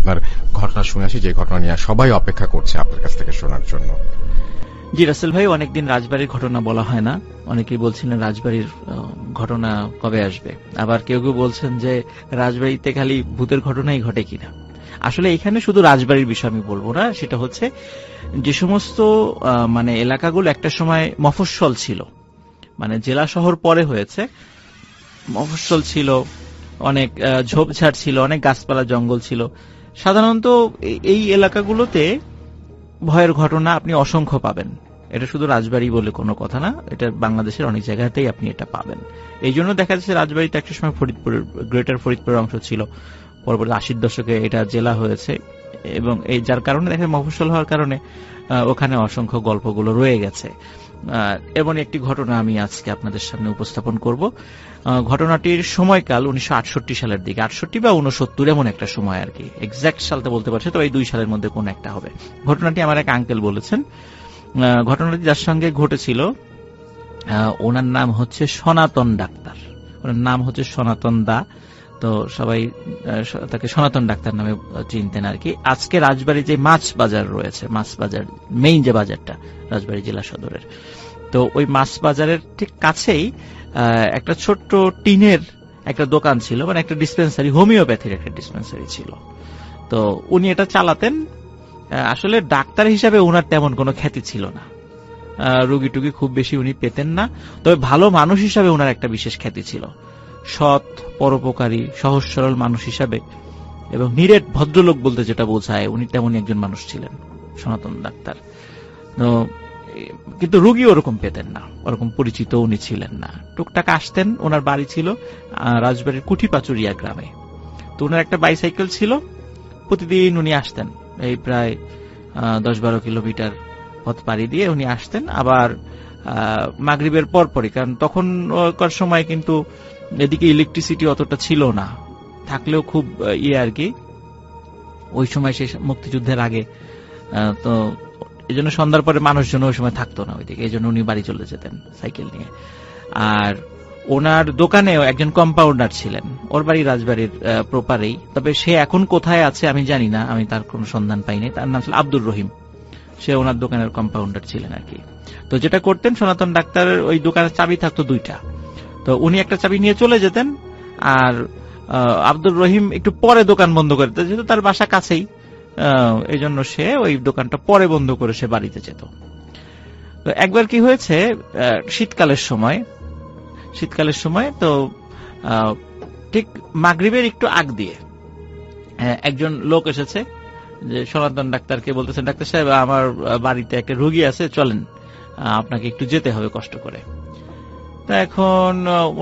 আপনার ঘটনা শুনে আসি, যে ঘটনা নিয়ে সবাই অপেক্ষা করছে আপনার কাছ থেকে শোনার জন্য। জি রাসেল ভাই, অনেকদিন রাজবাড়ির ঘটনা বলা হয় না। অনেকেই বলছিলেন রাজবাড়ির ঘটনা কবে আসবে, আবার কেউ কেউ বলছেন যে রাজবাড়িতে খালি ভূতের ঘটনাই ঘটে কিনা। আসলে এখানে শুধু রাজবাড়ির বিষয় আমি বলবো না, সেটা হচ্ছে যে সমস্ত মানে এলাকাগুলো একটা সময় মফস্বল ছিল, মানে জেলা শহর পরে হয়েছে, মফস্বল ছিল, অনেক ঝোপঝাড় ছিল, অনেক গাছপালা জঙ্গল ছিল। সাধারণত এই এলাকাগুলোতে ভয়ের ঘটনা আপনি অসংখ্য পাবেন। এটা শুধু রাজবাড়ি বলে কোনো কথা না, এটা বাংলাদেশের অনেক জায়গাতেই আপনি এটা পাবেন। এই জন্য দেখা যাচ্ছে রাজবাড়িতে একটা সময় ফরিদপুরের, গ্রেটার ফরিদপুরের অংশ ছিল, পরবর্তী 80-র দশকে এটা জেলা হয়েছে, এবং এই যার কারণে দেখা মফস্বল হওয়ার কারণে ওখানে অসংখ্য গল্পগুলো রয়ে গেছে। এমন একটি ঘটনা আমি আজকে আপনাদের সামনে উপস্থাপন করব। ঘটনাটির সময়কাল 1968 সালের দিকে, 68 বা 69 এমন একটা সময় আর কি, এক্সাক্ট সালটা বলতে পারছি তো, এই 2 সালের মধ্যে কোন একটা হবে। ঘটনাটি আমার এক আঙ্কেল বলেছেন। ঘটনাটি যার সঙ্গে ঘটেছিল ওনার নাম হচ্ছে সনাতন ডাক্তার, ওনার নাম হচ্ছে সনাতন দা, তো সবাই তাকে সনাতন ডাক্তার নামে চিনতেন আর কি। আজকে রাজবাড়ী যে মাছ বাজার রয়েছে, মাছ বাজার মেইন যে বাজারটা রাজবাড়ী জেলা সদরের, তো ওই মাছ বাজারের ঠিক কাছেই একটা ছোট্ট টিনের একটা দোকান ছিল, মানে একটা ডিসপেন্সারি, হোমিওপ্যাথির একটা ডিসপেন্সারি ছিল। তো উনি এটা চালাতেন। আসলে ডাক্তার হিসাবে ওনার তেমন কোনো খ্যাতি ছিল না, রুগী টুগী খুব বেশি উনি পেতেন না, তবে ভালো মানুষ হিসাবে ওনার একটা বিশেষ খ্যাতি ছিল। সৎ, পরোপকারী, সহজ সরল মানুষ হিসাবে এবং নিরেট ভদ্রলোক বলতে যেটা বোঝায়, উনি তেমনই একজন মানুষ ছিলেন সনাতন ডাক্তার। তো কিন্তু রুগী ওরকম পেতেন না, ওরকম পরিচিত উনি ছিলেন না। টুকটাক আসতেন, ওনার বাড়ি ছিল রাজবাড়ির কুঠিপাচুরিয়া গ্রামে। তো ওনার একটা বাইসাইকেল ছিল, প্রতিদিন উনি আসতেন, এই প্রায় 10-12 কিলোমিটার পথ পাড়ি দিয়ে উনি আসতেন। আবার মাগরিবের পরপরই, কারণ তখনকার সময় কিন্তু এদিকে ইলেকট্রিসিটি অতটা ছিল না, থাকলেও খুব আর কি, ওই সময় সে মুক্তিযুদ্ধের আগে, তো এই জন্য সন্ধ্যার পরে মানুষজন ওই সময় থাকতো না ওইদিকে, এই জন্য উনি বাড়ি চলে যেতেন সাইকেল নিয়ে। আর ওনার দোকানেও একজন কম্পাউন্ডার ছিলেন, ওর বাড়ি রাজবাড়ির প্রপারেই, তবে সে এখন কোথায় আছে আমি জানি না, আমি তার কোনো সন্ধান পাইনি। তার নাম ছিল আব্দুর রহিম, সে ওনার দোকানের কম্পাউন্ডার ছিলেন আর কি। তো যেটা করতেন, সনাতন ডাক্তারের ওই দোকানের চাবি থাকতো 2টা, তো উনি একটা চাবি নিয়ে চলে যেতেন, আর আব্দুর রহিম একটু পরে দোকান বন্ধ করে দিতেন, যেহেতু তার বাসা কাছেই, এই জন্য সে ওই দোকানটা পরে বন্ধ করে সে বাড়িতে যেত। তো একবার কি হয়েছে, শীতকালের সময় তো ঠিক মাগরিবের একটু আগ দিয়ে একজন লোক এসেছে, যে সনাতন ডাক্তারকে বলতেছেন, ডাক্তার সাহেব আমার বাড়িতে একটা রোগী আছে, চলেন, আপনাকে একটু যেতে হবে কষ্ট করে। তো এখন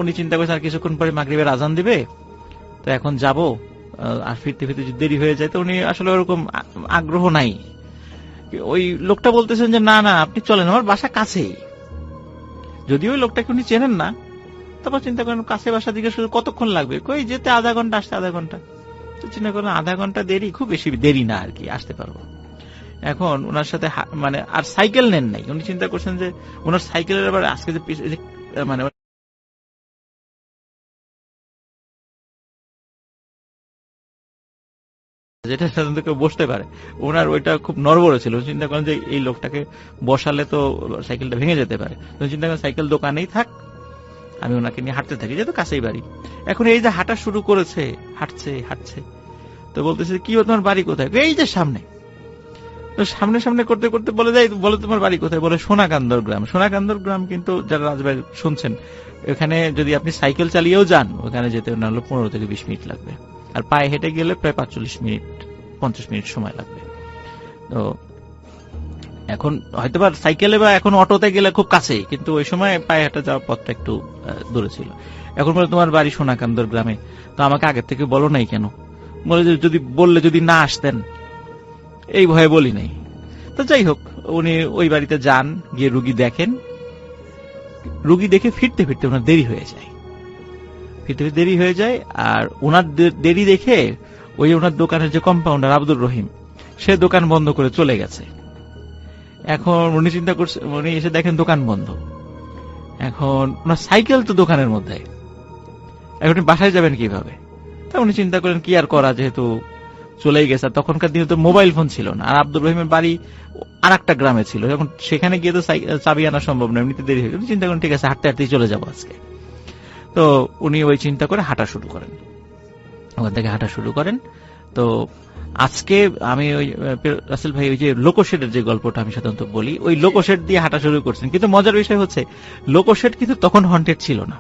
উনি চিন্তা করছেন আর কিছুক্ষণ পরে মাগরিবের আজান দিবে, তো এখন যাব, আর ফিরতে ফিরতে যদি দেরি হয়ে যায়, তো উনি আসলে ওরকম আগ্রহ নাই। ওই লোকটা বলতেছেন যে না না আপনি চলেন, আমার বাসা কাছেই। যদিও ওই লোকটাকে উনি চেনেন না, তারপর চিন্তা করেন কাছে বাসা দিকে শুধু কতক্ষণ লাগবে, কই যেতে আধা ঘন্টা, আসতে আধা ঘন্টা, তো চিন্তা করেন আধা ঘন্টা দেরি, খুব বেশি দেরি না আর কি, আসতে পারবো। এখন ওনার সাথে মানে আর সাইকেল নেন নাই, উনি চিন্তা করছেন যে ওনার সাইকেলের আবার আজকে যে মানে যেটা সাধারণত কেউ বসতে পারে, ওনার ওইটা খুব নড়বড়ে ছিল। চিন্তা করেন যে এই লোকটাকে বসালে তো সাইকেলটা ভেঙে যেতে পারে, চিন্তা করেন সাইকেল দোকানেই থাক, আমি ওনাকে নিয়ে হাঁটতে থাকি, যেহেতু কাছেই বাড়ি। এখন এই যে হাঁটা শুরু করেছে, হাঁটছে, তো বলতেছে কি তোমার বাড়ি কোথায়, এই যে সামনে। তো সামনে সামনে করতে করতে বলে যাই, বলে তোমার বাড়ি কোথায়, বলে সোনাকান্দর গ্রাম। সোনাকান্দর গ্রাম কিন্তু যারা রাজবাড়ি শুনছেন, এখানে যদি আপনি সাইকেল চালিয়েও যান, ওখানে যেতে না হলে 15 থেকে 20 মিনিট লাগবে, আর পায়ে হেঁটে গেলে প্রায় 45 মিনিট 50 মিনিট সময় লাগবে। তো এখন হয়তো বা সাইকেলে বা এখন অটোতে গেলে খুব কাছেই, কিন্তু ওই সময় পায়ে হেঁটে যাওয়ার পথটা একটু দূরে ছিল। এখন বলে তোমার বাড়ি সোনাকান্দর গ্রামে, তো আমাকে আগের থেকে বলো নাই কেন? বলে যদি বললে যদি না আসতেন, এই ভয়ে বলি নাই। তো যাই হোক, উনি ওই বাড়িতে যান, গিয়ে রুগী দেখেন, রুগী দেখে ফিরতে ফিরতে ওনার দেরি হয়ে যায়। আর ওনার দেরি দেখে ওই ওনার দোকানের যে কম্পাউন্ডার আব্দুর রহিম, সে দোকান বন্ধ করে চলে গেছে। এখন উনি চিন্তা করছে, উনি এসে দেখেন দোকান বন্ধ, এখন ওনার সাইকেল তো দোকানের মধ্যে, এখন বাসায় যাবেন কিভাবে? তা উনি চিন্তা করেন কি আর করা, যেহেতু চলেই গেছে। তখনকার দিনে তো মোবাইল ফোন ছিল না, আর আব্দুর রহিমের বাড়ি আর একটা গ্রামে ছিল, এখন সেখানে গিয়ে তো চাবি আনা সম্ভব না, এমনিতে দেরি হয়ে গেল। চিন্তা করেন ঠিক আছে হাঁটতে হাঁটতেই চলে যাবো আজকে। তো উনি ওই চিন্তা করে হাঁটা শুরু করেন, ওখান থেকে হাঁটা শুরু করেন। তো আজকে আমি ওই রাসেল ভাই ওই যে লোকোশেডের যে গল্পটা আমি সাধারণত বলি, ওই লোকোশেড দিয়ে হাঁটা শুরু করছেন। কিন্তু মজার বিষয় হচ্ছে লোকোশেড কিন্তু তখন হন্টেড ছিল না।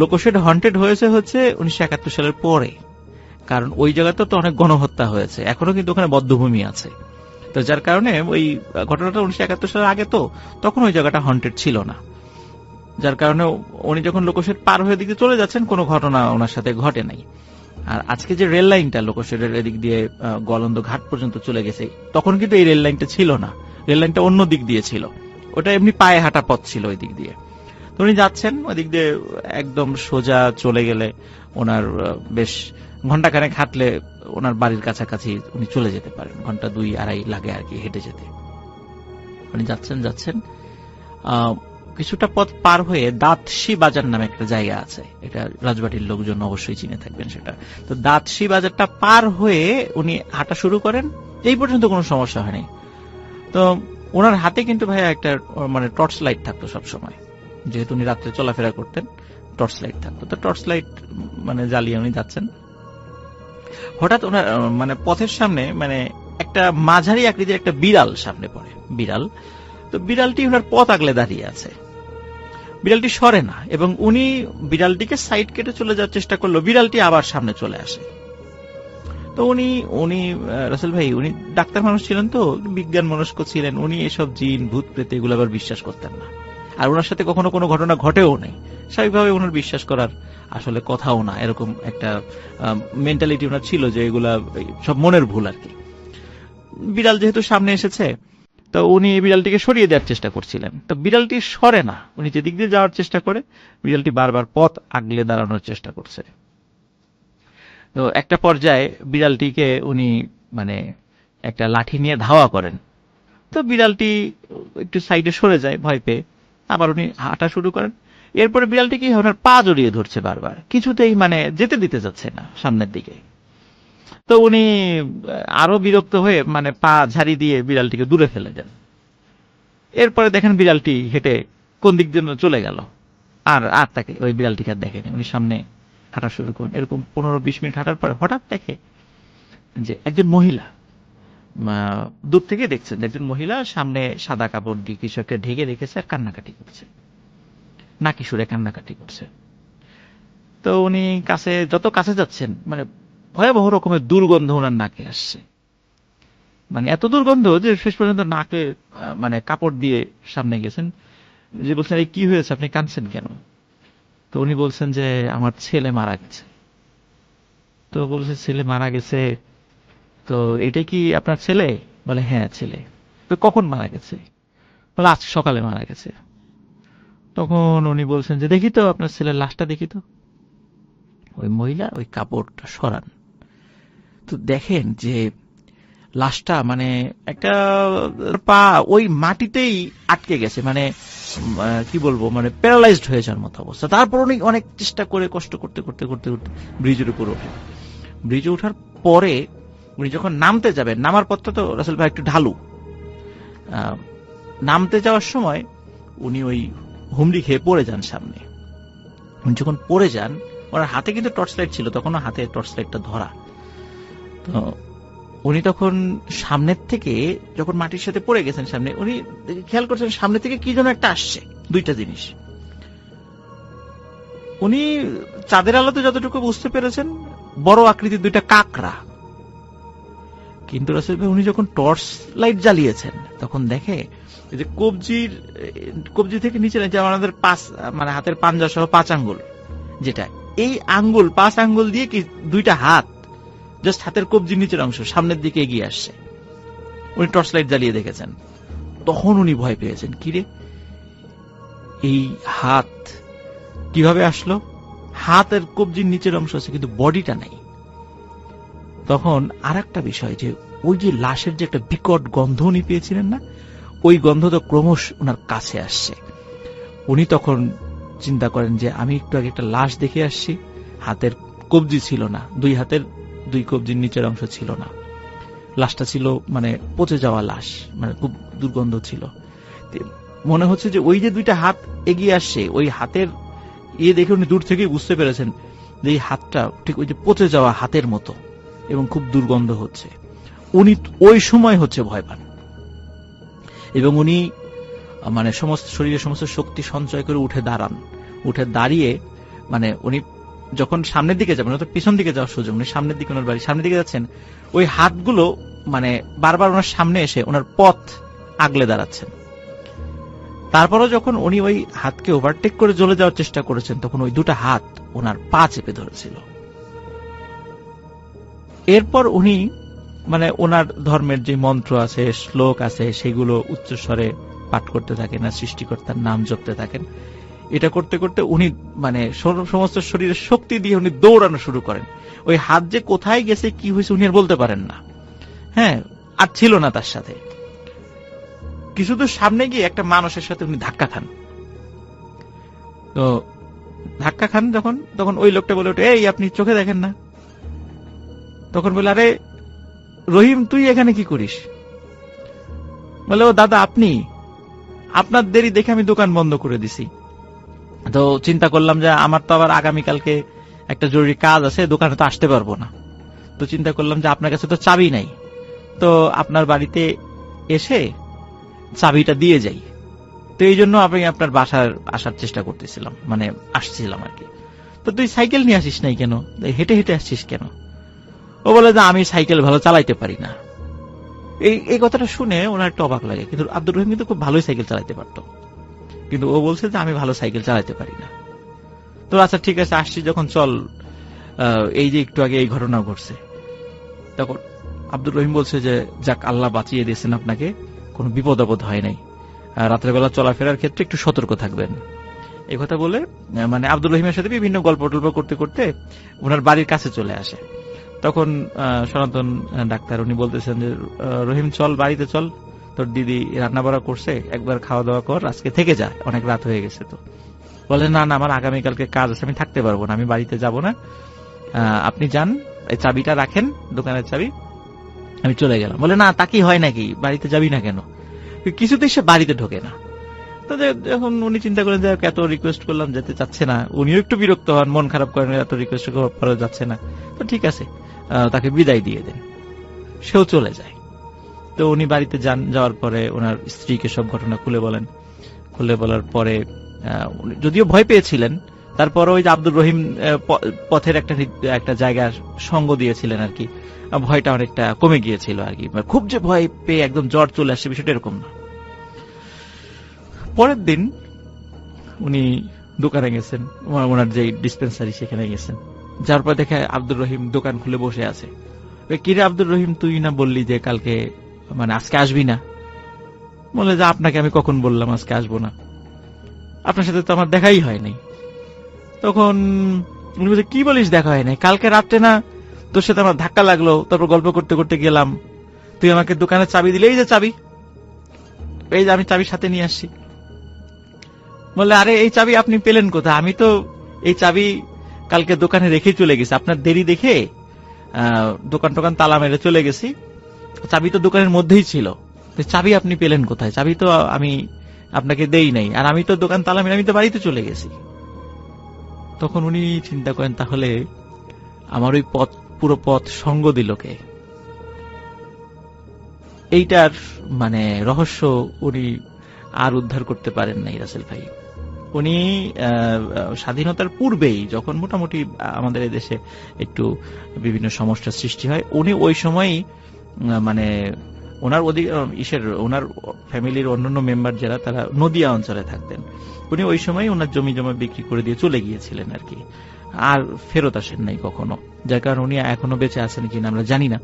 লোকোশেড হন্টেড হয়েছে হচ্ছে 1971 সালের পরে, কারণ ওই জায়গাতে তো অনেক গণহত্যা হয়েছে, এখনো কিন্তু ওখানে বধ্যভূমি আছে। তো যার কারণে ওই ঘটনাটা 1971 সালের আগে, তো তখন ওই জায়গাটা হন্টেড ছিল না। যার কারণে উনি যখন লোকোশেড পার হয়ে দিকে চলে যাচ্ছেন, কোনো ঘটনা ওনার সাথে ঘটে নাই। আর আজকে যে রেল লাইনটা লোকোশেডের এদিক দিয়ে গলন্দ ঘাট পর্যন্ত চলে গেছে, তখন কিন্তু এই রেল লাইনটা ছিল না, রেল লাইনটা অন্য দিক দিয়ে ছিল, ওটা এমনি পায়ে হাঁটা পথ ছিল ওই দিক দিয়ে। তো উনি যাচ্ছেন ওই দিক দিয়ে, একদম সোজা চলে গেলে ওনার বেশ ঘন্টাখানেক হাঁটলে ওনার বাড়ির কাছাকাছি উনি চলে যেতে পারেন, ঘন্টা 2-2.5 লাগে আর কি হেঁটে যেতে। উনি যাচ্ছেন কিছুটা পথ পার হয়ে দাঁতশি বাজার নামে একটা জায়গা আছে, এটা রাজবাড়ির লোকজন অবশ্যই চিনে থাকবেন সেটা। তো দাঁতশি বাজারটা পার হয়ে উনি হাঁটা শুরু করেন, এই পর্যন্ত কোনো সমস্যা হয়নি। তো ওনার হাতে কিন্তু ভাইয়া একটা মানে টর্চ লাইট থাকতো সব সময়, যেহেতু উনি রাত্রে চলাফেরা করতেন, টর্চ লাইট থাকতো। তো টর্চ লাইট মানে জ্বালিয়ে উনি যাচ্ছেন। হঠাৎ ওনার মানে পথের সামনে মানে একটা মাঝারি আকৃতির একটা বিড়াল সামনে পড়ে, বিড়াল। তো বিড়ালটি ওনার পথ আগলে দাঁড়িয়ে আছে, বিড়ালটি সরে না, এবং উনি বিড়ালটিকে সাইড কেটে চলে যাওয়ার চেষ্টা করলো, বিড়ালটি আবার সামনে চলে আসে। তো উনি রাসেল ভাই উনি ডাক্তার মানুষ ছিলেন, তো বিজ্ঞান মনস্ক ছিলেন, উনি এসব জিন ভূত প্রেত এগুলো আবার বিশ্বাস করতেন না, আর ওনার সাথে কখনো কোনো ঘটনা ঘটেও নেই, স্বাভাবিকভাবে ওনার বিশ্বাস করার আসলে কথাও না, এরকম একটা মেন্টালিটি ওনার ছিল যে এগুলা সব মনের ভুল আর কি। বিড়াল যেহেতু সামনে এসেছে, তো উনি বিড়ালটিকে সরিয়ে দেওয়ার চেষ্টা করছিলেন, তো বিড়ালটি সরে না, উনি যেদিক দিয়ে যাওয়ার চেষ্টা করে বিড়ালটি বারবার পথ আগলে দাঁড়ানোর চেষ্টা করছে। তো একটা পর্যায়ে বিড়ালটিকে উনি মানে একটা লাঠি নিয়ে ধাওয়া করেন, তো বিড়ালটি একটু সাইডে সরে যায় ভয় পেয়ে, আবার উনি হাঁটা শুরু করেন। এরপরে বিড়ালটি কি ওনার পা জড়িয়ে ধরছে বারবার, কিছুতেই মানে যেতে দিতে যাচ্ছে না সামনের দিকে। তো উনি আরো বিরক্ত হয়ে মানে পা ঝাড়ি দিয়ে বিড়ালটিকে দূরে ফেলে দেন। এরপরে দেখেন বিড়ালটি হেঁটে কোন দিক দিয়ে চলে গেল, আর তাকে ওই বিড়ালটিকে আর দেখেনি। উনি সামনে হাঁটা শুরু করেন, এরকম 15-20 মিনিট হাঁটার পরে হঠাৎ দেখে যে একজন মহিলা, দূর থেকে দেখছেন যে একজন মহিলা সামনে সাদা কাপড় দিয়ে কিছু একটা ঢেকে রেখেছে আর কান্নাকাটি করছে, নাকি সুরে কান্নাকাটি করছে। তো উনি যত কাছে যাচ্ছেন মানে ভয়াবহ রকমের দুর্গন্ধ ওনার নাকে আসছে, মানে এত দুর্গন্ধ যে শেষ পর্যন্ত নাকে মানে কাপড় দিয়ে সামনে গেছেন, যে বলছেন এই কি হয়েছে, আপনি কাঁদছেন কেন? তো উনি বলছেন যে আমার ছেলে মারা গেছে। তো বলছে ছেলে মারা গেছে, তো এটা কি আপনার ছেলে? বলে হ্যাঁ ছেলে। তো কখন মারা গেছে? বলে আজ সকালে মারা গেছে। তখন উনি বলছেন যে দেখি তো আপনার ছেলের লাশটা দেখি তো। ওই মহিলা ওই কাপড়টা সরান, তো দেখেন যে লাশটা মানে একটা পা ওই মাটিতেই আটকে গেছে, মানে কি বলবো মানে প্যারালাইজড হয়ে যাওয়ার মতো অবস্থা। তারপর উনি অনেক চেষ্টা করে কষ্ট করতে করতে করতে করতে ব্রিজের উপর ওঠেন। ব্রিজে ওঠার পরে উনি যখন নামতে যাবেন, নামার পথটা তো রাসেল ভাই একটু ঢালু, নামতে যাওয়ার সময় উনি ওই হুমড়ি খেয়ে পড়ে যান সামনে। উনি যখন পড়ে যান, ওনার হাতে কিন্তু টর্চ লাইট ছিল, তখনও হাতে টর্চ লাইটটা ধরা। তো উনি তখন সামনের থেকে যখন মাটির সাথে পড়ে গেছেন সামনে, উনি খেয়াল করছেন সামনে থেকে কি যেন একটা আসছে, দুইটা জিনিস। উনি চাঁদের আলোতে যতটুকু বুঝতে পেরেছেন বড় আকৃতির দুইটা কাকড়া। কিন্তু রাসেল ভাই উনি যখন টর্চ লাইট জ্বালিয়েছেন তখন দেখে যে কবজি থেকে নিচে যে আমাদের মানে হাতের পাঞ্জা সহ 5 আঙ্গুল, যেটা এই আঙ্গুল 5 আঙ্গুল দিয়ে কি দুইটা হাত জাস্ট হাতের কবজির নিচের অংশ সামনের দিকে এগিয়ে আসছে। উনি টর্চ লাইট জ্বালিয়ে দেখেছেন, তখন উনি ভয় পেয়েছেন, কিরে এই হাত কিভাবে আসলো? হাতের কবজির নিচের অংশ আছে কিন্তু বডিটা নাই। তখন আর একটা বিষয় যে ওই যে লাশের যে একটা বিকট গন্ধ উনি পেয়েছিলেন না, ওই গন্ধ তো ক্রমশ ওনার কাছে আসছে। উনি তখন চিন্তা করেন যে আমি একটু আগে একটা লাশ দেখে আসছি, হাতের কবজি ছিল না, 2 কবজির নিচের অংশ ছিল না, লাশটা ছিল মানে পচে যাওয়া লাশ, মানে খুব দুর্গন্ধ ছিল। মনে হচ্ছে যে ওই যে 2টা হাত এগিয়ে আসছে, ওই হাতের দেখে উনি দূর থেকেই বুঝতে পেরেছেন যে এই হাতটা ঠিক ওই যে পচে যাওয়া হাতের মতো এবং খুব দুর্গন্ধ হচ্ছে। উনি ওই সময় হচ্ছে ভয় পান এবং উনি মানে সমস্ত শরীরের সমস্ত শক্তি সঞ্চয় করে উঠে দাঁড়ান। উঠে দাঁড়িয়ে মানে উনি যখন সামনের দিকে যাবেন, তো পিছন দিকে যাওয়ার সুযোগ নেই, সামনের দিকে ওনার বাড়ি, সামনের দিকে যাচ্ছেন, ওই হাতগুলো মানে বারবার ওনার সামনে এসে ওনার পথ আগলে দাঁড়াচ্ছেন। তারপরও যখন উনি ওই হাতকে ওভারটেক করে চলে যাওয়ার চেষ্টা করেছেন, তখন ওই 2টা হাত ওনার পা চেপে ধরেছিল। এরপর উনি মানে ওনার ধর্মের যে মন্ত্র আছে, শ্লোক আছে, সেগুলো উচ্চস্বরে পাঠ করতে থাকেন আর সৃষ্টিকর্তার নাম জপতে থাকেন। এটা করতে করতে উনি মানে সমস্ত শরীরের শক্তি দিয়ে উনি দৌড়ানো শুরু করেন। ওই হাত যে কোথায় গেছে, কি হয়েছে, উনি আর বলতে পারেন না। হ্যাঁ, আর ছিল না তার সাথে। কিছু দূর সামনে গিয়ে একটা মানুষের সাথে উনি ধাক্কা খান। তো ধাক্কা খান যখন, তখন ওই লোকটা বলে ওঠে, এই আপনি চোখে দেখেন না? তখন বলে, আরে রহিম, তুই এখানে কি করিস? বলে, ও দাদা আপনি, আপনার দেরি দেখে আমি দোকান বন্ধ করে দিছি। তো চিন্তা করলাম যে আমার তো আবার আগামীকালকে একটা জরুরি কাজ আছে, দোকানে তো আসতে পারবো না। তো চিন্তা করলাম যে আপনার কাছে তো চাবি নাই, তো আপনার বাড়িতে এসে চাবিটা দিয়ে যাই। তো এই জন্য আমি আপনার বাসার আসার চেষ্টা করতেছিলাম, মানে আসছিলাম আর কি। তো তুই সাইকেল নিয়ে আসিস নাই কেন? হেঁটে হেঁটে আসছিস কেন? ও বলে যে আমি সাইকেল ভালো চালাইতে পারি না। এই কথাটা শুনে ওনার একটা অবাক লাগে, কিন্তু আব্দুর রহিম কিন্তু খুব ভালোই সাইকেল চালাইতে পারতো, কিন্তু ও বলছে যে আমি ভালো সাইকেল চালাইতে পারি না। তো আচ্ছা ঠিক আছে, আসছি যখন, চল, এই যে একটু আগে এই ঘটনা ঘটছে। তখন আব্দুর রহিম বলছে যে যাক, আল্লাহ বাঁচিয়ে দিয়েছেন আপনাকে, কোনো বিপদ আপদ হয় নাই, রাত্রেবেলা চলাফেরার ক্ষেত্রে একটু সতর্ক থাকবেন। এই কথা বলে মানে আব্দুর রহিমের সাথে বিভিন্ন গল্প টল্প করতে করতে ওনার বাড়ির কাছে চলে আসে। তখন সনাতন ডাক্তার উনি বলতেছেন যে রহিম চল, বাড়িতে চল, তোর দিদি রান্না বাড়া করছে, একবার খাওয়া দাওয়া কর, আজকে থেকে যা, অনেক রাত হয়ে গেছে। তো বলে, না না, আমার আগামীকালকে কাজ আছে, আমি থাকতে পারবো না, আমি বাড়িতে যাব না, আপনি যান, এই চাবিটা রাখেন, দোকানের চাবি, আমি চলে গেলাম। বলে, না তা কি হয় নাকি, বাড়িতে যাবি না কেন? কিছুতেই সে বাড়িতে ঢোকে না। তো যখন উনি চিন্তা করেন যে এত রিকোয়েস্ট করলাম, যেতে চাচ্ছে না, উনিও একটু বিরক্ত হন, মন খারাপ করেন, এত রিকোয়েস্ট করা যাচ্ছে না, তো ঠিক আছে তাকে বিদায় দিয়ে দেন, সেও চলে যায়। তো উনি বাড়িতে যান, যাওয়ার পরে ওনার স্ত্রীকে সব ঘটনা খুলে বলেন। খুলে বলার পরে যদিও ভয় পেয়েছিলেন, তারপরে ওই যে আব্দুর রহিম পথের একটা জায়গার সঙ্গ দিয়েছিলেন আর কি, ভয়টা অনেকটা কমে গিয়েছিল আর কি। খুব যে ভয় পেয়ে একদম জ্বর চলে আসছে, বিষয়টা এরকম না। পরের দিন উনি দোকানে গেছেন, ওনার যে ডিসপেন্সারি সেখানে গেছেন, যার পর দেখে আব্দুর রহিম দোকান খুলে বসে আছে। কিরে আব্দুর রহিম, তুই না বললি যে কালকে মানে আজকে আসবি না? বলে যে আপনাকে আমি কখন বললাম আজকে আসবো না? আপনার সাথে তো আমার দেখাই হয় নাই। তখন উনি বলছে, কি বলিস দেখা হয় নাই? কালকে রাত্রে না তোর সাথে আমার ধাক্কা লাগলো, তারপর গল্প করতে করতে গেলাম, তুই আমাকে দোকানে চাবি দিলে, এই যে চাবি, এই যে আমি চাবি সাথে নিয়ে আসছি। বললে, আরে এই চাবি আপনি পেলেন কোথায়? আমি তো এই চাবি কালকে দোকানে রেখে চলে গেছি, আপনার দেরি দেখে দোকান টোকান তালা মেরে চলে গেছি, চাবি তো দোকানের মধ্যেই ছিল, চাবি আপনি পেলেন কোথায়? চাবি তো আমি আপনাকে দেই নাই, আর আমি তো দোকান তালা মেরে আমি তো বাড়িতে চলে গেছি। তখন উনি চিন্তা করেন, তাহলে আমার ওই পথ, পুরো পথ সঙ্গ দিল কে? এইটার মানে রহস্য উনি আর উদ্ধার করতে পারেন নাই রাসেল ভাই। উনি স্বাধীনতার পূর্বেই, যখন মোটামুটি আমাদের দেশে একটু বিভিন্ন সমস্যার সৃষ্টি হয়, উনি ওই সময়ই মানে ওনার ওনার ফ্যামিলির অন্যান্য মেম্বার যারা, তারা নদিয়া অঞ্চলে থাকতেন। উনি ওই সময় ওনার জমি জমা বিক্রি করে দিয়ে চলে গিয়েছিলেন আর কি, আর ফেরত আসেন নাই কখনো, যার কারণে উনি এখনো বেঁচে আছেন কিনা আমরা জানি না।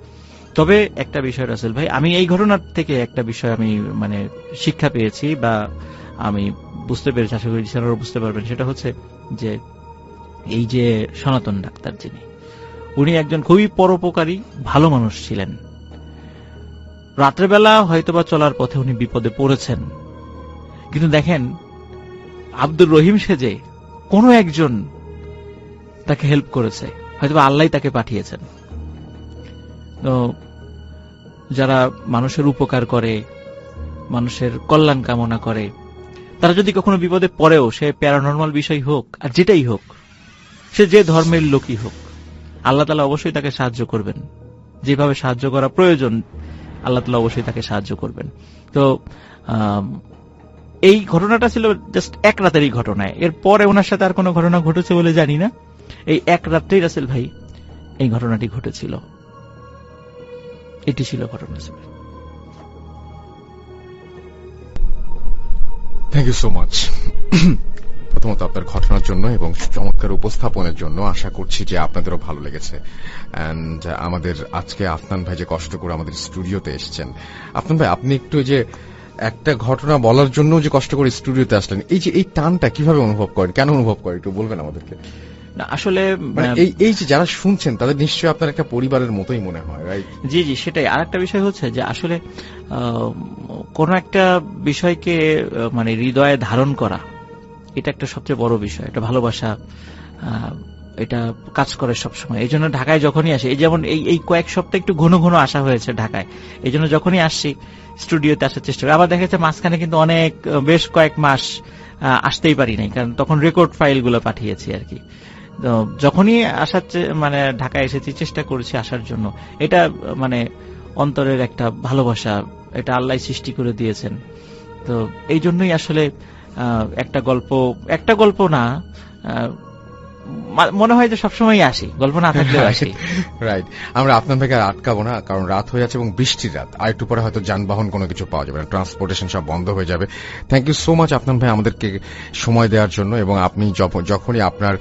তবে একটা বিষয় রাসেল ভাই, আমি এই ঘটনার থেকে একটা বিষয় আমি মানে শিক্ষা পেয়েছি, বা আমি বুঝতে পেরেছি, আশা করি আপনারা বুঝতে পারবেন, সেটা হচ্ছে যে এই যে সনাতন ডাক্তার যিনি, উনি একজন খুবই পরোপকারী ভালো মানুষ ছিলেন। রাত্রেবেলা হয়তোবা চলার পথে উনি বিপদে পড়েছেন, কিন্তু দেখেন আব্দুর রহিম সেজে কোনো একজন তাকে হেল্প করেছে, হয়তোবা আল্লাহ তাকে পাঠিয়েছেন। তো যারা মানুষের উপকার করে, মানুষের কল্যাণ কামনা করে, তারা যদি কখনো বিপদে পড়েও, সে প্যারানর্মাল বিষয় হোক আর যেটাই হোক, সে যে ধর্মের লোকই হোক, আল্লাহ তাআলা অবশ্যই তাকে সাহায্য করবেন। যেভাবে সাহায্য করা প্রয়োজন আল্লাহ তাআলা অবশ্যই তাকে সাহায্য করবেন। তো এই ঘটনাটা ছিল জাস্ট এক রাতেরই ঘটনা। এরপরে ওনার সাথে আর কোনো ঘটনা ঘটেছে বলে জানি না। এই এক রাত্রেই রাসেল ভাই এই ঘটনাটি ঘটেছিল। এটি ছিল ঘটনা। থ্যাংক ইউ সো মাচ প্রথমত আপনার ঘটনার জন্য এবং চমৎকার উপস্থাপনের জন্য। আশা করছি যে আপনাদেরও ভালো লেগেছে। এন্ড আমাদের আজকে আফনান ভাই যে কষ্ট করে আমাদের স্টুডিওতে এসেছেন, আফনান ভাই আপনি একটু যে একটা ঘটনা বলার জন্য যে কষ্ট করে স্টুডিওতে আসলেন, এই যে এই টানটা কিভাবে অনুভব করেন, কেন অনুভব করেন একটু বলবেন আমাদেরকে? না আসলে এই যে যারা শুনছেন তাদের নিশ্চয়ই আপনার একটা পরিবারের মতোই মনে হয়, রাইট? জি জি, সেটাই। আরেকটা বিষয় হচ্ছে যে আসলে কোন একটা বিষয়কে মানে হৃদয়ে ধারণ করা, এটা একটা সবচেয়ে বড় বিষয়। এটা ভালোবাসা, এটা কাজ করে সবসময়। এই জন্য ঢাকায় যখনই আসি, এই যেমন এই কয়েক সপ্তাহ একটু ঘন ঘন আসা হয়েছে ঢাকায়, এই জন্য যখনই আসছি স্টুডিওতে আসার চেষ্টা করি। আবার দেখা যাচ্ছে মাঝখানে কিন্তু অনেক বেশ কয়েক মাস আসতেই পারি নাই, কারণ তখন রেকর্ড ফাইলগুলো পাঠিয়েছি আর কি। তো যখনই আসার মানে ঢাকায় এসেছি চেষ্টা করেছি আসার জন্য। এটা মানে অন্তরের একটা ভালোবাসা, এটা আল্লাহ সৃষ্টি করে দিয়েছেন। তো এই জন্যই আসলে একটা গল্প না, মনে হয় যে সবসময় আসি, গল্প না থাকলেও আসি। রাইট। আমরা আপনার ভাইকে আর আটকাবো না, কারণ রাত হয়ে যাচ্ছে এবং বৃষ্টির রাত। আর একটু পরে হয়তো যানবাহন কোনো কিছু পাওয়া যাবে না, ট্রান্সপোর্টেশন সব বন্ধ হয়ে যাবে। থ্যাংক ইউ সো মাচ আপনার ভাই আমাদেরকে সময় দেওয়ার জন্য। এবং আপনি যখনই আপনার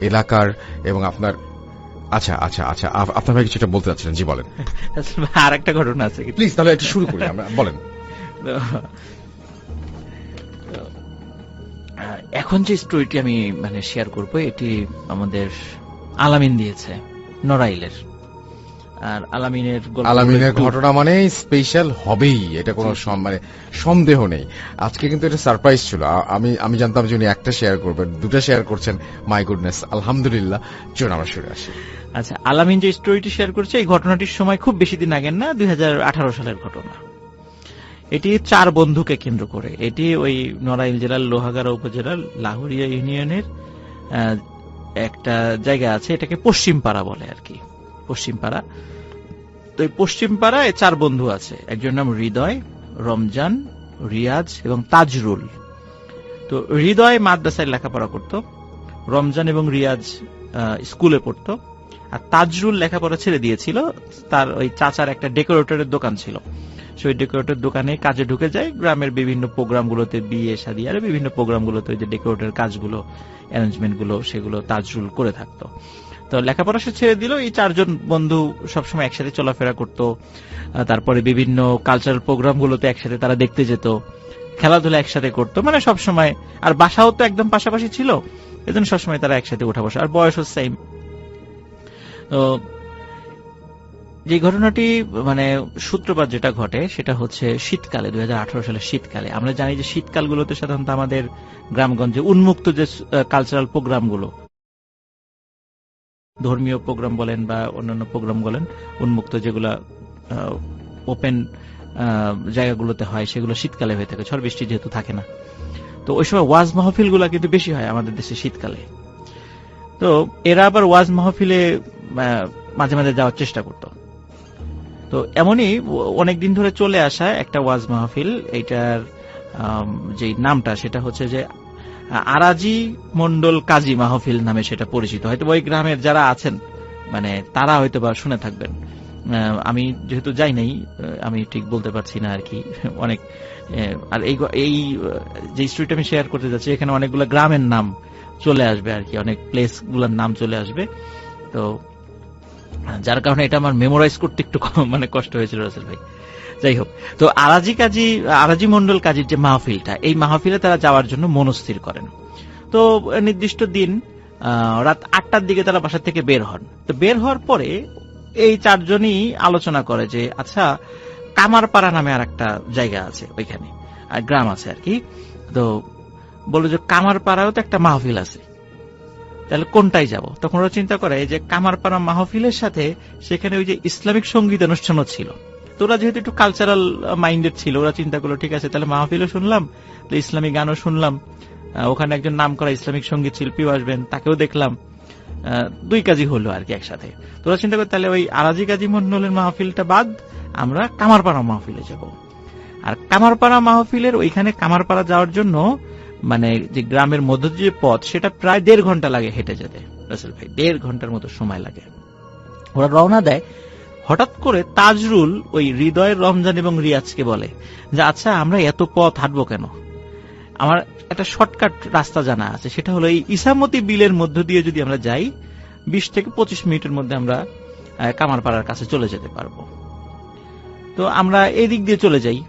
এলাকার এবং আপনার আচ্ছা আচ্ছা আচ্ছা আপনার ভাই কিছুটা বলতে চাচ্ছিলেন, জি বলেন। আর একটা ঘটনা আছে, প্লিজ তাহলে একটু শুরু করি আমরা, বলেন। এখন যে স্টোরিটি আমি মানে শেয়ার করব, এটি আমাদের আলামিন দিয়েছে, নড়াইলের। আর আলামিনের ঘটনা মানে স্পেশাল হবেই, এটা কোনো মানে সন্দেহ নেই। আজকে কিন্তু এটা সারপ্রাইজ ছিল। আমি জানতাম যে উনি একটা শেয়ার করবেন, দুটো শেয়ার করছেন। মাই গুডনেস, আলহামদুলিল্লাহ। চলুন আমরা শুরু আসি। আচ্ছা, আলামিন যে স্টোরিটি শেয়ার করছে, এই ঘটনাটির সময় খুব বেশি দিন আগের না, 2018 সালের ঘটনা। এটি 4 বন্ধুকে কেন্দ্র করে। এটি ওই নড়াইল জেলার লোহাগাড়া উপজেলার লাহুরিয়া ইউনিয়নের একটা জায়গা আছে, এটাকে পশ্চিমপাড়া বলে আর কি, পশ্চিমপাড়া। তো এই পশ্চিমপাড়ায় 4 বন্ধু আছে। একজন নাম হৃদয়, রমজান, রিয়াজ এবং তাজরুল। তো হৃদয় মাদ্রাসায় লেখাপড়া করত, রমজান এবং রিয়াজ স্কুলে পড়ত, আর তাজরুল লেখাপড়া ছেড়ে দিয়েছিল। তার ওই চাচার একটা ডেকোরেটরের দোকান ছিল, সেই ডেকোরেটর দোকানে কাজে ঢুকে যায়। গ্রামের বিভিন্ন প্রোগ্রামগুলোতে, বিয়ে শাদী আর বিভিন্ন প্রোগ্রামগুলোতে ওই যে ডেকোরেটর কাজগুলো, অ্যারেঞ্জমেন্টগুলো, সেগুলো তাজরুল করে থাকতো। তো লেখাপড়া সে ছেড়ে দিল। এই 4 জন বন্ধু সবসময় একসাথে চলাফেরা করত। তারপরে বিভিন্ন কালচারাল প্রোগ্রামগুলোতে একসাথে তারা দেখতে যেত, খেলাধুলা একসাথে করতো, মানে সবসময়। আর বাসাও তো একদম পাশাপাশি ছিল, এজন্য সবসময় তারা একসাথে উঠা বসা, আর বয়সও সেম। তো যে ঘটনাটি মানে সূত্রপাত যেটা ঘটে সেটা হচ্ছে শীতকালে, 2018 সালের শীতকালে। আমরা জানি যে শীতকালগুলোতে সাধারণত আমাদের গ্রামগঞ্জে উন্মুক্ত যে কালচারাল প্রোগ্রামগুলো, ধর্মীয় প্রোগ্রাম বলেন বা অন্যান্য প্রোগ্রাম বলেন, উন্মুক্ত যেগুলা ওপেন জায়গাগুলোতে হয়, সেগুলো শীতকালে হয়ে থাকে, ঝড় বৃষ্টি যেহেতু থাকে না। তো ওই সময় ওয়াজ মাহফিলগুলা কিন্তু বেশি হয় আমাদের দেশে শীতকালে। তো এরা আবার ওয়াজ মাহফিলে মাঝে মাঝে যাওয়ার চেষ্টা করত। তো এমনই অনেকদিন ধরে চলে আসা একটা ওয়াজ মাহফিল, এইটার যে নামটা সেটা হচ্ছে যে আরাজি মন্ডল কাজী মাহফিল নামে সেটা পরিচিত। হয়তো ওই গ্রামের যারা আছেন মানে তারা হয়তো বা শুনে থাকবেন। আমি যেহেতু যাই নাই, আমি ঠিক বলতে পারছি না আর কি। অনেক আর এই যে স্টোরিটা আমি শেয়ার করতে যাচ্ছি, এখানে অনেকগুলো গ্রামের নাম চলে আসবে আর কি, অনেক প্লেস গুলোর নাম চলে আসবে। তো যার কারণে এটা আমার মেমোরাইজ করতে একটু মানে কষ্ট হয়েছিল রাসেল ভাই। যাই হোক, তো আরাজি মন্ডল কাজীর যে মাহফিলটা, এই মাহফিলে তারা যাওয়ার জন্য মনস্থির করেন। তো নির্দিষ্ট দিন রাত 8টার দিকে তারা বাসা থেকে বের হন। তো বের হওয়ার পরে এই 4 জনই আলোচনা করে যে আচ্ছা, কামারপাড়া নামে আর একটা জায়গা আছে, ওইখানে গ্রাম আছে আর কি। তো বললো যে কামারপাড়াও তো একটা মাহফিল আছে, তো তাহলে কোনটাই যাব? তখন ওরা চিন্তা করে যে কামারপাড়া মাহফিলের সাথে সেখানে ওই যে ইসলামিক সঙ্গীত অনুষ্ঠানও ছিল। তো ওরা যেহেতু একটু কালচারাল মাইন্ডেড ছিল, ওরা চিন্তা করলো ঠিক আছে, তাহলে মাহফিলও শুনলাম, তো ইসলামিক গানও শুনলাম, ওখানে একজন নাম করা ইসলামিক সঙ্গীত শিল্পীও আসবেন, তাকেও দেখলাম, দুই কাজই হলো আর কি একসাথে। তো ওরা চিন্তা করে তাহলে ওই আলাজি কাজী মন্ডলের মাহফিলটা বাদ আমরা কামারপাড়া মাহফিলে যাব। আর কামারপাড়া মাহফিলের ওইখানে কামারপাড়া যাওয়ার জন্য মানে যে গ্রামের মধ্য দিয়ে পথ, সেটা প্রায় 1.5 ঘন্টা লাগে হেঁটে যেতে রাসেল ভাই, 1.5 ঘন্টার মতো সময় লাগে। ওরা রওনা দেয়, হঠাৎ করে তাজরুল ওই হৃদয়ের, রমজান এবং রিয়াজকে বলে যে আচ্ছা আমরা এত পথ হাঁটবো কেন, আমার একটা শর্টকাট রাস্তা জানা আছে, সেটা হলো এই ইসামতি বিলের মধ্য দিয়ে যদি আমরা যাই 20 থেকে 25 মিনিটের মধ্যে আমরা কামারপাড়ার কাছে চলে যেতে পারবো। তো আমরা এই দিক দিয়ে চলে যাই।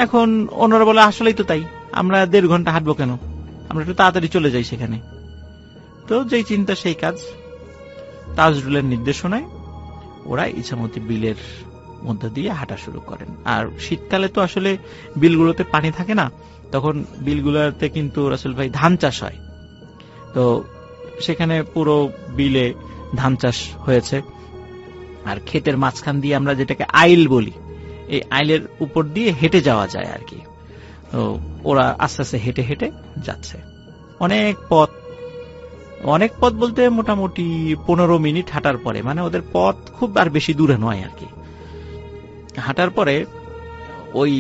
এখন অন্যরা বলে আসলেই তো তাই, আমরা 1.5 ঘন্টা হাঁটবো কেন, আমরা একটু তাড়াতাড়ি চলে যাই সেখানে। তো যেই চিন্তা সেই কাজ, তাজরুলের নির্দেশনায় ওরা ইছামতি বিলের মধ্যে দিয়ে হাঁটা শুরু করেন। আর শীতকালে তো আসলে বিলগুলোতে পানি থাকে না, তখন বিলগুলোতে কিন্তু রাসেল ভাই ধান চাষ হয়। তো সেখানে পুরো বিলে ধান চাষ হয়েছে। আর ক্ষেতের মাঝখান দিয়ে আমরা যেটাকে আইল বলি, এই আইলের উপর দিয়ে হেঁটে যাওয়া যায় আর কি। তো ওরা আস্তে আস্তে হেঁটে হেঁটে যাচ্ছে। অনেক পথ বলতে মোটামুটি 15 মিনিট হাঁটার পরে, মানে ওদের পথ খুব আর বেশি দূরে নয় আর কি। হাঁটার পরে ওই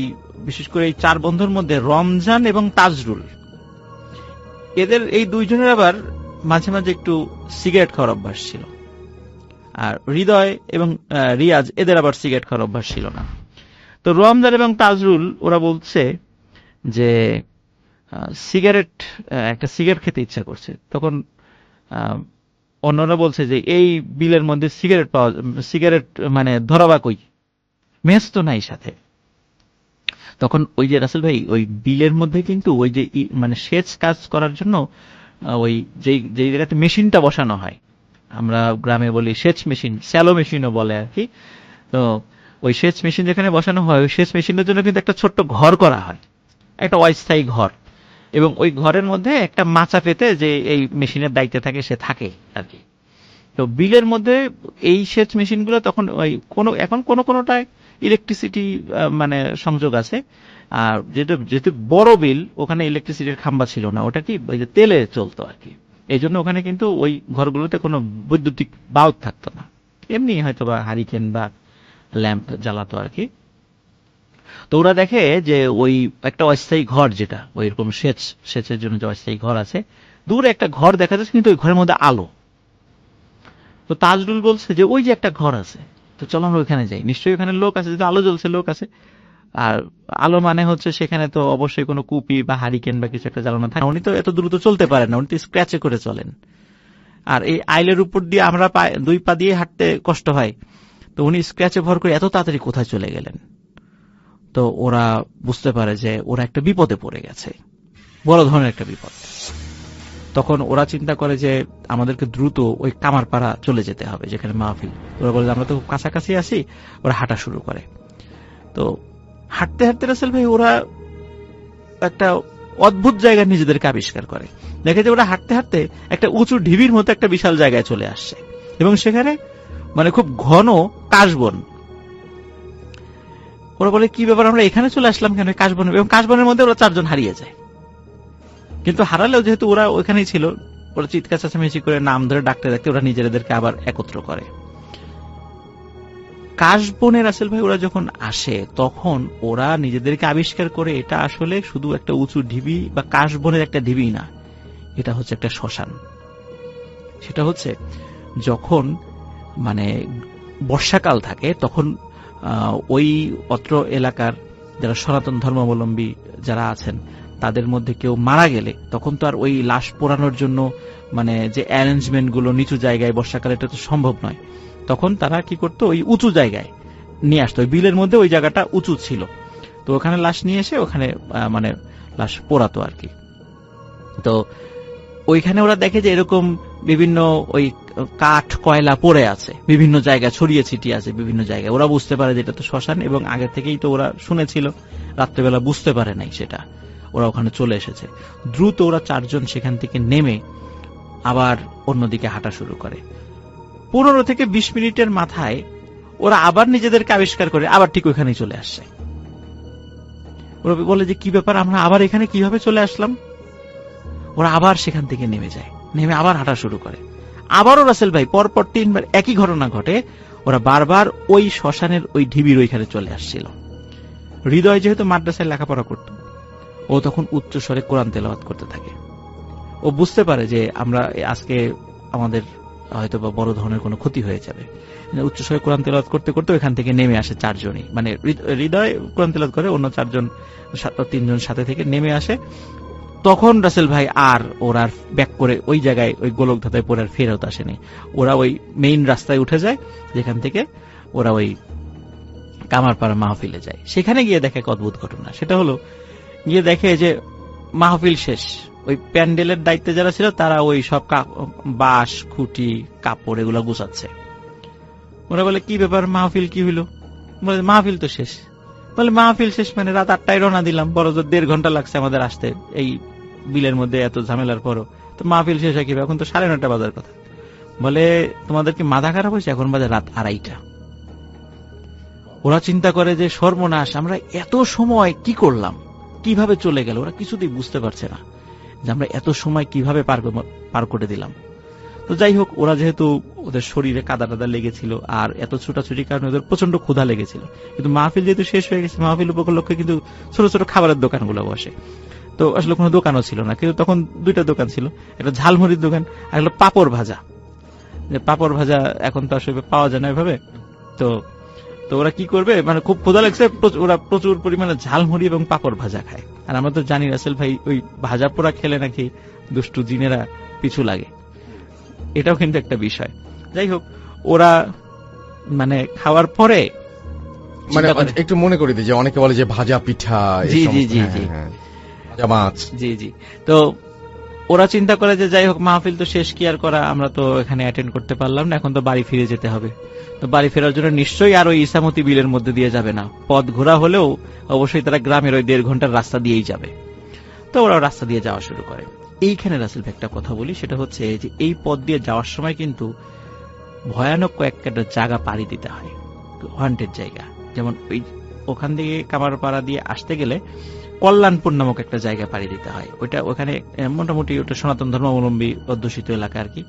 বিশেষ করে এই 4 বন্ধুর মধ্যে রমজান এবং তাজরুল, এদের এই দুইজনের আবার মাঝে মাঝে একটু সিগারেট খাওয়ার অভ্যাস ছিল। আর হৃদয় এবং রিয়াজ, এদের আবার সিগারেট খাওয়ার অভ্যাস ছিল না। তো রমজান এবং তাজরুল ওরা বলছে যে একটা সিগারেট খেতে ইচ্ছা করছে। তখন অন্যরা বলছে যে এই বিলের মধ্যে সিগারেট মানে ধরাবা কই, মেস তো নাই সাথে। তখন ওই যে রাসেল ভাই ওই বিলের মধ্যে কিন্তু ওই যে মানে সেচ কাজ করার জন্য ওই যেই জায়গাতে মেশিনটা বসানো হয়, আমরা গ্রামে বলি সেচ মেশিন, স্যালো মেশিনও বলে আর কি। তো ওই সেচ মেশিন যেখানে বসানো হয়, ওই সেচ মেশিনের জন্য কিন্তু একটা ছোট্ট ঘর করা হয়, একটা অস্থায়ী ঘর, এবং ওই ঘরের মধ্যে একটা মাচা পেতে যে এই মেশিনের দায়িত্বে থাকে সে থাকে আর কি। তো বিলের মধ্যে এই সেচ মেশিনগুলো তখন ওই এখন কোনোটায় ইলেকট্রিসিটি মানে সংযোগ আছে। আর যেহেতু বড় বিল, ওখানে ইলেকট্রিসিটির খাম্বা ছিল না, ওটা কি ওই যে তেলে চলতো আর কি। এই জন্য ওখানে কিন্তু ওই ঘরগুলোতে কোনো বৈদ্যুতিক বাল্ব থাকতো না, এমনি হয়তো বা হারিকেন বা ল্যাম্প জ্বালাতো আর কি। তো ওরা দেখে যে ওই একটা অস্থায়ী ঘর, যেটা ওই রকম সেচের জন্য যে অস্থায়ী ঘর আছে, দূরে একটা ঘর দেখা যাচ্ছে, কিন্তু ওই ঘরের মধ্যে আলো। তো তাজরুল বলছে যে ওই যে একটা ঘর আছে, তো চলো আমরা ওইখানে যাই, নিশ্চয়ই ওখানে লোক আছে, যদি আলো জ্বলছে লোক আছে। আর আলো মানে হচ্ছে সেখানে তো অবশ্যই কোনো কুপি বা হারিকেন বা কিছু একটা জ্বালানো থাকে। উনি তো এত দ্রুত চলতে পারেন না, উনি তো স্ক্র্যাচে করে চলেন। আর এই আইলের উপর দিয়ে আমরা 2 পা দিয়ে হাঁটতে কষ্ট হয়, তো উনি স্ক্র্যাচে ভর করে এত তাড়াতাড়ি কোথায় চলে গেলেন। তো ওরা বুঝতে পারে যে ওরা একটা বিপদে পড়ে গেছে, বড় ধরনের একটা বিপদ। তখন ওরা চিন্তা করে যে আমাদেরকে দ্রুত ওই কামারপাড়া চলে যেতে হবে যেখানে মাহফিল। ওরা বলে আমরা তো কাছাকাছি আছি। ওরা হাঁটা শুরু করে। তো হাঁটতে হাঁটতে রাসেল ভাই ওরা একটা অদ্ভুত জায়গা নিজেদেরকে আবিষ্কার করে। দেখে যে ওরা হাঁটতে হাঁটতে একটা উঁচু ঢিবির মতো একটা বিশাল জায়গায় চলে আসছে, এবং সেখানে মানে খুব ঘন কাশবন। ওরা বলে কি ব্যাপার, আমরা এখানে চলে আসলাম কেন কাশবন? এবং কাশবনের মধ্যে ওরা 4 জন হারিয়ে যায়। কিন্তু হারালেও যেহেতু ওরা ওইখানেই ছিল, ওরা চিৎকার চেঁচামেচি করে নাম ধরে ডাকতে ডাকতে ওরা নিজেদেরকে আবার একত্র করে। কাশবনে রাসেল ভাই ওরা যখন আসে, তখন ওরা নিজেদেরকে আবিষ্কার করে এটা আসলে শুধু একটা উঁচু ঢিবি বা কাশবনের একটা ঢিবি না, এটা হচ্ছে একটা শ্মশান। সেটা হচ্ছে যখন মানে বর্ষাকাল থাকে, তখন ওই অত্র এলাকার যারা সনাতন ধর্মাবলম্বী যারা আছেন, তাদের মধ্যে কেউ মারা গেলে তখন তো আর ওই লাশ পোড়ানোর জন্য মানে যে অ্যারেঞ্জমেন্ট গুলো নিচু জায়গায়, বর্ষাকালে এটা তো সম্ভব নয়। তখন তারা কি করতো, ওই উঁচু জায়গায় নিয়ে আসতো। ওই বিলের মধ্যে ওই জায়গাটা উঁচু ছিল, তো ওখানে লাশ নিয়ে এসে ওখানে মানে লাশ পোড়াতো আর কি। তো ওইখানে ওরা দেখে যে এরকম বিভিন্ন ওই কাঠ কয়লা পড়ে আছে, বিভিন্ন জায়গায় ছড়িয়ে ছিটিয়ে আছে বিভিন্ন জায়গায়। ওরা বুঝতে পারে যে এটা তো শ্মশান, এবং আগে থেকেই তো ওরা শুনেছিল, রাত্রেবেলা বুঝতে পারে নাই সেটা, ওরা ওখানে চলে এসেছে। দ্রুত ওরা 4 জন সেখান থেকে নেমে আবার অন্যদিকে হাঁটা শুরু করে। 15 থেকে 20 মিনিটের মাথায় ওরা আবার নিজেদেরকে আবিষ্কার করে আবার ঠিক ওইখানেই চলে আসছে। ওরা বলে যে কি ব্যাপার, আমরা আবার এখানে কিভাবে চলে আসলাম? ওরা আবার সেখান থেকে নেমে যায়, নেমে আবার হাঁটা শুরু করে। আবারও রাসেল ভাই পরপর 3 বার একই ঘটনা ঘটে। ওরা বারবার ওই শ্মশানের ওই ঢিবির ওইখানে চলে আসছিল। হৃদয় যেহেতু মাদ্রাসায় লেখাপড়া করত, ও তখন উচ্চ স্বরে কোরআন তেলাওয়াত করতে থাকে। ও বুঝতে পারে যে আমরা আজকে আমাদের হয়তো বা বড় ধরনের কোনো ক্ষতি হয়ে যাবে। উচ্চ স্বরে কোরআন তেলাওয়াত করতে করতে ওইখান থেকে নেমে আসে 4 জনই, মানে হৃদয় কোরআন তেলাওয়াত করে, অন্য 3 জন সাথে থেকে নেমে আসে। তখন রাসেল ভাই আর ওরা ব্যাক করে ওই জায়গায় ওই গোলকধাঁধায় পড়ে আর ফেরত আসেনি। ওরা ওই মেইন রাস্তায় উঠে যায়, যেখান থেকে ওরা ওই কামারপাড়া মাহফিলে যায়। সেখানে গিয়ে দেখে এক অদ্ভুত ঘটনা। সেটা হলো, গিয়ে দেখে যে মাহফিল শেষ, ওই প্যান্ডেলের দায়িত্বে যারা ছিল তারা ওই সব বাঁশ, খুঁটি, কাপড় এগুলো গুছাচ্ছে। ওরা বলে কি ব্যাপার, মাহফিল কি হইলো? বলে মাহফিল তো শেষ। বলে মাহফিল শেষ মানে রাত 8টায় রওনা দিলাম, বড় জোর 1.5 ঘন্টা লাগছে আমাদের আসতে এই বিলের মধ্যে এত ঝামেলার পরও, তো মাহফিল শেষ হয় কিভাবে? এখন তো 9:30 বাজার কথা। বলে তোমাদের কি মাথা খারাপ হয়েছে? এখন বাজে রাত 2:30। ওরা চিন্তা করে যে সর্বনাশ, আমরা এত সময় কি করলাম, কিভাবে চলে গেল? ওরা কিছুতেই বুঝতে পারছে না যে আমরা এত সময় কিভাবে পার করে দিলাম। তো যাই হোক, ওরা যেহেতু ওদের শরীরে কাদা টাদা লেগেছিল আর এত ছুটাছুটির কারণে ওদের প্রচন্ড ক্ষুধা লেগেছিল, কিন্তু মাহফিল যেহেতু শেষ হয়ে গেছে, মাহফিল উপলক্ষে কিন্তু ছোট ছোট খাবারের দোকানগুলো বসে। তো আসলে কোনো দোকানও ছিল না, কিন্তু তখন 2টা দোকান ছিল, একটা ঝালমুড়ির দোকান আর একটা পাপড় ভাজা। যে পাপড় ভাজা এখন তো আসলে পাওয়া যায় না এভাবে। তো তো ওরা কি করবে, মানে খুব ক্ষুধা লাগছে, ওরা প্রচুর পরিমাণে ঝালমুড়ি এবং পাপড় ভাজা খায়। আর আমরা তো জানি রাসেল ভাই ওই ভাজা পোড়া খেলে নাকি দুষ্টু জিনেরা পিছু লাগে, এটাও কিন্তু একটা বিষয়। যাই হোক, ওরা মানে খাওয়ার পরে মানে একটু মনে করে দিই যে অনেকে বলে যে ভাজা পিঠা, জি জি জি জি, ভাজা মাছ, জি জি। তো ওরা চিন্তা করে যে যাই হোক মাহফিল তো শেষ, কি আর করা, আমরা তো এখানে অ্যাটেন্ড করতে পারলাম না, এখন তো বাড়ি ফিরে যেতে হবে। তো বাড়ি ফেরার জন্য নিশ্চয়ই আর ওই ইসামতি বিলের মধ্যে দিয়ে যাবে না, পথ ঘোরা হলেও অবশ্যই তারা গ্রামের ওই 1.5 ঘন্টার রাস্তা দিয়েই যাবে। তো ওরা রাস্তা দিয়ে যাওয়া শুরু করে। এইখানে রাসেল ভাই একটা কথা বলি, সেটা হচ্ছে যে এই পথ দিয়ে যাওয়ার সময় কিন্তু ভয়ানক কয়েকটা জায়গা পাড়ি দিতে হয়, হন্টেড জায়গা। যেমন ওখান থেকে কামারপাড়া দিয়ে আসতে গেলে কল্যাণপুর নামক একটা জায়গা পাড়ি দিতে হয়। ওখানে মোটামুটি ওটা সনাতন ধর্মাবলম্বী অধ্যুষিত এলাকা আর কি।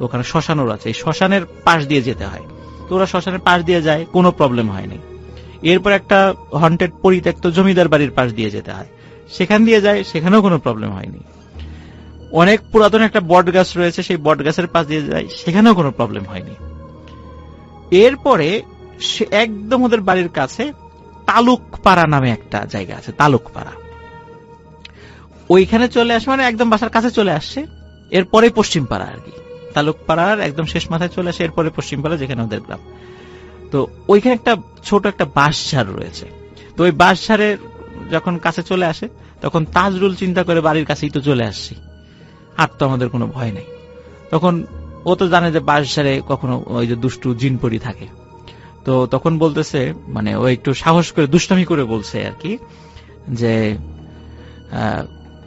ওখানে শ্মশানও আছে, এই শ্মশানের পাশ দিয়ে যেতে হয়। তো ওরা শ্মশানের পাশ দিয়ে যায়, কোনো প্রবলেম হয়নি। এরপর একটা হন্টেড পরিত্যক্ত জমিদার বাড়ির পাশ দিয়ে যেতে হয়, সেখান দিয়ে যায়, সেখানেও কোনো প্রবলেম হয়নি। অনেক পুরাতন একটা বট গাছ রয়েছে, সেই বট গাছের পাশ দিয়ে যায়, সেখানেও কোনো প্রবলেম হয়নি। এরপরে সে একদম ওদের বাড়ির কাছে তালুকপাড়া নামে একটা জায়গা আছে, তালুকপাড়া। ওইখানে চলে আসে, মানে একদম বাসার কাছে চলে আসছে। এরপরে পশ্চিম পাড়া আর কি, তালুকপাড়ার একদম শেষ মাথায় চলে আসে, এরপরে পশ্চিম পাড়া যেখানে ওদের গ্রাম। তো ওইখানে একটা ছোট একটা বাঁশঝাড় রয়েছে। তো ওই বাঁশঝাড়ের যখন কাছে চলে আসে, তখন তাজরুল চিন্তা করে বাড়ির কাছেই তো চলে আসছি, আর তো আমাদের কোনো ভয় নেই। তখন ও তো জানে যে বাঁশঝাড়ে কখনো ওই যে দুষ্টু জিনপরি থাকে। তো তখন বলতেছে, মানে ও একটু সাহস করে দুষ্টামি করে বলছে আর কি, যে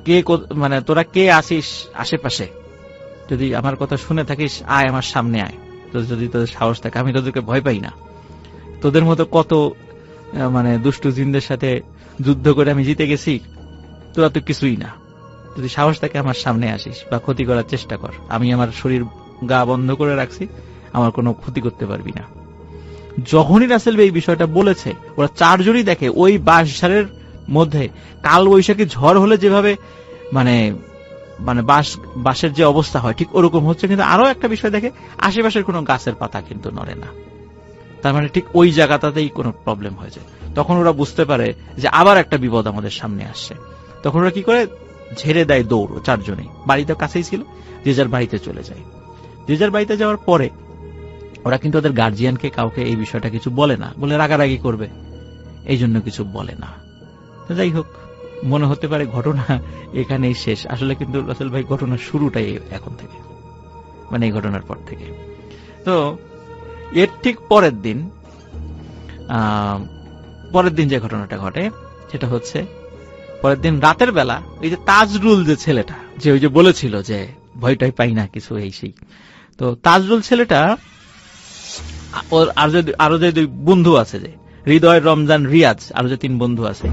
কে মানে তোরা কে আসিস আশেপাশে, যদি আমার কথা শুনে থাকিস আয় আমার সামনে আয়, তো যদি তোদের সাহস থাকে, আমি তোদেরকে ভয় পাই না, তোদের মতো কত মানে দুষ্টু জিনদের সাথে যুদ্ধ করে আমি জিতে গেছি, তোরা তো কিছুই না, যদি সাহস থাকে আমার সামনে আসিস বা ক্ষতি করার চেষ্টা কর, আমি আমার শরীর গা বন্ধ করে রাখছি, আমার কোনো ক্ষতি করতে পারবি না। যখনই রাসেল এই বিষয়টা বলেছে, ওরা 4 জনই দেখে ওই বাঁশঝাড়ের মধ্যে কাল বৈশাখী ঝড় হলে যেভাবে মানে মানে বাঁশের যে অবস্থা হয় ঠিক ওরকম হচ্ছে। কিন্তু আরো একটা বিষয় দেখে, আশেপাশের কোনো গাছের পাতা কিন্তু নড়ে না, তার মানে ঠিক ওই জায়গাটাতেই কোনো প্রবলেম হয়ে যায়। তখন ওরা বুঝতে পারে যে আবার একটা বিপদ আমাদের সামনে আসছে। তখন ওরা কি করে, ঝেড়ে দেয় দৌড়। 4 জনেই বাড়িতে কাছেই ছিল, যে যার বাড়িতে চলে যায়। যে যার বাড়িতে যাওয়ার পরে ওরা কিন্তু ওদের গার্জিয়ানকে কাউকে এই বিষয়টা কিছু বলে না, বলে রাগারাগি করবে, এই জন্য কিছু বলে না। তো যাই হোক, মনে হতে পারে ঘটনা এখানেই শেষ, আসলে কিন্তু রাসেল ভাই ঘটনার শুরুটাই এখন থেকে, মানে এই ঘটনার পর থেকে। তো এর ঠিক পরের দিন যে ঘটনাটা ঘটে, সেটা হচ্ছে পরের দিন রাতের বেলা ওই যে তাজরুল যে ছেলেটা, যে ওই যে বলেছিল যে ভয়টাই পাই না কিছু এই সেই। তো তাজরুল ছেলেটা ওর আরো যে দুই বন্ধু আছে, যে হৃদয়, রমজান, রিয়াজ, আরো যে 3 বন্ধু আছে,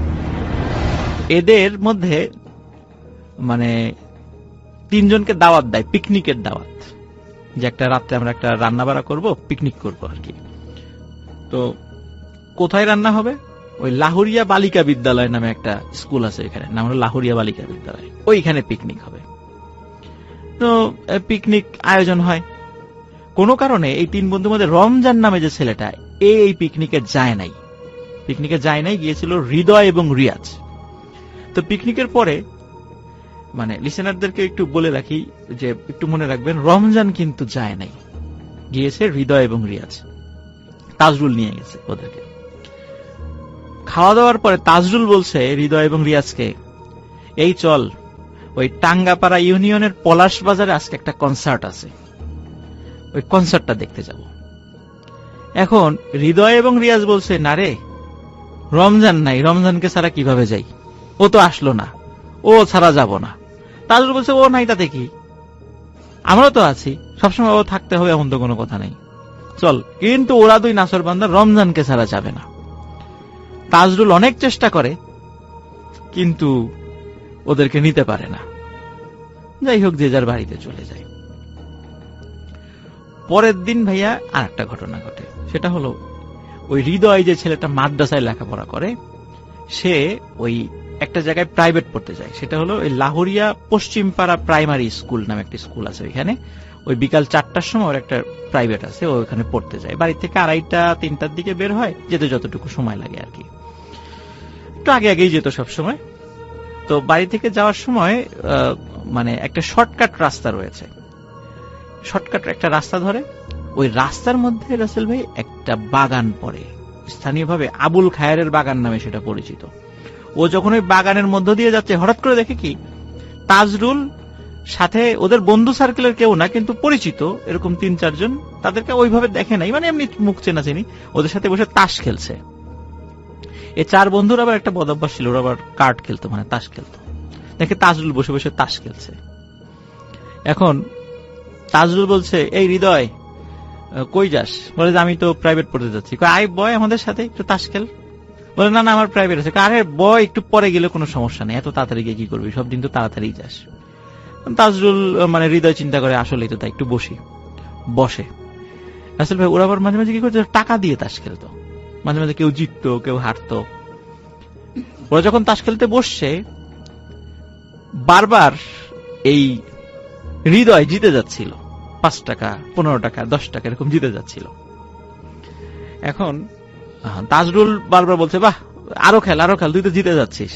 এদের মধ্যে মানে 3 জনকে দাওয়াত দেয়, পিকনিকের দাওয়াত, যে একটা রাত্রে আমরা একটা রান্না বাড়া করবো, পিকনিক করবো আর কি। তো কোথায় রান্না হবে? ওই লাহুরিয়া বালিকা বিদ্যালয় নামে একটা স্কুল আছে, এখানে নাম হলো লাহুরিয়া বালিকা বিদ্যালয়, ওইখানে পিকনিক হবে। তো পিকনিক আয়োজন হয়। কোনো কারণে এই 3 বন্ধুর মধ্যে রমজান নামে যে ছেলেটা, এই পিকনিকে যায় নাই। গিয়েছিল হৃদয় এবং রিয়াজ। তো পিকনিকের পরে মানে লিসেনারদেরকে একটু বলে রাখি, যে একটু মনে রাখবেন, রমজান কিন্তু যায় নাই, গিয়েছে হৃদয় এবং রিয়াজ। তাজরুল নিয়ে গেছে ওদেরকে। খাওয়া দাওয়ার পরে তাজরুল বলছে হৃদয় এবং রিয়াজকে, এই চল ওই টাঙ্গাপাড়া ইউনিয়নের পলাশ বাজারে আজকে একটা কনসার্ট আছে, ওই কনসার্টটা দেখতে যাব। এখন হৃদয় এবং রিয়াজ বলছে, না রে, রমজান নাই, রমজানকে ছাড়া কিভাবে যাই, ও তো আসলো না, ও ছাড়া যাব না। তাজরুল বলছে, ও নাই তাতে কি, আমরা তো আছি, সবসময় ও থাকতে হবে এমন তো কোনো কথা নেই, চল। কিন্তু ওরা 2 নাছরবান্দা রমজানকে ছাড়া যাবে না। তাজরুল অনেক চেষ্টা করে, কিন্তু ওদেরকে নিতে পারে না। যাই হোক, যে যার বাড়িতে চলে যায়। পরের দিন ভাইয়া আর একটা ঘটনা ঘটে। সেটা হলো, ওই হৃদয় যে ছেলেটা মাদ্রাসায় লেখাপড়া করে, সে ওই একটা জায়গায় প্রাইভেট পড়তে যায়। সেটা হলো ওই লাহুরিয়া পশ্চিমপাড়া প্রাইমারি স্কুল নামে একটা স্কুল আছে ওইখানে। ওই বিকাল 4টার সময় ওর একটা প্রাইভেট আছে, ও ওখানে পড়তে যায়। বাড়ি থেকে 2:30-3টার দিকে বের হয়, যেতে যতটুকু সময় লাগে আর কি। একটু আগে আগেই যেত সব সময়। তো বাড়ি থেকে যাওয়ার সময় মানে একটা শর্টকাট রাস্তা রয়েছে, শর্টকাট একটা রাস্তা ধরে। ওই রাস্তার মধ্যে রাসেল ভাই একটা বাগান পড়ে, স্থানীয়ভাবে আবুল খায়েরের বাগান নামে সেটা পরিচিত। ও যখন ওই বাগানের মধ্য দিয়ে যাচ্ছে, হঠাৎ করে দেখে কি, তাজরুল সাথে ওদের বন্ধু সার্কেলের কেউ না, কিন্তু পরিচিত এরকম 3-4 জন, তাদেরকে ওইভাবে দেখে নাই, মানে এমনি মুখ চেনা চিনি, ওদের সাথে বসে তাস খেলছে। এই 4 বন্ধুর আবার একটা বদ অভ্যাস ছিল, ওরা আবার কার্ড খেলতো, মানে তাস খেলতো। দেখে তাজরুল বসে বসে তাস খেলছে। এখন তাজরুল বলছে, এই হৃদয়, কই যাস? বলে যে আমি তো প্রাইভেট পড়তে যাচ্ছি। আয় বয় আমাদের সাথে একটু তাস খেল। বলে না না, আমার প্রাইভেট আছে। আরে বয়, একটু পরে গেলে কোনো সমস্যা নেই, এত তাড়াতাড়ি গিয়ে কি করবি, সব দিন তো তাড়াতাড়ি যাস। তাজরুল মানে হৃদয় চিন্তা করে, আসলেই তো তাই, একটু বসি। বসে। আসলে ভাই ওরা আবার মাঝে মাঝে কি করতো, টাকা দিয়ে তাস খেলতো। মাঝে মাঝে কেউ জিততো, কেউ হারতো। ওরা যখন তাস খেলতে বসছে, বারবার এই হৃদয় জিতে যাচ্ছিল, 5 টাকা, 15 টাকা, 10 টাকা এরকম জিতে যাচ্ছিল। এখন তাজরুল বারবার বলছে, বাহ, আরো খেল, তুই তো জিতে যাচ্ছিস।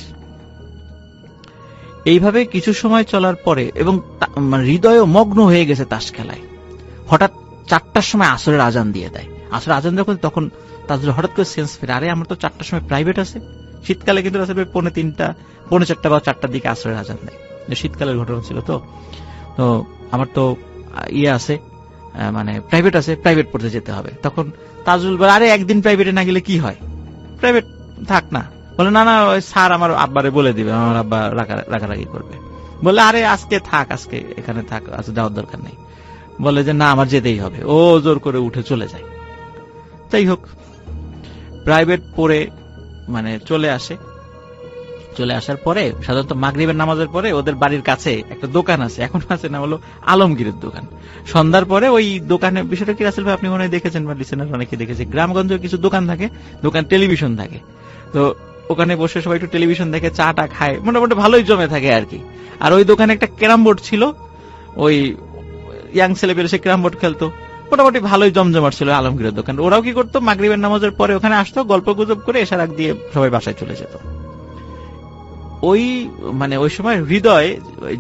এইভাবে কিছু সময় চলার পরে, এবং হৃদয়ও মগ্ন হয়ে গেছে তাস খেলায়। হঠাৎ 4টার সময় আসরের আজান দিয়ে দেয়। আসরের আজান যখন, তখন তাজরুল হঠাৎ করে সেন্স ফেরে, আরে আমার তো 4টার সময় প্রাইভেট আছে। শীতকালে কিন্তু আসলে 3:45, 4:45 বা 4টার দিকে আসরের আজান দেয়, শীতকালের ঘটনা ছিল। তো তো আমার তো ইয়ে আছে, মানে প্রাইভেট আছে, প্রাইভেট পড়তে যেতে হবে। তখন তাজরুল বলে, আরে একদিন প্রাইভেটে না গেলে কি হয়, প্রাইভেট থাক না। বলে না না, ওই স্যার আমার আব্বারে বলে দিবে, আমার আব্বা রাগারাগি করবে। বলে আরে আজকে থাক, আজকে এখানে থাক, আজকে যাওয়ার দরকার নেই। বলে যে না, আমার যেতেই হবে। ও জোর করে উঠে চলে যায়। যাই হোক, প্রাইভেট পড়ে মানে চলে আসে। চলে আসার পরে সাধারণত মাগরিবের নামাজের পরে ওদের বাড়ির কাছে একটা দোকান আছে, এখন আছে না, হলো আলমগীরের দোকান। সন্ধ্যার পরে ওই দোকানের বিষয়টা কি রাসেল ভাই আপনি মনে হয় দেখেছেন, বা লিসেনার অনেকে দেখেছে, গ্রামগঞ্জে কিছু দোকান থাকে, দোকান টেলিভিশন থাকে। তো ওখানে বসে সবাই একটু টেলিভিশন দেখে, চাটা খায়, মোটামুটি ভালোই জমে থাকে আর কি। আর ওই দোকানে একটা ক্যারাম বোর্ড ছিল, ওই ইয়াং ছেলেপেলে সে ক্যারাম বোর্ড খেলতো, মোটামুটি ভালোই জমজমাট ছিল আলমগীরের দোকান। ওরাও কি করতো, মাগরিবের নামাজের পরে ওখানে আসতো, গল্প গুজব করে এসার আগ দিয়ে সবাই বাসায় চলে যেত। ওই মানে ওই সময় হৃদয়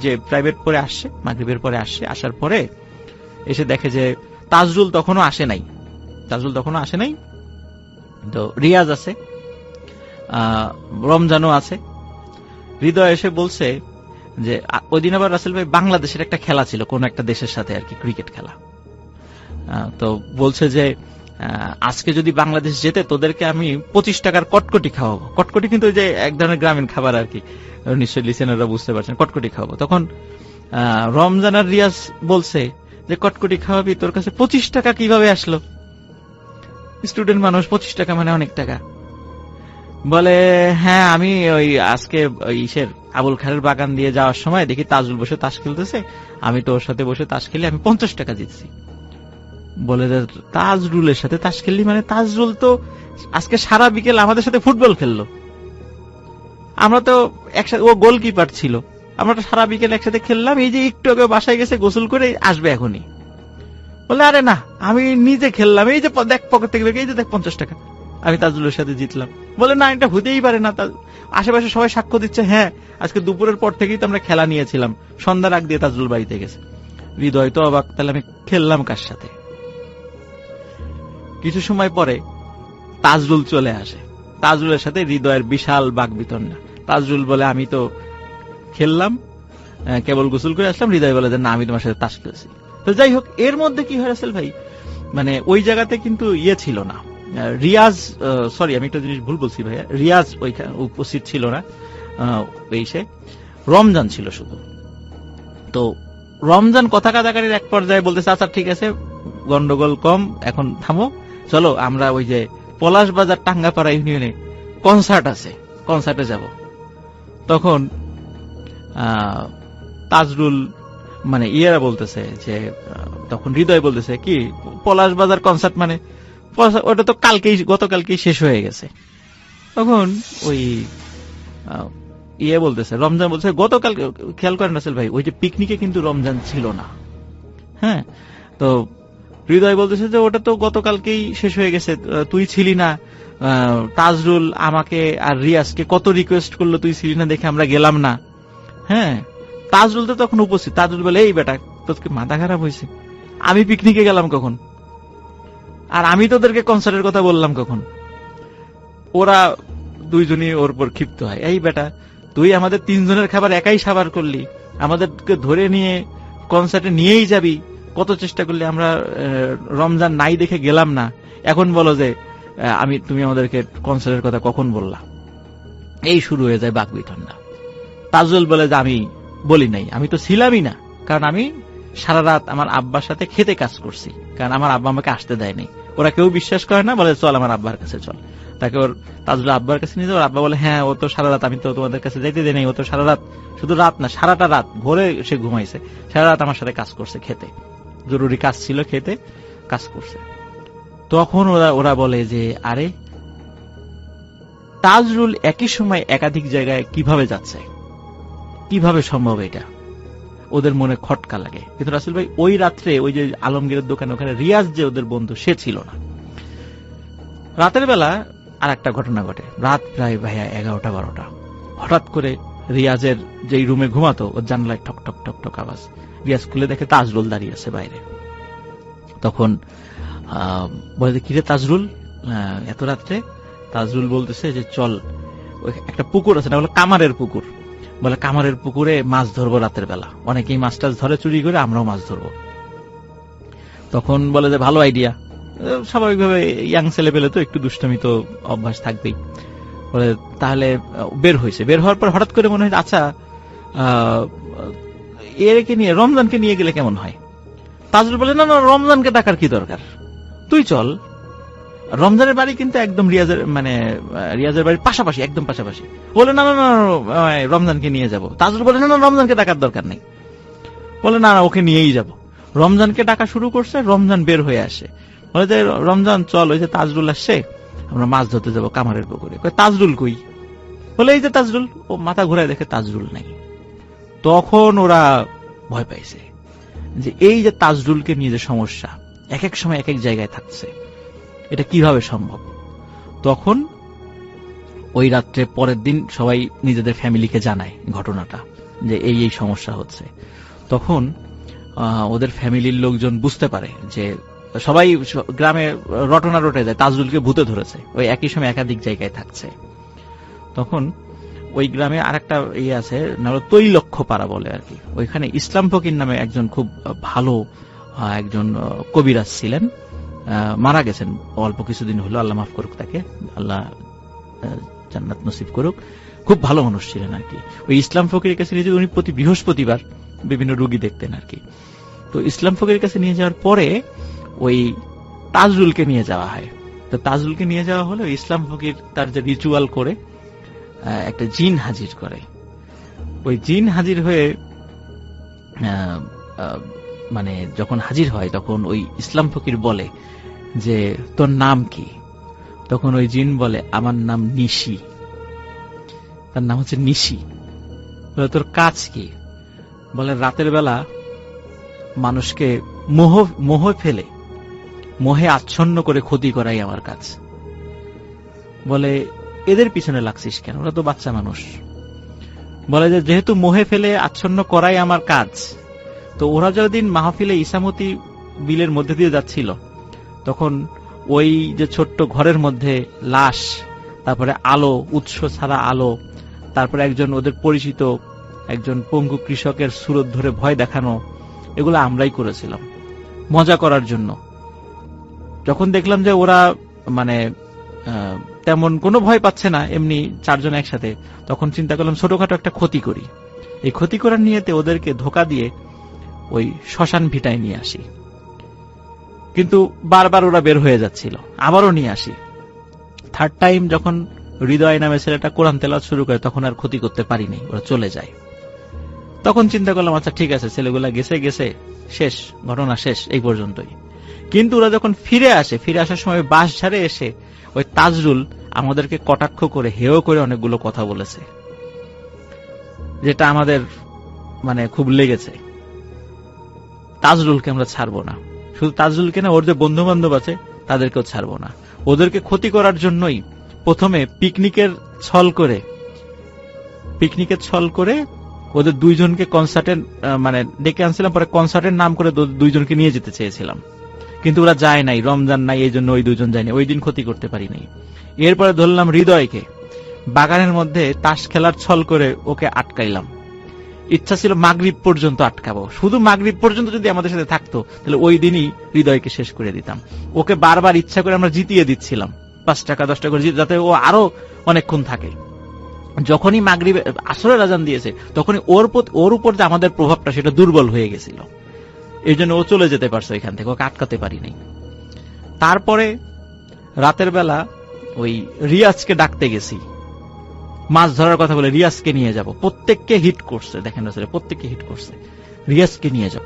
যে প্রাইভেট পরে আসছে, মাগরিবের পরে আসছে, আসার পরে এসে দেখে যে তাজরুল তখনও আসে নাই। তো রিয়াজ আছে, রমজানও আছে। হৃদয় এসে বলছে যে ওই দিন আবার রাসেল ভাই বাংলাদেশের একটা খেলা ছিল, কোন একটা দেশের সাথে আর কি, ক্রিকেট খেলা। তো বলছে যে আজকে যদি বাংলাদেশ জেতে, তোদেরকে আমি 25 টাকার কটকটি খাওয়াবো। কটকটি কিন্তু ওই যে এক ধরনের গ্রামীণ খাবার আর কি, নিশ্চয়ই লিসেনাররা বুঝতে পারছেন, কটকটি খাওয়াবো। তখন রমজান আর রিয়াজ বলছে যে কটকটি খাওয়াবি, তোর কাছে 25 টাকা কিভাবে আসলো? স্টুডেন্ট মানুষ, 25 টাকা মানে অনেক টাকা। বলে হ্যাঁ, আমি ওই আজকে ইসের আবুল খায়ের বাগান দিয়ে যাওয়ার সময় দেখি তাজুল বসে তাস খেলতেছে, আমি তো ওর সাথে বসে তাস খেলে আমি 50 টাকা জিতছি। বলে তাজরুলের সাথে তাস খেললি মানে? তাজরুল তো আজকে সারা বিকেল আমাদের সাথে ফুটবল খেললো, আমরা তো একসাথে, ও গোলকিপার ছিল, আমরা তো সারা বিকেল একসাথে খেললাম, এই যে একটু আগে বাসায় গেছে গোসল করে আসবে এখনই। বলে আরে না, আমি নিজে খেললাম, এই যে দেখ পকেট থেকে, এই যে দেখ 50 টাকা, আমি তাজরুলের সাথে জিতলাম। বলে না, এটা হতেই পারে না, আশেপাশে সবাই সাক্ষ্য দিচ্ছে, হ্যাঁ আজকে দুপুরের পর থেকেই তো আমরা খেলা নিয়েছিলাম, সন্ধ্যার আগ দিয়ে তাজরুল বাড়িতে গেছে। হৃদয় তো অবাক, তাহলে আমি খেললাম কার সাথে? কিছু সময় পরে তাজরুল চলে আসে, তাজরুলের সাথে হৃদয়ের বিশাল বাকবিতণ্ডা। তাজরুল বলে আমি তো খেললাম, কেবল গোসল করে আসলাম। হৃদয় বলে যে না, আমি তোমার সাথে তাস খেলছি। তো যাই হোক, এর মধ্যে কি হয় রাসেল ভাই, মানে ওই জায়গাতে কিন্তু ইয়ে ছিল না, রিয়াজ, সরি আমি একটা জিনিস ভুল বলছি ভাইয়া, রিয়াজ ওইখানে উপস্থিত ছিল না, সে রমজান ছিল শুধু। তো রমজান কথা কাটাকাটির এক পর্যায়ে বলতেছে আচ্ছা ঠিক আছে, গন্ডগোল কম, এখন থামো, চলো আমরা ওই যে পলাশ বাজার টাঙ্গাপাড়া ইউনিয়নে কনসার্ট আছে, কনসার্টে যাব। তখন তাজরুল মানে ইয়েরা বলতেছে যে, তখন হৃদয় বলতেছে কি পলাশ বাজার কনসার্ট মানে? ওটা তো গতকালকেই শেষ হয়ে গেছে। তখন ওই ইয়ে বলতেছে, রমজান বলছে গতকাল, খেয়াল করেন রাসেল ভাই, ওই যে পিকনিকে কিন্তু রমজান ছিল না। হ্যাঁ, তো হৃদয় বলতেছে যে ওটা তো গতকালকেই শেষ হয়ে গেছে, তুই ছিলি না। তাজরুল আমাকে আর রিয়াজকে কত রিকোয়েস্ট করলো, তুই ছিলি না দেখে আমরা গেলাম না। হ্যাঁ, তাজরুল তো তখন উপস্থিত। তাজরুল বলে এই বেটা, তোকে মাথা খারাপ হয়েছে? আমি পিকনিকে গেলাম কখন? আর আমি তোদেরকে কনসার্টের কথা বললাম কখন? ওরা দুইজনই ওর উপর ক্ষিপ্ত হয়, এই বেটা তুই আমাদের 3 জনের খাবার একাই সাবার করলি, আমাদেরকে ধরে নিয়ে কনসার্টে নিয়েই যাবি, কত চেষ্টা করলি, আমরা রমজান নাই দেখে গেলাম না, এখন বলো যে তুমি আমাদেরকে কনসার্টের কথা কখন বললা? এই শুরু হয়ে যায় বাকবিতণ্ডা। তাজুল বলে যে আমি বলি নাই, আমি তো ছিলামই না, কারণ আমি সারা রাত আমার আব্বার সাথে খেতে কাজ করছি, কারণ আমার আব্বা আমাকে আসতে দেয়নি। ওরা কেউ বিশ্বাস করে না, বলে চল আমার আব্বার কাছে চল। তাকে ওর তাজুল আব্বার কাছে নিয়ে যাও। আব্বা বলে হ্যাঁ, ও তো সারা রাত, আমি তো তোমাদের কাছে যাইতে দেয় নাই, ও তো সারা রাত, শুধু রাত না সারাটা রাত, ভোরে সে ঘুমাইছে, সারা রাত আমার সাথে কাজ করছে, খেতে জরুরি কাজ ছিল, খেতে কাজ করছে। তখন ওরা বলে যে আরে তাজরুল একই সময় একাধিক জায়গায় কিভাবে যাচ্ছে, কিভাবে সম্ভব এটা? ওদের মনে খটকা লাগে। কিন্তু রাসেল ভাই ওই রাত্রে ওই যে আলমগীরের দোকানে ওখানে রিয়াজ যে ওদের বন্ধু, সে ছিল না। রাতের বেলা আর একটা ঘটনা ঘটে, রাত প্রায় ভাইয়া 11টা-12টা, হঠাৎ করে রিয়াজের যেই রুমে ঘুমাতো ওর জানলায় ঠক ঠক ঠক ঠক আওয়াজ। রিয়াজ খুলে দেখে তাজরুল দাঁড়িয়ে আছে বাইরে। তখন বলে কিরে তাজরুল এত রাত্রে? তাজরুল বলতেছে যে চল, একটা পুকুর আছে না, বলে কামারের পুকুর, বলে কামারের পুকুরে মাছ ধরবো রাতের বেলা, অনেকেই মাছ টাছ ধরে চুরি করে, আমরাও মাছ ধরবো। তখন বলে যে ভালো আইডিয়া, স্বাভাবিকভাবে ইয়াং ছেলে পেলে তো একটু দুষ্টমি তো অভ্যাস থাকবেই। বলে তাহলে বের হয়েছে, বের হওয়ার পর হঠাৎ করে মনে হয় আচ্ছা এরকে নিয়ে রমজানকে নিয়ে গেলে কেমন হয়? তাজরুল বলে না না, রমজানকে ডাকার কি দরকার, তুই চল। রমজানের বাড়ি কিন্তু একদম রিয়াজের বাড়ির পাশাপাশি, একদম পাশাপাশি। বলে না না না, রমজানকে নিয়ে যাব। তাজরুল বলে না না, রমজানকে ডাকার দরকার নেই। বলে না না, ওকে নিয়েই যাব। রমজানকে ডাকা শুরু করছে, রমজান বের হয়ে আসে, বলে যে রমজান চল, ওই যে তাজরুল আসছে, আমরা মাছ ধরতে যাব কামারের পুকুরে। তাজরুল কই? বলে এই যে তাজরুল। ও মাথা ঘুরায় দেখে তাজরুল নাই। তখন ওরা ভয় পাইছে যে এই যে তাজরুলকে নিয়ে যে সমস্যা, এক এক সময় এক এক জায়গায় থাকছে, এটা কিভাবে সম্ভব? তখন ওই রাত্রে পরের দিন সবাই নিজেদের ফ্যামিলিকে জানায় ঘটনাটা, যে এই এই সমস্যা হচ্ছে। তখন ওদের ফ্যামিলির লোকজন বুঝতে পারে যে সবাই গ্রামে রটনা রটে যায়, তাজরুলকে ভূতে ধরেছে, ওই একই সময় একাধিক জায়গায় থাকছে। তখন ওই গ্রামে আরেকটা ইয়ে আছে, তৈলক্ষ পাড়া বলে আর কি, ওইখানে ইসলাম ফকির নামে একজন খুব ভালো একজন কবিরাজ ছিলেন, মারা গেছেন অল্প কিছুদিন হলো, আল্লাহ মাফ করুক তাকে, আল্লাহ জান্নাত নসিব করুক। খুব ভালো মানুষ ছিলেন আর কি। ওই ইসলাম ফকিরের কাছে নিয়ে উনি প্রতি বৃহস্পতিবার বিভিন্ন রোগী দেখতেন আর কি। তো ইসলাম ফকিরের কাছে নিয়ে যাওয়ার পরে ওই তাজরুলকে নিয়ে যাওয়া হয়। তো তাজরুলকে নিয়ে যাওয়া হলে ইসলাম ফকির তার যে রিচুয়াল করে একটা জিন হাজির করে। ওই জিন হাজির হয়ে মানে যখন হাজির হয় তখন ওই ইসলাম ফকির বলে যে তোর নাম কি? তখন ওই জিন বলে আমার নাম নিশি। তার নাম হচ্ছে নিশি। বলে তোর কাজ কি? বলে রাতের বেলা মানুষকে মোহে আচ্ছন্ন করে ক্ষতি করাই আমার কাজ। বলে এদের পিছনে লাগছিস কেন? ওরা তো বাচ্চা মানুষ। বলে যে যেহেতু মোহে ফেলে আচ্ছন্ন করাই আমার কাজ, তো ওরা যতদিন মাহফিলে ইসামতি বিলের মধ্যে দিয়ে যাচ্ছিল তখন ওই যে ছোট্ট ঘরের মধ্যে লাশ, তারপরে আলো, উৎস ছাড়া আলো, তারপরে একজন ওদের পরিচিত একজন পঙ্গু কৃষকের সুরত ধরে ভয় দেখানো, এগুলো আমরাই করেছিলাম মজা করার জন্য। যখন দেখলাম যে ওরা মানে তেমন কোনো ভয় পাচ্ছে না, এমনি চারজন একসাথে, তখন চিন্তা করলাম ছোটখাটো একটা ক্ষতি করি। এই ক্ষতি করার নিয়েতে ওদেরকে ধোকা দিয়ে ওই শ্মশান ভিটায় নিয়ে আসি। কিন্তু বারবার ওরা বের হয়ে যাচ্ছিল, আবারও নিয়ে আসি। থার্ড টাইম যখন হৃদয় নামে ছেলেটা কোরআন তেলাওয়াত শুরু করে তখন আর ক্ষতি করতে পারিনি, ওরা চলে যায়। তখন চিন্তা করলাম আচ্ছা ঠিক আছে, ছেলেগুলা গেছে শেষ, ঘটনা শেষ এই পর্যন্তই। কিন্তু ওরা যখন ফিরে আসার সময় বাস ঝাড়ে এসে ওই তাজরুল আমাদেরকে কটাক্ষ করে হেয় করে অনেকগুলো কথা বলেছে, যেটা আমাদের মানে খুব লেগেছে। তাজরুলকে আমরা ছাড়বো না, শুধু তাজরুলকে না, ওর যে বন্ধু বান্ধব আছে তাদেরকেও ছাড়বো না। ওদেরকে ক্ষতি করার জন্যই প্রথমে পিকনিকের ছল করে ওদের দুইজনকে কনসার্টে মানে ডেকে আনছিলাম, পরে কনসার্টের নাম করে দুইজনকে নিয়ে যেতে চেয়েছিলাম, কিন্তু ওরা যায় নাই, রমজান নাই, এই জন্য ওই দুইজন যায়নি, ওই দিন ক্ষতি করতে পারি নাই। এরপরে ধরলাম হৃদয়কে, বাগানের মধ্যে তাস খেলার ছল করে ওকে আটকাইলাম। ইচ্ছা ছিল মাগরিব পর্যন্ত আটকাবো, শুধু মাগরিব পর্যন্ত যদি আমাদের সাথে থাকতো তাহলে ওই দিনই হৃদয়কে শেষ করে দিতাম। ওকে বারবার ইচ্ছা করে আমরা জিতিয়ে দিচ্ছিলাম, 5 টাকা 10 টাকা করে, যাতে ও আরো অনেকক্ষণ থাকে। যখনই মাগরিব আসরের আজান দিয়েছে তখনই ওর উপর যে আমাদের প্রভাবটা সেটা দুর্বল হয়ে গেছিল, এই জন্য ও চলে যেতে পারছে এখান থেকে, ওকে আটকাতে পারি নাই। তারপরে রাতের বেলা ওই রিয়াজকে ডাকতে গেছি, মাছ ধরার কথা বলে রিয়াজকে নিয়ে যাব। প্রত্যেককে হিট করছে, দেখেন প্রত্যেককে হিট করছে, রিয়াজকে নিয়ে যাব।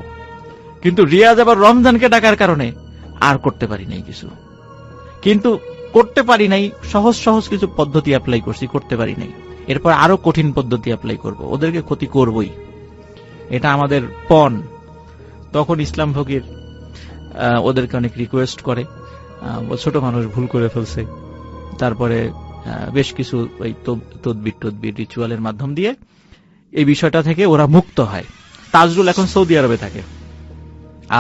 কিন্তু রিয়াজ আবার রমজানকে ডাকার কারণে আর করতে পারি নাই কিছু। কিন্তু করতে পারি নাই, সহজ কিছু পদ্ধতি অ্যাপ্লাই করছি, করতে পারি নাই। এরপর আরো কঠিন পদ্ধতি অ্যাপ্লাই করব, ওদেরকে ক্ষতি করবই, এটা আমাদের পণ। তখন ইসলাম ফকির ওদেরকে অনেক রিকোয়েস্ট করে, ছোট মানুষ ভুল করে ফেলছে। তারপরে বেশ কিছু ওই তদবির রিচুয়ালের মাধ্যম দিয়ে এই বিষয়টা থেকে ওরা মুক্ত হয়। তাজরুল এখন সৌদি আরবে থাকে,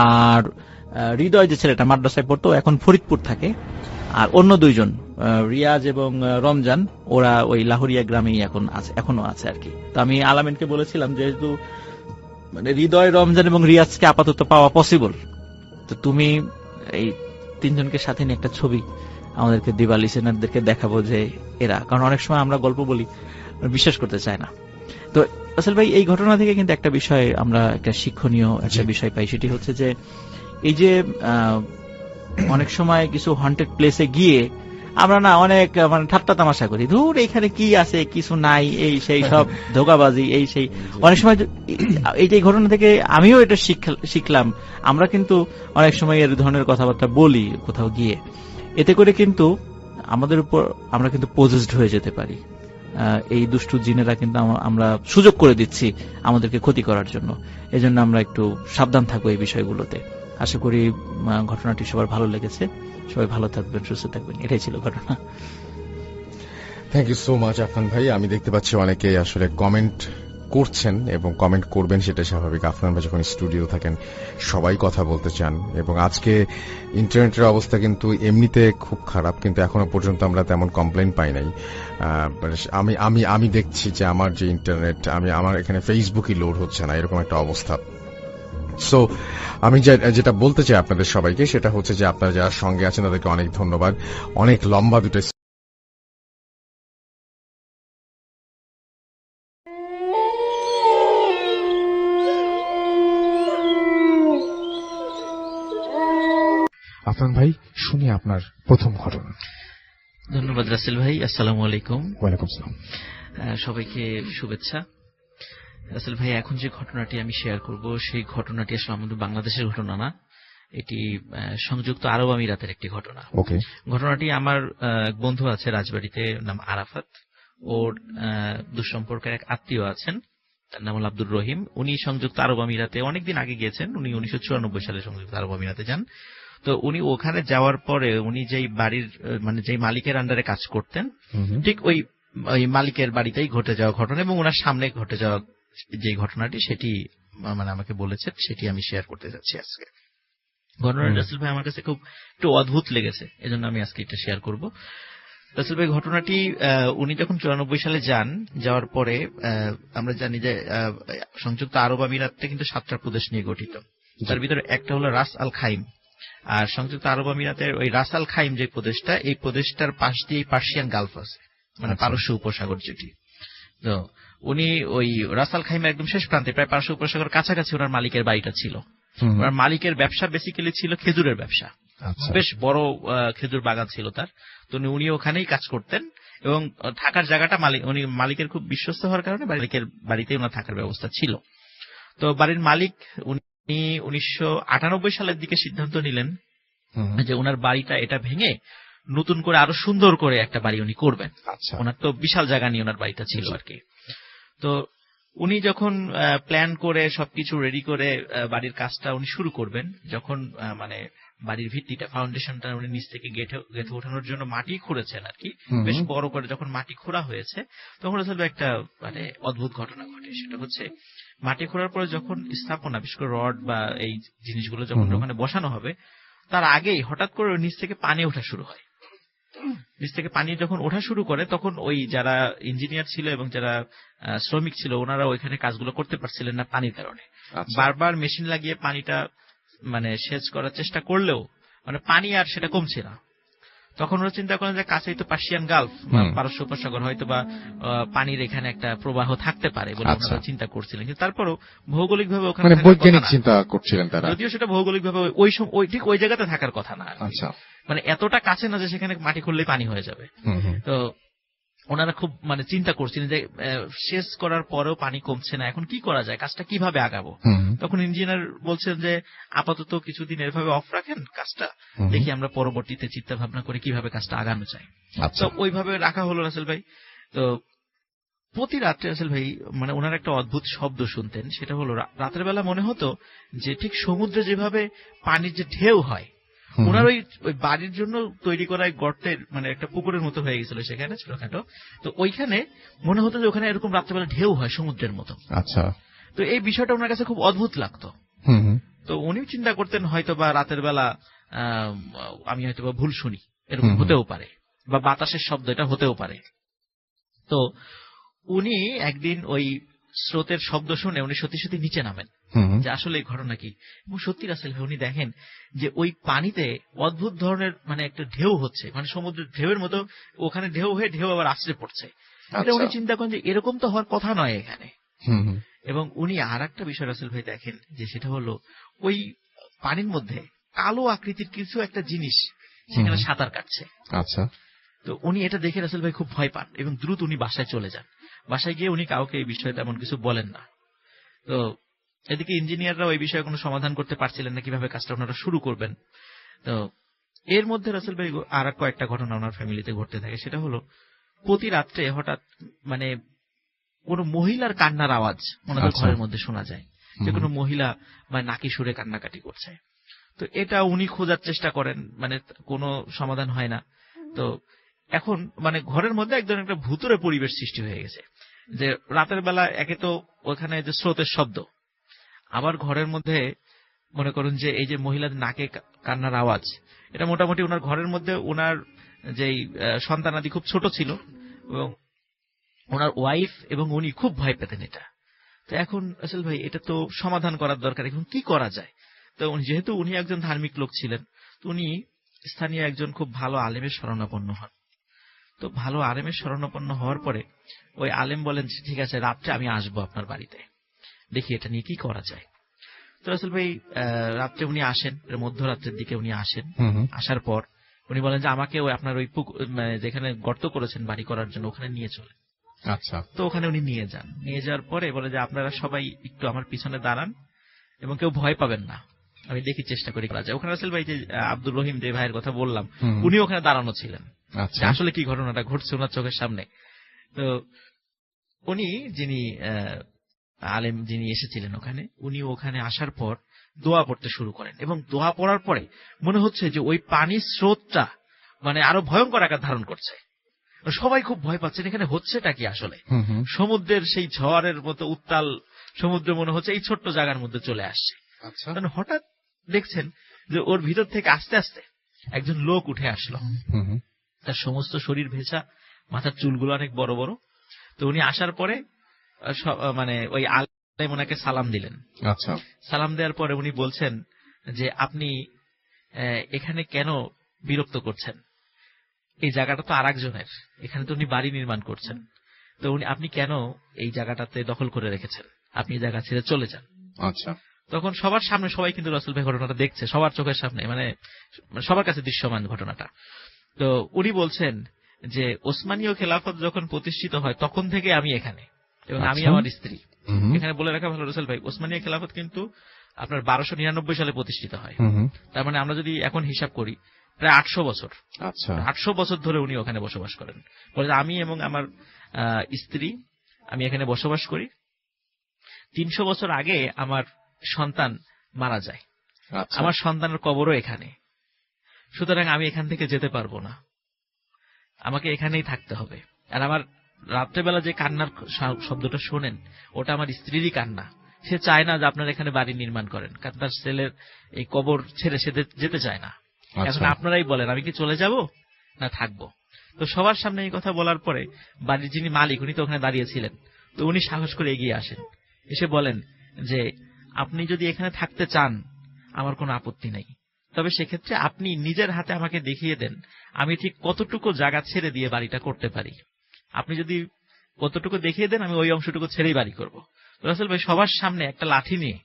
আর হৃদয় যে ছেলেটা মাদ্রাসায় পড়তো এখন ফরিদপুর থাকে। আর অন্য দুইজন রিয়াজ এবং রমজান ওরা ওই লাহোরিয়া গ্রামেই এখনো আছে আর কি। তো আমি আলামিনকে বলেছিলাম যেহেতু মানে হৃদয়, রমজান এবং রিয়াজকে আপাতত পাওয়া পসিবল, তো তুমি এই তিনজনকে সাথে নিয়ে একটা ছবি আমাদেরকে দিবা, লিসেনারদেরকে দেখাবো যে এরা, কারণ অনেক সময় আমরা গল্প বলি বিশ্বাস করতে চায় না। তো আসল ভাই এই ঘটনা থেকে কিন্তু একটা বিষয় আমরা একটা শিক্ষণীয় একটা বিষয় পাই, সেটি হচ্ছে যে এই যে অনেক সময় কিছু হন্টেড প্লেসে গিয়ে আমরা না অনেক মানে ঠাট্টা তামাশা করি, ধুর এখানে কি আছে কিছু নাই, এই সেই সব ধোঁকাবাজি, এই সেই। অনেক সময় এই ঘটনা থেকে আমিও এটা শিখলাম, আমরা কিন্তু অনেক সময় এর ধরনের কথাবার্তা বলি কোথাও গিয়ে, এতে করে কিন্তু আমাদের উপর আমরা কিন্তু পজেসড হয়ে যেতে পারি। এই দুষ্টু জিনেরা কিন্তু আমরা সুযোগ করে দিচ্ছি আমাদেরকে ক্ষতি করার জন্য। এজন্য আমরা একটু সাবধান থাকবো এই বিষয়গুলোতে। আশা করি ঘটনাটি সবার ভালো লেগেছে। সবাই ভালো থাকবেন, সুস্থ থাকবেন, এটাই ছিল ঘটনা। Thank you so much Afnan ভাই। আমি দেখতে পাচ্ছি অনেকে আসলে কমেন্ট করছেন এবং কমেন্ট করবেন, সেটা স্বাভাবিক। আফনান ভাই যখন স্টুডিও থাকেন সবাই কথা বলতে চান, এবং আজকে ইন্টারনেটের অবস্থা কিন্তু এমনিতে খুব খারাপ, কিন্তু এখনো পর্যন্ত আমরা তেমন কমপ্লেন পাই নাই। আমি দেখছি যে আমার যে ইন্টারনেট, আমার এখানে ফেসবুকই লোড হচ্ছে না, এরকম একটা অবস্থা। সো আমি যেটা বলতে চাই আপনাদের সবাইকে সেটা হচ্ছে যে আপনারা যারা সঙ্গে আছেন তাদেরকে অনেক ধন্যবাদ। অনেক লম্বা দুটো আফসান ভাই, শুনি আপনার প্রথম ঘটনা। ধন্যবাদ রাসেল ভাই। আসসালামু আলাইকুম। ওয়ালাইকুম আসসালাম। সবাইকে শুভেচ্ছা। রাসেল ভাই, এখন যে ঘটনাটি আমি শেয়ার করব সেই ঘটনাটি আসলে আমাদের বাংলাদেশের ঘটনা না, এটি সংযুক্ত আরব আমিরাতের একটি ঘটনা। ওকে। ঘটনাটি আমার এক বন্ধু আছে রাজবাড়িতে, নাম আরাফাত। ওর দুঃসম্পর্কের এক আত্মীয় আছেন, তার নাম হল আব্দুর রহিম। উনি সংযুক্ত আরব আমিরাতে অনেকদিন আগে গিয়েছেন। উনি 1994 সালে সংযুক্ত আরব আমিরাতে যান। তো উনি ওখানে যাওয়ার পরে উনি যেই বাড়ির মানে যেই মালিকের আন্ডারে কাজ করতেন, ঠিক ওই মালিকের বাড়িতেই ঘটে যাওয়া ঘটনা এবং ওনার সামনে ঘটে যাওয়া যে ঘটনাটি সেটি মানে আমাকে বলেছেন, সেটি আমি শেয়ার করতে যাচ্ছি আজকে। ঘটনাটা রাসেল ভাই আমার কাছে খুব একটু অদ্ভুত লেগেছে, এজন্য আমি আজকে এটা শেয়ার করব। রাসেল ভাই, ঘটনাটি উনি যখন 94 সালে যান, যাওয়ার পরে আমরা জানি যে সংযুক্ত আরব আমিরাতটা কিন্তু 7টা প্রদেশ নিয়ে গঠিত। তার ভিতরে একটা হলো রাস আল খাইম। আর সংযুক্ত আরব আমিরাতের ওই রাস আল খাইম যে প্রদেশটা, এই প্রদেশটার পাশ দিয়ে পার্সিয়ান গালফ আছে, মানে পারস্য উপসাগর যেটি। তো উনি ওই রাস আল খাইমের একদম শেষ প্রান্তে, প্রায় পারস্য উপসাগর কাছাকাছি ওনার মালিকের বাড়িটা ছিল। ওনার মালিকের ব্যবসা বেসিক্যালি ছিল খেজুরের ব্যবসা। বেশ বড় খেজুর বাগান ছিল তার। তো উনি ওখানেই কাজ করতেন এবং থাকার জায়গাটা উনি মালিকের খুব বিশ্বস্ত হওয়ার কারণে মালিকের বাড়িতে ওনার থাকার ব্যবস্থা ছিল। তো বাড়ির মালিক উনি 1998 সালের দিকে সিদ্ধান্ত নিলেন যে ওনার বাড়িটা এটা ভেঙে নতুন করে আরো সুন্দর করে একটা বাড়ি উনি করবেন। ওনার তো বিশাল জায়গা নিয়ে ওনার বাড়িটা ছিল আর কি। তো উনি যখন প্ল্যান করে সবকিছু রেডি করে বাড়ির কাজটা উনি শুরু করবেন, যখন মানে বাড়ির ভিত্তিটা ফাউন্ডেশনটা উনি নিচ থেকে গেঁথে ওঠানোর জন্য মাটি খুঁড়েছেন আর কি, বেশ বড় করে যখন মাটি খোঁড়া হয়েছে, তখন আসলে একটা মানে অদ্ভুত ঘটনা ঘটে। সেটা হচ্ছে মাটি খোঁড়ার পরে যখন স্থাপনা, বিশেষ করে রড বা এই জিনিসগুলো যখন ওখানে বসানো হবে, তার আগেই হঠাৎ করে নিচ থেকে পানি ওঠা শুরু হয়। নিচ থেকে পানি যখন ওঠা শুরু করে, তখন ওই যারা ইঞ্জিনিয়ার ছিল এবং যারা শ্রমিক ছিল, ওনারা ওইখানে কাজগুলো করতে পারছিলেন না পানির কারণে। বারবার মেশিন লাগিয়ে পানিটা মানে সেচ করার চেষ্টা করলেও মানে পানি আর সেটা কমছে না। তখন ওরা চিন্তা করেন যে কাছেই তো পার্সিয়ান গালফ, পারস্য উপসাগর, হয়তো বা পানির এখানে একটা প্রবাহ থাকতে পারে বলে ওনারা চিন্তা করছিলেন। কিন্তু তারপরও ভৌগোলিক ভাবে ওখানে বৈজ্ঞানিক চিন্তা করছিলেন তারা, যদিও সেটা ভৌগোলিক ভাবে ওই ঠিক ওই জায়গাতে থাকার কথা না। মানে এতটা কাছে না যে সেখানে মাটি খুললেই পানি হয়ে যাবে। তো ওনারা খুব মানে চিন্তা করছিলেন যে শেষ করার পরেও পানি কমছে না, এখন কি করা যায়, কাজটা কিভাবে আগাবো। তখন ইঞ্জিনিয়ার বলছেন যে আপাতত কিছুদিন এভাবে অফ রাখেন কাজটা, দেখি আমরা পরবর্তীতে চিন্তা ভাবনা করে কিভাবে কাজটা আগানো যায়। তো ওইভাবে রাখা হলো রাসেল ভাই। তো প্রতি রাত্রে রাসেল ভাই মানে ওনার একটা অদ্ভুত শব্দ শুনতেন। সেটা হলো রাতের বেলা মনে হতো যে ঠিক সমুদ্রে যেভাবে পানির যে ঢেউ হয়, ওনার ওই বাড়ির জন্য তৈরি করা গর্তের মানে একটা পুকুরের মতো হয়ে গেছিল সেখানে ছোটখাটো। তো ওইখানে মনে হতো যে ওখানে এরকম রাত্রেবেলা ঢেউ হয় সমুদ্রের মতো। আচ্ছা। তো এই বিষয়টা ওনার কাছে খুব অদ্ভুত লাগতো। তো উনি চিন্তা করতেন হয়তো বা রাতের বেলা আমি হয়তো বা ভুল শুনি, এরকম হতেও পারে, বা বাতাসের শব্দ এটা হতেও পারে। তো উনি একদিন ওই স্রোতের শব্দ শুনে উনি সত্যি সত্যি নিচে নামেন যে আসলে এই ঘটনা কি। এবং সত্যি রাসেল ভাই উনি দেখেন যে ওই পানিতে অদ্ভুত ধরনের মানে একটা ঢেউ হচ্ছে, মানে সমুদ্রের ঢেউয়ের মতো ওখানে ঢেউ হয়ে ঢেউ আবার আছড়ে পড়ছে। এটা উনি চিন্তা করেন যে এরকম তো হওয়ার কথা নয় এখানে। এবং উনি আর একটা বিষয় রাসেল ভাই দেখেন যে সেটা হলো ওই পানির মধ্যে কালো আকৃতির কিছু একটা জিনিস সেখানে সাঁতার কাটছে। আচ্ছা। তো উনি এটা দেখে রাসেল ভাই খুব ভয় পান এবং দ্রুত উনি বাসায় চলে যান। বাসায় গিয়ে উনি কাউকে এই বিষয়ে তেমন কিছু বলেন না। তো এদিকে ইঞ্জিনিয়াররা ওই বিষয়ে কোনো সমাধান করতে পারছিলেন না, কিভাবে কাজটা ওনারা শুরু করবেন। তো এর মধ্যে রাসেল ভাই আর কয়েকটা ঘটনা ওনার ফ্যামিলিতে ঘটতে থাকে। সেটা হলো প্রতি রাত্রে হঠাৎ মানে কোন মহিলার কান্নার আওয়াজ ওনাদের ঘরের মধ্যে শোনা যায়, যে কোনো মহিলা মানে নাকি সুরে কান্নাকাটি করছে। তো এটা উনি খোঁজার চেষ্টা করেন, মানে কোনো সমাধান হয় না। তো এখন মানে ঘরের মধ্যে একদম একটা ভুতুড়ে পরিবেশ সৃষ্টি হয়ে গেছে, যে রাতের বেলা একে তো ওখানে যে স্রোতের শব্দ, আবার ঘরের মধ্যে মনে করুন যে এই যে মহিলাদের নাকে কান্নার আওয়াজ, এটা মোটামুটি ওনার ঘরের মধ্যে ওনার যেই সন্তানাদি খুব ছোট ছিল এবং ওনার ওয়াইফ এবং উনি খুব ভয় পেতেন এটা। তো এখন আসল ভাই এটা তো সমাধান করার দরকার, এখন কি করা যায়। তো যেহেতু উনি একজন ধার্মিক লোক ছিলেন, তো উনি স্থানীয় একজন খুব ভালো আলেমের শরণাপন্ন হন। তো ভালো আলেমের শরণাপন্ন হওয়ার পরে ওই আলেম বলেন ঠিক আছে রাত্রে আমি আসবো আপনার বাড়িতে, দেখি এটা নিয়ে কি করা যায়। তো রাসেল ভাই রাত্রে উনি আসেন, মধ্যরাত্রের দিকে উনি আসেন। হুম হুম। আসার পর উনি বলেন যে আমাকে ওই আপনার ওই মানে যেখানে গর্ত করেছেন বাড়ি করার জন্য ওখানে নিয়ে চলে। আচ্ছা। তো ওখানে উনি নিয়ে যান, নিয়ে যাওয়ার পরে বলে যে আপনারা সবাই একটু আমার পিছনে দাঁড়ান এবং কেউ ভয় পাবেন না, আমি দেখি চেষ্টা করি করা যায়। ওখানে রাসেল ভাই যে আব্দুর রহিম যে ভাইয়ের কথা বললাম, হুম। উনি ওখানে দাঁড়ানো ছিলেন আচ্ছা। যে আসলে কি ঘটনাটা ঘটছে ওনার চোখের সামনে। তো উনি যিনি আলেম যিনি এসেছিলেন ওখানে, উনি ওখানে আসার পর দোয়া পড়তে শুরু করেন এবং দোয়া পড়ার পরে মনে হচ্ছে যে ওই পানির স্রোতটা মানে আরো ভয়ঙ্কর আকার ধারণ করছে। সবাই খুব ভয় পাচ্ছেন এখানে হচ্ছেটা কি আসলে। হুম হুম। সমুদ্রের সেই ঝড়ের মতো উত্তাল সমুদ্র মনে হচ্ছে এই ছোট্ট জায়গার মধ্যে চলে আসছে। আচ্ছা। কারণ হঠাৎ দেখছেন যে ওর ভিতর থেকে আস্তে আস্তে একজন লোক উঠে আসলো। হুম হুম। তার সমস্ত শরীর ভেজা, মাথার চুলগুলো অনেক বড় বড়। তো উনি আসার পরে মানে ওই আলেম ওনাকে সালাম দিলেন। আচ্ছা। সালাম দেওয়ার পরে উনি বলছেন যে আপনি এখানে কেন বিরক্ত করছেন, এই জায়গাটা তো আরেকজনের, এখানে তো উনি বাড়ি নির্মাণ করছেন, তো আপনি কেন এই জায়গাটাতে দখল করে রেখেছেন, আপনি এই জায়গা ছেড়ে চলে যান। আচ্ছা। তখন সবার সামনে সবাই কিন্তু রাসেল ভাই ঘটনাটা দেখছে, সবার চোখের সামনে, মানে সবার কাছে দৃশ্যমান ঘটনাটা। তো উনি বলছেন যে ওসমানীয় খেলাফত যখন প্রতিষ্ঠিত হয় তখন থেকে আমি এখানে এবং আমি আমার স্ত্রী। এখানে বলে রাখা ভালো রাসেল ভাই, ওসমানীয় খেলাফত কিন্তু আপনার 1299 সালে প্রতিষ্ঠিত হয়। তার মানে আমরা যদি এখন হিসাব করি প্রায় 800 বছর। আচ্ছা। 800 বছর ধরে উনি ওখানে বসবাস করেন। বলে আমি এবং আমার স্ত্রী আমি এখানে বসবাস করি। 300 বছর আগে আমার সন্তান মারা যায়, আমার সন্তানের কবরও এখানে, সুতরাং আমি এখান থেকে যেতে পারবো না, আমাকে এখানেই থাকতে হবে। আর আমার রাত্রেবেলা যে কান্নার শব্দটা শোনেন ওটা আমার স্ত্রীরই কান্না, সে চায় না যে আপনারা এখানে বাড়ি নির্মাণ করেন, কারণ তার ছেলের এই কবর ছেড়ে সে যেতে চায় না। এখন আপনারাই বলেন আমি কি চলে যাব না থাকবো। তো সবার সামনে এই কথা বলার পরে বাড়ির যিনি মালিক উনি তো ওখানে দাঁড়িয়েছিলেন, তো উনি সাহস করে এগিয়ে আসেন, এসে বলেন যে আপনি যদি এখানে থাকতে চান আমার কোনো আপত্তি নেই, তবে সেক্ষেত্রে আপনি নিজের হাতে আমাকে দেখিয়ে দেন আমি ঠিক কতটুকু জায়গা ছেড়ে দিয়ে বাড়িটা করতে পারি। আপনি যদি কতটুকু দেখিয়ে দেন আমি ওই অংশটুকু ছেড়েই বাড়ি করবো। রাসেল ভাই সবার সামনে একটা লাঠি নিয়ে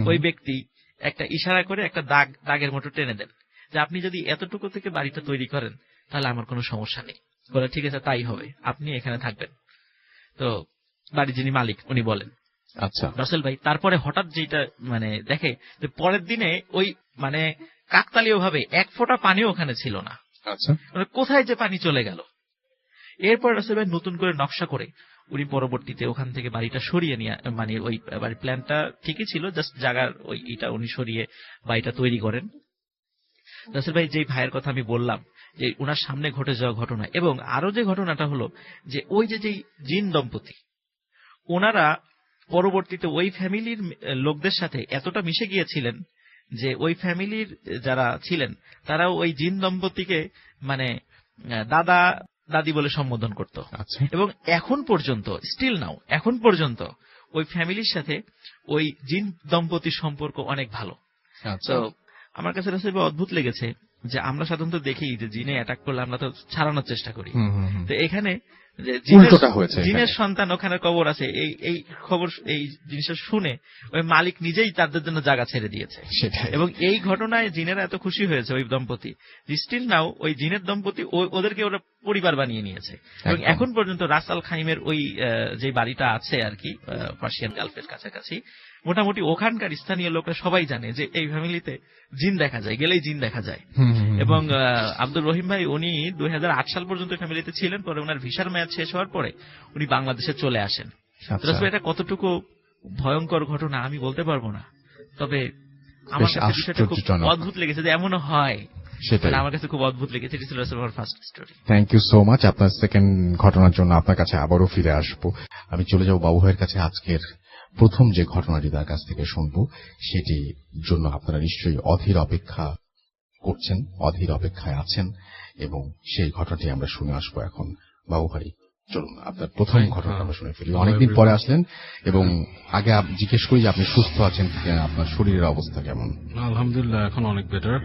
ওই ব্যক্তি একটা ইশারা করে একটা দাগের মতো টেনে দেন যে আপনি যদি এতটুকু থেকে বাড়িটা তৈরি করেন তাহলে আমার কোনো সমস্যা নেই। বলে ঠিক আছে তাই হবে, আপনি এখানে থাকবেন। তো বাড়ির যিনি মালিক উনি বলেন। আচ্ছা রাসেল ভাই তারপরে হঠাৎ যেটা মানে দেখে যে পরের দিনে ওই মানে কাকতালীয় ভাবে এক ফোঁটা পানিও ওখানে ছিল না। আচ্ছা কোথায় যে পানি চলে গেল। এরপর রাসেল ভাই নতুন করে নকশা করে উনি পরবর্তীতে ওখান থেকে বাড়িটা সরিয়ে নিয়ে, মানে ওই বাড়ির প্ল্যানটা ঠিকই ছিল, জাস্ট জায়গার ওই এটা উনি সরিয়ে বাড়িটা তৈরি করেন। রাসেল ভাই যে ভাইয়ের কথা আমি বললাম যে ওনার সামনে ঘটে যাওয়া ঘটনা, এবং আরো যে ঘটনাটা হলো যে ওই যে জিন দম্পতি ওনারা পরবর্তীতে ওই ফ্যামিলির লোকদের সাথে এতটা মিশে গিয়েছিলেন যে ওই ফ্যামিলির যারা ছিলেন তারাও ওই জিন দম্পতিকে মানে দাদা দাদি বলে সম্বোধন করত। এবং এখন পর্যন্ত স্টিল নাও এখন পর্যন্ত ওই ফ্যামিলির সাথে ওই জিন দম্পতির সম্পর্ক অনেক ভালো। তো আমার কাছে রাসেল ভাই অদ্ভুত লেগেছে যে আমরা সাধারণত দেখি যে জিনে অ্যাটাক করলে আমরা তো ছাড়ানোর চেষ্টা করি, তো এখানে যে জিনের সন্তান ওখানে কবর আছে এই খবর এই জিনিসটা শুনে ওই মালিক নিজেই তাদের জন্য জায়গা ছেড়ে দিয়েছে। এবং এই ঘটনায় জিনেরা এত খুশি হয়েছে ওই দম্পতি, স্টিল নাও ওই জিনের দম্পতি ওদেরকে ওরা পরিবার বানিয়ে নিয়েছে। এবং এখন পর্যন্ত রাস আল খাইমের ওই যে বাড়িটা আছে আর কি পার্সিয়ান গালফের কাছাকাছি, মোটামুটি ওখানকার স্থানীয় লোকরা সবাই জানে যে এই ফ্যামিলিতে জিন দেখা যায়, গেলেই জিন দেখা যায়। এবং আব্দুর রহিম ভাই উনি 2008 সাল পর্যন্ত ফ্যামিলিতে ছিলেন, পরে ওনার ভিসার মেয়াদ শেষ হওয়ার পরে উনি বাংলাদেশে চলে আসেন। এটা কতটুকু ভয়ঙ্কর ঘটনা আমি বলতে পারবো না, তবে আমার কাছে বিষয়টা খুব অদ্ভুত লেগেছে যে এমনও হয়, সেটাই আমার কাছে খুব অদ্ভুত লেগেছে। এটি ছিল আমার first story. Thank you so much. আপনার সেকেন্ড ঘটনার জন্য আপনার কাছে আবারও ফিরে আসবো। আমি চলে যাব বাবু ভাইয়ের কাছে। আজকের প্রথম যে ঘটনাটি তার কাছ থেকে শুনবো সেটির জন্য আপনারা নিশ্চয়ই অধীর অপেক্ষা করছেন, অধীর অপেক্ষায় আছেন, এবং সেই ঘটনাটি আমরা শুনে আসবো এখন। বাবু ভাই চলুন আপনার প্রথম ঘটনা আমরা শুনে ফেলি। অনেকদিন পরে আসলেন, এবং আগে জিজ্ঞেস করি যে আপনি সুস্থ আছেন, আপনার শরীরের অবস্থা কেমন? আলহামদুলিল্লাহ এখন অনেক বেটার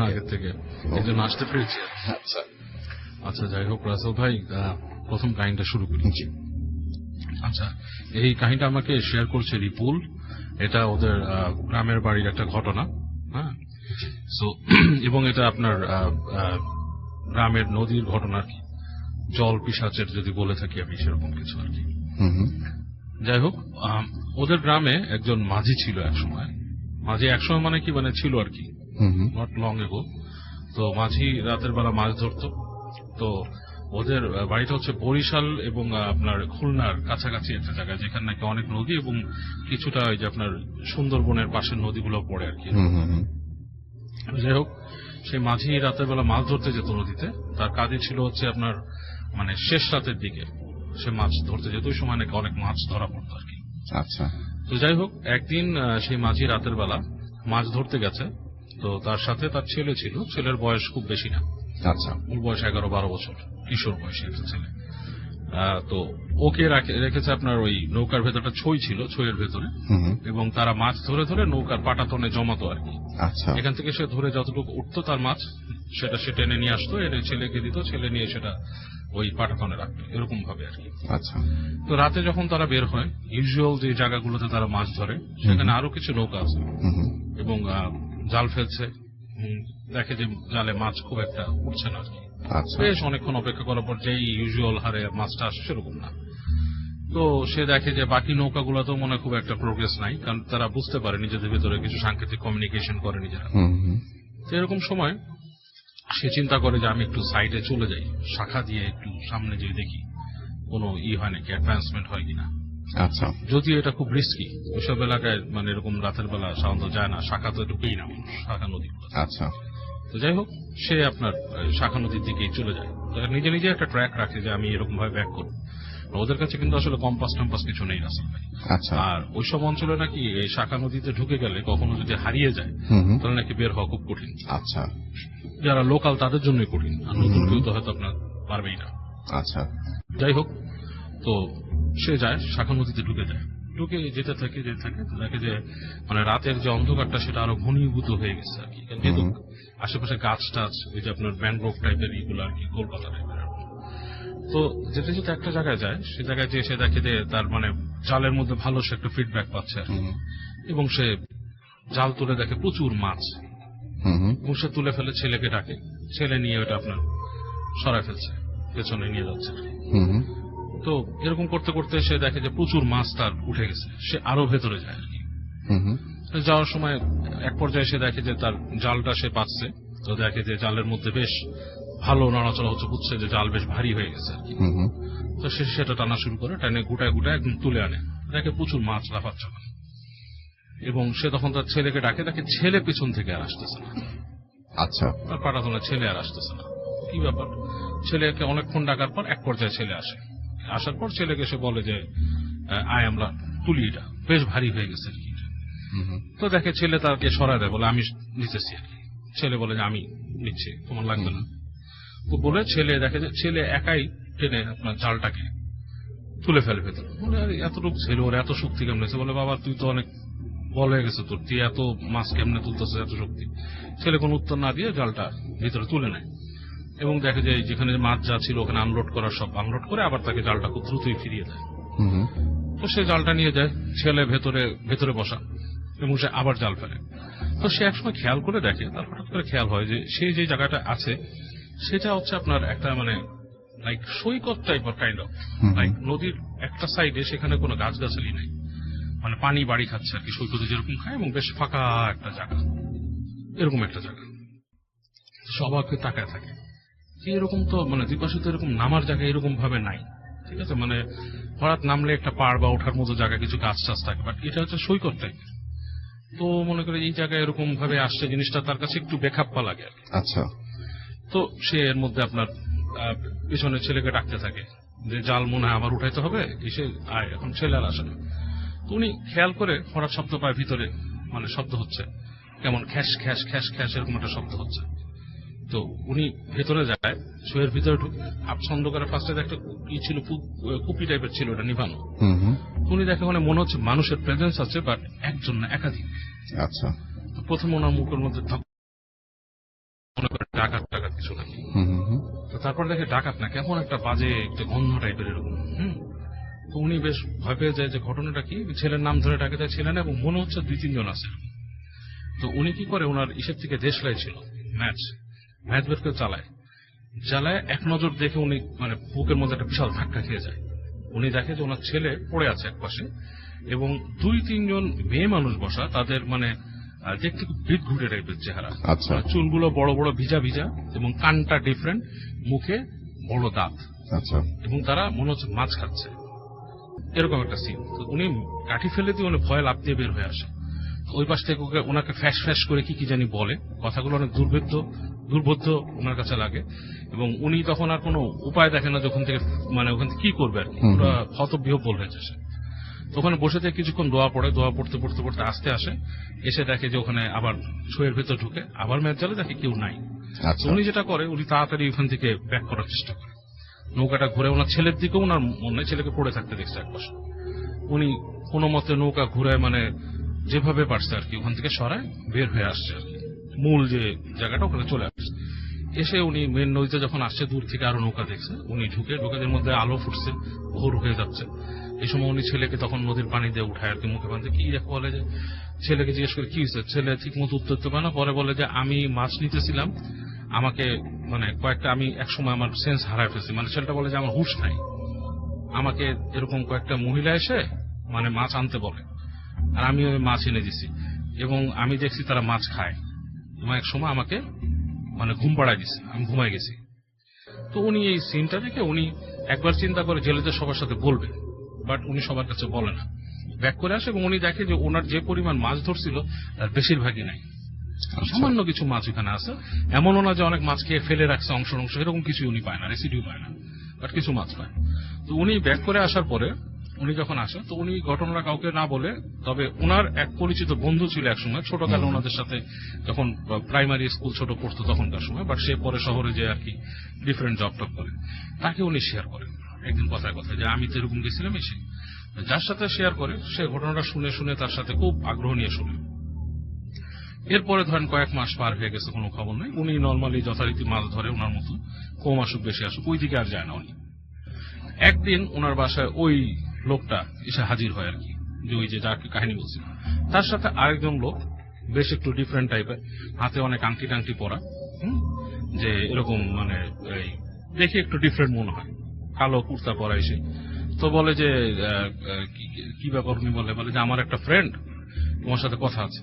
আগের থেকে, এই জন্য আসতে পেরেছি। আচ্ছা যাই হোক রাসেল ভাই প্রথম কাহিনীটা শুরু করি। আচ্ছা, এই কাহিনীটা আমাকে শেয়ার করছে রিপুল। এটা ওদের গ্রামের বাড়ির একটা ঘটনা। হ্যাঁ, সো এবং এটা আপনার গ্রামের নদীর ঘটনা আর কি, জল পিশাচের যদি বলে থাকি আমি সেরকম কিছু আর কি। যাই হোক, ওদের গ্রামে একজন মাঝি ছিল এক সময়। মাঝি এক সময় মানে কি, মানে ছিল আর কি, নট লং এগো। তো মাঝি রাতের বেলা মাছ ধরতো। তো ওদের বাড়িটা হচ্ছে বরিশাল এবং আপনার খুলনার কাছাকাছি একটা জায়গা, যেখানে নাকি অনেক নদী এবং কিছুটা ওই যে আপনার সুন্দরবনের পাশের নদীগুলো পড়ে আর কি। যাই হোক, সেই মাঝি রাতের বেলা মাছ ধরতে যেত নদীতে। তার কাজই ছিল হচ্ছে আপনার মানে শেষ রাতের দিকে সে মাছ ধরতে যেত। ওই সময় নাকি অনেক মাছ ধরা পড়তো আর কি। আচ্ছা। তো যাই হোক, একদিন সেই মাঝি রাতের বেলা মাছ ধরতে গেছে। তো তার সাথে তার ছেলে ছিল। ছেলের বয়স খুব বেশি না। আচ্ছা। ওর বয়স 11-12 বছর, কিশোর বয়সী একটা ছেলে। তো ওকে রেখেছে আপনার ওই নৌকার ভেতরটা ছই ছিল, ছইয়ের ভেতরে, এবং তারা মাছ ধরে ধরে নৌকার পাটাতনে জমাতো আর কি। আচ্ছা। এখান থেকে সে ধরে যতটুকু উঠতো তার মাছ, সেটা সে টেনে নিয়ে আসতো, এনে ছেলেকে দিত, ছেলে নিয়ে সেটা ওই পাটাতনে রাখতো, এরকম ভাবে আর কি। আচ্ছা। তো রাতে যখন তারা বের হয়, ইউজুয়াল যে জায়গাগুলোতে তারা মাছ ধরে সেখানে আরো কিছু নৌকা আছে এবং জাল ফেলছে। দেখে যে জালে মাছ খুব একটা উঠছে না আর কি। আচ্ছা। বেশ অনেকক্ষণ অপেক্ষা করার পর যেই ইউজুয়াল হারে মাছটা আসে সেরকম না। তো সে দেখে যে বাকি নৌকাগুলোতেও মনে খুব একটা প্রোগ্রেস নাই, কারণ তারা বুঝতে পারে নিজেদের ভিতরে কিছু সাংকেতিক কমিউনিকেশন করে নিজেরা। তো এরকম সময় সে চিন্তা করে যে আমি একটু সাইডে চলে যাই, শাখা দিয়ে একটু সামনে যেয়ে দেখি কোনো হয় নাকি, অ্যাডভান্সমেন্ট হয় কিনা। আচ্ছা। যদিও এটা খুব রিস্কি, ওইসব এলাকায় মানে এরকম রাতের বেলা সাধারণত যায় না, শাখা তো ঢুকেই না শাখা নদী। আচ্ছা। তো যাই হোক, সে আপনার শাখা নদীর দিকেই চলে যায়। নিজে নিজে একটা ট্র্যাক রাখে যে আমি এরকম ভাবে ব্যাক করবো। ওদের কাছে কিন্তু আসলে কম্পাস টম্পাস কিছু নেই রাস্তা ভাই। আচ্ছা। আর ওইসব অঞ্চলে নাকি এই শাখা নদীতে ঢুকে গেলে কখনো যদি হারিয়ে যায় তাহলে নাকি বের হওয়া খুব কঠিন। আচ্ছা। যারা লোকাল তাদের জন্যই কঠিন, আর নতুন কেউ তো হয়তো আপনার পারবেই না। আচ্ছা। যাই হোক, তো সে যায় শাখা নদীতে ঢুকে যায়, ঢুকে যেতে থাকে দেখে যে মানে রাতের যে অন্ধকারটা সেটা আরো ঘনীভূত হয়ে গেছে আর কি। যেহেতু আশেপাশে গাছ টাছ, ওই যে আপনার ম্যানগ্রোভ টাইপের এইগুলো আর কি, কলকাতা টাইপের। তো যেতে যেতে একটা জায়গায় যায়, সে জায়গায় যে সে দেখে যে তার মানে জালের মধ্যে ভালো সে একটা ফিডব্যাক পাচ্ছে আর কি। এবং সে জাল তুলে দেখে প্রচুর মাছ, এবং সে তুলে ফেলে, ছেলেকে ডাকে, ছেলে নিয়ে ওটা আপনার সরাই ফেলছে, পেছনে নিয়ে যাচ্ছে আর কি। তো এরকম করতে করতে সে দেখে যে প্রচুর মাছ তার উঠে গেছে, সে আরো ভেতরে যায় আর কি। যাওয়ার সময় এক পর্যায়ে সে দেখে যে তার জালটা সে পাচ্ছে। তো দেখে যে জালের মধ্যে বেশ ভালো নড়াচড়া হচ্ছে, বুঝছে যে জাল বেশ ভারী হয়ে গেছে আর কি। তো সে সেটা টানা শুরু করে, টানে গুটায় গুটায় একদম তুলে আনে, দেখে প্রচুর মাছ লাফাচ্ছে। এবং সে তখন তার ছেলেকে ডাকে, দেখে ছেলে পিছন থেকে আর আসতেছে না। আচ্ছা। তার পাটাতনে ছেলে আর আসতেছে না, কি ব্যাপার? ছেলেকে অনেকক্ষণ ডাকার পর এক পর্যায়ে ছেলে আসে। আসার পর ছেলেকে সে বলে যে আয় আমরা তুলি, এটা বেশ ভারী হয়ে গেছে আর কি। তো দেখে ছেলে তাকে সরায় দেয়, বলে আমি নিতেছি আর কি। ছেলে বলে যে আমি নিচ্ছি, তোমার লাগবে না। তো বলে ছেলে দেখে যে ছেলে একাই টেনে আপনার জালটাকে তুলে ফেলে ভেতরে। বলে আরে এতটুকু ছেলে, ওর এত শক্তি কেমন? বলে বাবা তুই তো অনেক বল হয়ে গেছে তোর, তুই এত মাছ কেমনে তুলতেছে, এত শক্তি? ছেলে কোনো উত্তর না দিয়ে জালটা ভিতরে তুলে নেয় এবং দেখে যে যেখানে মাছ যা ছিল ওখানে আনলোড করার সব আনলোড করে আবার তাকে জালটা খুব দ্রুতই ফিরিয়ে দেয়। তো সে জালটা নিয়ে যায়, ছেলে ভেতরে বসা, এবং সে আবার জাল ফেলে। তো সে একসময় খেয়াল করে দেখে, তার হঠাৎ করে খেয়াল হয় যে সে যে জায়গাটা আছে সেটা হচ্ছে আপনার একটা মানে লাইক সৈকত টাইপের কাইন্ড অফ, লাইক নদীর একটা সাইডে, সেখানে কোনো গাছগাছালি নাই, মানে পানি বাড়ি খাচ্ছে আর কি, সৈকতে যেরকম খায়, এবং বেশ ফাঁকা একটা জায়গা, এরকম একটা জায়গা। সবাইকে তাকায় থাকে যে এরকম তো মানে দুই পাশে তো এরকম নামার জায়গা এরকম ভাবে নাই, ঠিক আছে, মানে হঠাৎ নামলে একটা পাড় বা ওঠার মতো জায়গা, কিছু গাছ টাছ থাকে, বাট এটা হচ্ছে সৈকত টাইপের। তো মনে করে এই জায়গায় এরকম ভাবে আসছে, জিনিসটা তার কাছে একটু বেখাপ্পা লাগে আর কি। আচ্ছা। তো সে এর মধ্যে আপনার পিছনে ছেলেকে ডাকতে থাকে যে জাল মনে হয় আবার উঠাইতে হবে, এসে আয়, এখন ছেলে আর আসে না। তো উনি খেয়াল করে হঠাৎ শব্দ পায় ভিতরে, মানে শব্দ হচ্ছে কেমন খ্যাস খ্যাস খ্যাস খ্যাস এরকম একটা শব্দ হচ্ছে। তো উনি ভেতরে যায়, শোয়ের ভিতরে ঢুকে আপছন্দ করে ফার্স্টে একটা কি ছিল, কুপি টাইপের ছিল, ওটা নিভানো। উনি দেখে মানে মনে হচ্ছে মানুষের প্রেজেন্স আছে, বাট একজন না, একাধিক। আচ্ছা। প্রথমে ওনার মুখের মধ্যে মনে করে ডাকাত টাকাত কিছু নাকি। তো তারপর দেখে ডাকাত না, কেমন একটা বাজে একটা গন্ধ টাইপের এরকম। তো উনি বেশ ভয় পেয়ে যায় যে ঘটনাটা কি, ছেলের নাম ধরে ডাকে, তাই ছেলে না, এবং মনে হচ্ছে 2-3 জন আছে। তো উনি কি করে, ওনার ইসের থেকে দেশলাই ছিল ম্যাচ বের করে জ্বালায় এক নজর দেখে উনি মানে বুকের মধ্যে একটা বিশাল ধাক্কা খেয়ে যায়। উনি দেখে যে ওনার ছেলে পড়ে আছে এক পাশে, এবং 2-3 জন মেয়ে মানুষ বসা, তাদের মানে দেখতে খুব বিদঘুটে টাইপের চেহারা, আচ্ছা। চুলগুলো বড় বড় ভিজা ভিজা, এবং কানটা ডিফারেন্ট, মুখে বড় দাঁত, আচ্ছা। এবং তারা মনে হচ্ছে মাছ খাচ্ছে, এরকম একটা সিন। তো উনি কাঠি ফেলে দিয়ে উনি ভয় লাফ দিয়ে বের হয়ে আসে। ওই পাশ থেকে ওনাকে ফ্যাস ফ্যাস করে কি জানি বলে, কথাগুলো অনেক দুর্বোধ্য ওনার কাছে লাগে, এবং উনি তখন আর কোনো উপায় দেখে না যখন থেকে মানে ওখান থেকে কি করবে আর কি, পুরো হতবিহ্বল হয়ে যায়। তো ওখানে বসে থেকে কিছুক্ষণ দোয়া পড়তে পড়তে আসতে আসে, এসে দেখে যে ওখানে আবার ছয়ের ভেতর ঢুকে আবার ম্যাচ জ্বালে, দেখে কেউ নাই। আচ্ছা। উনি যেটা করে, উনি তাড়াতাড়ি ওখান থেকে ব্যাক করার চেষ্টা করে, নৌকাটা ঘুরে ওনার ছেলের দিকেও ওনার মনে ছেলেকে পড়ে থাকতে দেখছে একপাশে। উনি কোনো মতে নৌকা ঘুরে মানে যেভাবে পারছে আর কি ওখান থেকে সরায় বের হয়ে আসছে আর কি, মূল যে জায়গাটা ওখানে চলে আসছে। এসে উনি মেন নদীতে যখন আসছে, দূর থেকে আরো নৌকা দেখছে, উনি ঢুকেদের মধ্যে আলো ফুটছে, ভোর হয়ে যাচ্ছে। এই সময় উনি ছেলেকে তখন নদীর পানি দিয়ে উঠায় আর কি, মুখে পানিতে কি দেখো বলে, যে ছেলেকে জিজ্ঞেস করে কি হয়েছে, ছেলে ঠিক মতো উত্তর দিতে পারে না। পরে বলে যে আমি মাছ নিতেছিলাম, আমাকে মানে আমি একসময় আমার সেন্স হারায় ফেলছি, মানে ছেলেটা বলে যে আমার হুঁশ নাই, আমাকে এরকম কয়েকটা মহিলা এসে মানে মাছ আনতে বলে, আর আমি ওই মাছ এনে দিছি, এবং আমি দেখছি তারা মাছ খায়, এবং এক সময় আমাকে মানে ঘুম পাড়ায় দিছে, আমি ঘুমাই গেছি। তো উনি এই সিনটা দেখে উনি একবার চিন্তা করে জেলেদের সবার সাথে বলবে, বাট উনি সবার কাছে বলে না, ব্যাক করে আসে, এবং উনি দেখে যে ওনার যে পরিমাণ মাছ ধরছিল তার বেশিরভাগই নাই, সামান্য কিছু মাছ ওখানে আছে, এমনও না যে অনেক মাছ খেয়ে ফেলে রাখছে অংশ এরকম কিছু উনি পায় না, রেসিডিউ পায় না, বাট কিছু মাছ পায়। তো উনি ব্যাক করে আসার পরে উনি যখন আসে, তো উনি ঘটনাটা কাউকে না বলে, তবে ওনার এক পরিচিত বন্ধু ছিল একসময়, ছোটকালে ওনাদের সাথে যখন প্রাইমারি স্কুল ছোট পড়তো তখনকার সময়, বাট সে পরে শহরে যে আর কি ডিফারেন্ট জব টপ করে, তাকে উনি শেয়ার করেন একদিন কথায় কথায় যে আমি তো এরকম গেছিলাম। এসে যার সাথে শেয়ার করে, সে ঘটনাটা শুনে তার সাথে খুব আগ্রহ নিয়ে শুনে। এরপরে ধরেন কয়েক মাস পার হয়ে গেছে, কোনো খবর নেই, উনি নর্মালি যথারীতি মাছ ধরে ওনার মতো, কম আসুক বেশি আসুক ওই দিকে আর যায় না উনি। একদিন ওনার বাসায় ওই লোকটা এসে হাজির হয় আর কি, যে ওই যে যাকে কাহিনী বলছি, তার সাথে আরেকজন লোক বেশ একটু ডিফারেন্ট টাইপের, হাতে অনেক আংটি টাংটি পরা, যে এরকম মানে দেখে একটু ডিফারেন্ট মনে হয়, কালো কুর্তা পরা এসে। তো বলে যে কি ব্যাপার, উনি বলে যে আমার একটা ফ্রেন্ড তোমার সাথে কথা আছে।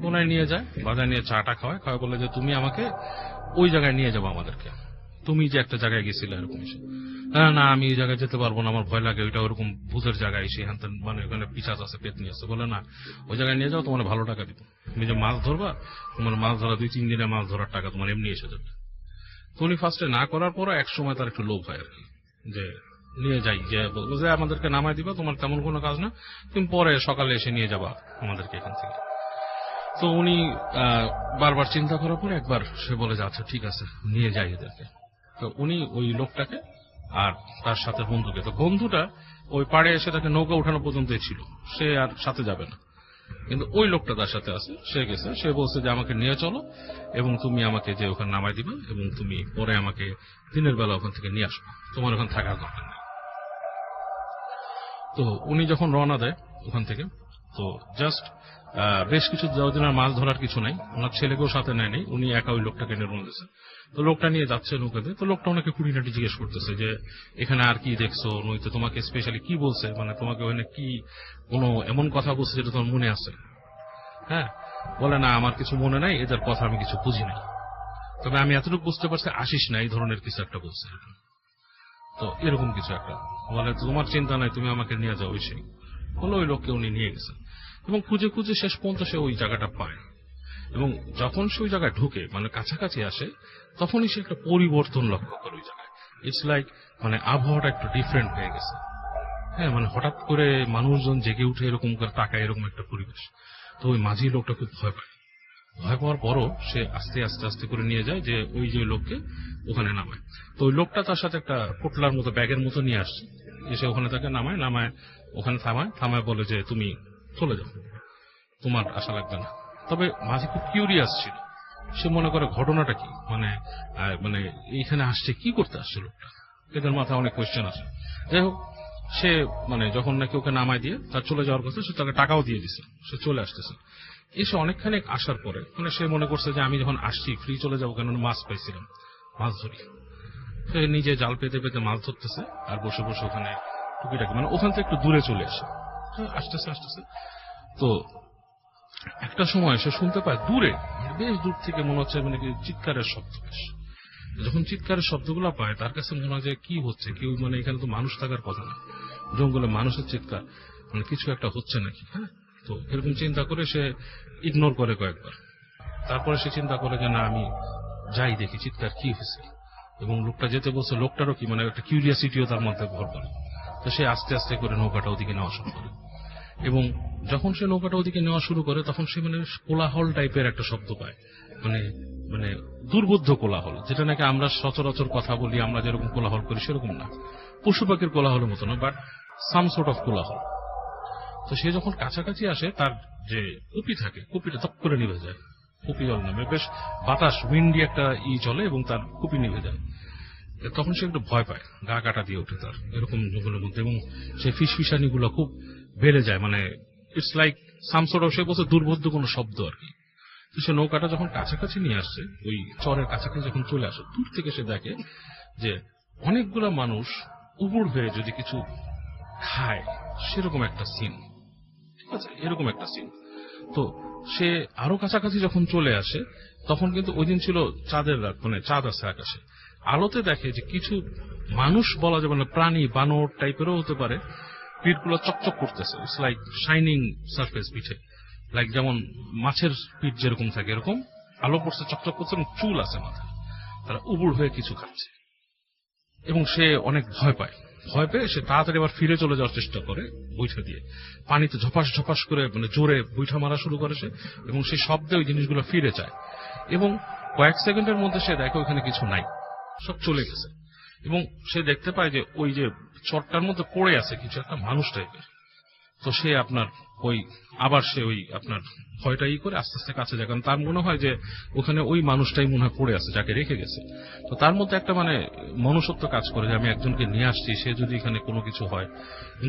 ওনায় নিয়ে যায়, বাজারে নিয়ে চাটা খাওয়ায়, বলে যে তুমি আমাকে ওই জায়গায় নিয়ে যাবো আমাদেরকে, তুমি যে একটা জায়গায় গেছিলে এরকম এসে। না আমি এই জায়গায় যেতে পারবো না, আমার ভয় লাগে, ওইটা ওরকম ভূতের জায়গায়, এসে মানে ওখানে পিশাচ আছে, পেতনি আছে। বলে না, ওই জায়গায় নিয়ে যাও, তোমার ভালো টাকা দিব, তুমি যে মাছ ধরবা, তোমার মাছ ধরা 2-3 দিনে মাছ ধরার টাকা তোমার এমনি এসে যাবে। তো উনি ফার্স্টে না করার পরও এক সময় তার একটু লোভ হয় আর কি, যে নিয়ে যাই, যে বলবো যে আমাদেরকে নামাই দিবা, তোমার তেমন কোনো কাজ না, তুমি পরে সকালে এসে নিয়ে যাবা আমাদেরকে এখান থেকে। তো উনি বারবার চিন্তা করার পরে একবার সে বলে যে আচ্ছা ঠিক আছে নিয়ে যাই এদেরকে। তো উনি ওই লোকটাকে আর তার সাথে বন্ধুকে, তো বন্ধুটা ওই পাড়ে এসে তাকে নৌকা উঠানো পর্যন্ত ছিল, সে আর সাথে যাবে না, কিন্তু ওই লোকটা তার সাথে আছে, সে গেছে, সে বলছে যে আমাকে নিয়ে চলো, এবং তুমি আমাকে যে ওখানে নামাই দিবে, এবং তুমি পরে আমাকে দিনের বেলা ওখান থেকে নিয়ে আসবে, তোমার ওখানে থাকার দরকার নেই। তো উনি যখন রওনা দেয় ওখান থেকে, তো জাস্ট বেশ কিছু যতদিন আর মাছ ধরার কিছু নাই, ওনার ছেলেকেও সাথে নেয়নি, উনি একা ওই লোকটাকে নির্মল দিয়েছে। তো লোকটা নিয়ে যাচ্ছে নৌকাতে, তো লোকটা ওনাকে খুঁটিনাটি জিজ্ঞেস করতেছে যে এখানে আর কি দেখছো, নইতে তোমাকে স্পেশালি কি বলছে, মানে তোমাকে ওখানে কি কোনো এমন কথা বলছে যেটা তোমার মনে আছে? হ্যাঁ, বলে না আমার কিছু মনে নাই, এদের কথা আমি কিছু বুঝি নাই, তবে আমি এতটুকু বুঝতে পারছি আসিস না, এই ধরনের কিছু একটা বলছে। তো এরকম কিছু একটা বলে, তোমার চিন্তা নাই, তুমি আমাকে নিয়ে যাও। ওই সেই বলে ওই লোককে উনি নিয়ে গেছে, এবং খুঁজে খুঁজে শেষ পর্যন্ত সে ওই জায়গাটা পায়, এবং যখন সে ওই জায়গায় ঢুকে মানে কাছাকাছি আসে, তখনই সে একটা পরিবর্তন লক্ষ্য করে ওই জায়গায়। ইটস লাইক মানে আবহাওয়াটা একটু ডিফারেন্ট হয়ে গেছে। হ্যাঁ, মানে হঠাৎ করে মানুষজন জেগে উঠে এরকম করে তাকায়, এরকম একটা পরিবেশ। তো ওই মাঝি লোকটা খুব ভয় পায়, ভয় পাওয়ার পরও সে আস্তে আস্তে আস্তে করে নিয়ে যায় যে ওই যে লোককে ওখানে নামায়। তো ওই লোকটা তার সাথে একটা পোটলার মতো ব্যাগের মতো নিয়ে আসছে, এসে ওখানে তাকে নামায় ওখানে থামায় বলে যে তুমি চলে যাও, তোমার আশা লাগবে না। তবে মাঝি খুব কিউরিয়াস ছিল, সে মনে করে ঘটনাটা কি, মানে এইখানে আসছে কি করতে আসছে লোকটা, এদের মাথায় অনেক কোয়েশ্চেন আছে। যাই হোক, সে মানে যখন নাকি ওকে নামায় দিয়ে তার চলে যাওয়ার কথা, সে তাকে টাকাও দিয়ে দিছে, সে চলে আসতেছে। এসে অনেকখানি আসার পরে মানে সে মনে করছে যে আমি যখন আসছি ফ্রি চলে যাবো, কেন মাছ পাইছিলাম, মাছ ধরি। সে নিজে জাল পেতে পেতে মাছ ধরতেছে আর বসে বসে ওখানে টুকিটাকি মানে ওখান থেকে একটু দূরে চলে আসে, আসতেছে আসতেছে। তো একটা সময় সে শুনতে পায় দূরে, মানে বেশ দূর থেকে মনে হচ্ছে মানে কি চিৎকারের শব্দ। বেশ যখন চিৎকারের শব্দগুলো পায় তার কাছে মনে হয় যে কি হচ্ছে, কেউ মানে এখানে তো মানুষ থাকার কথা না, জঙ্গলে মানুষের চিৎকার, মানে কিছু একটা হচ্ছে নাকি। হ্যাঁ, তো এরকম চিন্তা করে সে ইগনোর করে কয়েকবার। তারপরে সে চিন্তা করে যে না আমি যাই দেখি চিৎকার কি হয়েছে। এবং লোকটা যেতে বলছে, লোকটারও কি মানে একটা কিউরিয়াসিটিও তার মধ্যে ভর করে। তো সে আস্তে আস্তে করে নৌকাটা ওদিকে নেওয়া শুরু করে। এবং যখন সে নৌকাটা ওদিকে নেওয়া শুরু করে তখন সে মানে কোলাহল টাইপের একটা শব্দ পায়, মানে মানে দুর্বোধ্য কোলাহল, যেটা নাকি আমরা সচরাচর কথা বলি, আমরা যেরকম কোলাহল করি সেরকম না, পশু পাখির কোলাহলের মতো না, বাট সাম সর্ট অফ কোলাহল। তো সে যখন কাছাকাছি আসে তার যে কুপি থাকে, কুপিটা তপ করে নিভে যায়। কুপি জল নামে, বেশ বাতাস উইন্ডি একটা চলে এবং তার কুপি নিভে যায়। তখন সে একটু ভয় পায়, গা কাটা দিয়ে ওঠে তার এরকম জঙ্গলের মধ্যে, এবং সে ফিসফিসানি গুলো খুব বেড়ে যায়, মানে it's like some sort of, সে বলছে দুর্বোধ্য কোনো শব্দ আর কি। তো সে নৌকাটা যখন কাছাকাছি নিয়ে আসছে, ওই চরের কাছাকাছি যখন চলে আসে, দূর থেকে সে দেখে যে অনেকগুলো মানুষ উবুড় হয়ে যদি কিছু খায় সেরকম একটা সিন, ঠিক আছে, এরকম একটা সিন। তো সে আরো কাছাকাছি যখন চলে আসে তখন কিন্তু ওই দিন ছিল চাঁদের রাত, মানে চাঁদ আছে আকাশে, আলোতে দেখে যে কিছু মানুষ বলা যাবে না, প্রাণী বানর টাইপেরও হতে পারে, পিঠগুলো চকচক করতেছে, ইটস লাইক শাইনিং সারফেস পিঠে, লাইক যেমন মাছের পিঠ যেরকম থাকে এরকম আলো পড়ছে, চকচক করছে, এবং চুল আছে মাথায়, তারা উবুড় হয়ে কিছু খাচ্ছে। এবং সে অনেক ভয় পায়, ভয় পেয়ে সে তাড়াতাড়ি আবার ফিরে চলে যাওয়ার চেষ্টা করে বৈঠা দিয়ে, পানিতে ঝপাস ঝপাস করে মানে জোরে বৈঠা মারা শুরু করে সে, এবং সেই শব্দে ওই জিনিসগুলো ফিরে যায়। এবং কয়েক সেকেন্ডের মধ্যে সে দেখে ওখানে কিছু নাই, সব চলে গেছে। এবং সে দেখতে পায় যে ওই যে চরটার মধ্যে পড়ে আছে কিছু একটা মানুষ টাইপের। তো সে আপনার ওই আবার সে ওই আপনার ভয়টাই করে আস্তে আস্তে কাছে যায়, কারণ তার মনে হয় যে ওখানে ওই মানুষটাই মনে হয় পড়ে আছে যাকে রেখে গেছে। তো তার মধ্যে একটা মানে মনুষ্যত্ব কাজ করে যে আমি একজনকে নিয়ে আসছি, সে যদি এখানে কোনো কিছু হয়,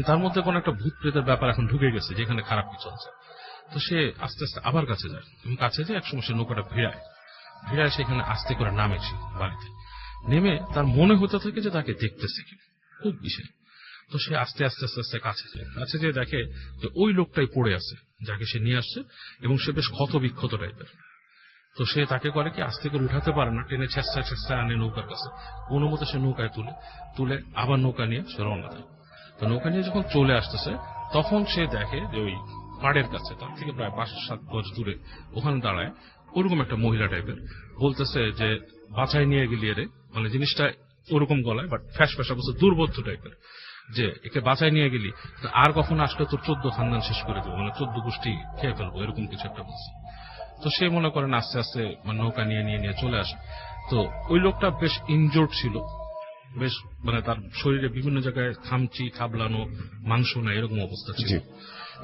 তার মধ্যে কোনো একটা ভূত প্রেতের ব্যাপার এখন ঢুকে গেছে যেখানে খারাপ কিছু আছে। তো সে আস্তে আস্তে আবার কাছে যায়, এবং কাছে যায় একসময় সে নৌকাটা ভিড়ায়, সেখানে আস্তে করে নামেছে বাড়িতে। নেমে তার মনে হতে থাকে যে তাকে দেখতেছে কি খুব বিষয়। তো সে আস্তে আস্তে আস্তে আস্তে কাছে যেয়ে দেখে যে ওই লোকটাই পড়ে আছে যাকে সে নিয়ে আসছে, এবং সে বেশ ক্ষত বিক্ষত টাইপের। তো সে তাকে করে কি আস্তে করে উঠাতে পারে না, টেনে ছেঁচড়া ছেঁচড়া আনে নৌকার কাছে, কোনো মতো সে নৌকায় তুলে আবার নৌকা নিয়ে সে রওনা দেয়। তো নৌকা নিয়ে যখন চলে আসতেছে তখন সে দেখে যে ওই পাড়ের কাছে, তার থেকে প্রায় 5-7 গজ দূরে, ওখানে দাঁড়ায় ওরকম একটা মহিলা টাইপের, বলতেছে যে বাঁচাই নিয়ে গেলি রে, মানে জিনিসটা ওরকম গলায়, বাট ফ্যাস ফ্যাসা বলছে, দুর্বোধ্য টাইপের, যে একে বাঁচাই নিয়ে গেলি আর কখনো আসলে তোর 14 খানদান শেষ করে দেবো, মানে 14 গোষ্ঠী খেয়ে ফেলবো, এরকম কিছু একটা বলছে। তো সে মনে করেন আস্তে আস্তে মানে নৌকা নিয়ে চলে আসে। তো ওই লোকটা বেশ ইনজোর্ড ছিল, বেশ মানে তার শরীরে বিভিন্ন জায়গায় খামচি খাবলানো, মাংস না এরকম অবস্থা ছিল।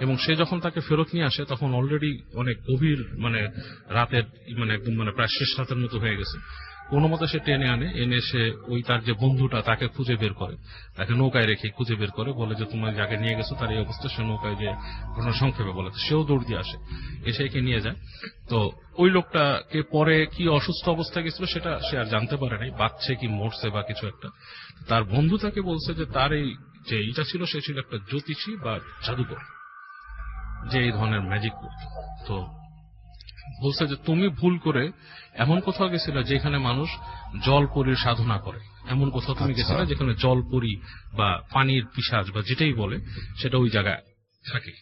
এবং সে যখন তাকে ফেরত নিয়ে আসে তখন অলরেডি অনেক গভীর মানে রাতের, মানে একদম মানে প্রায় শেষ রাতের মতো হয়ে গেছে। কোনো মতো সে টেনে এনে সে ওই তার যে বন্ধুটা তাকে খুঁজে বের করে, তাকে নৌকায় রেখে খুঁজে বের করে, বলে যে তোমার যাকে নিয়ে গেছো তার এই অবস্থা, সে নৌকায় যে ঘটনা সংক্ষেপে বলে, সেও দৌড় দিয়ে আসে, এসে একে নিয়ে যায়। তো ওই লোকটাকে পরে কি অসুস্থ অবস্থায় গেছিল সেটা সে আর জানতে পারে নাই, বাচ্চে কি মরছে বা কিছু একটা। তার বন্ধু তাকে বলছে যে তার এই যে এটা ছিল, সে ছিল একটা জ্যোতিষী বা জাদুকর, যে এই ধরনের ম্যাজিক করত। তো বলছে যে তুমি ভুল করে এমন কোথাও গেছিলে যেখানে মানুষ জলপরীর সাধনা করে, এমন কোথাও তুমি গেছিলে যেখানে জলপরী বা পানির পিশাচ বা যেটাই বলে সেটা ওই জায়গায় থাকে,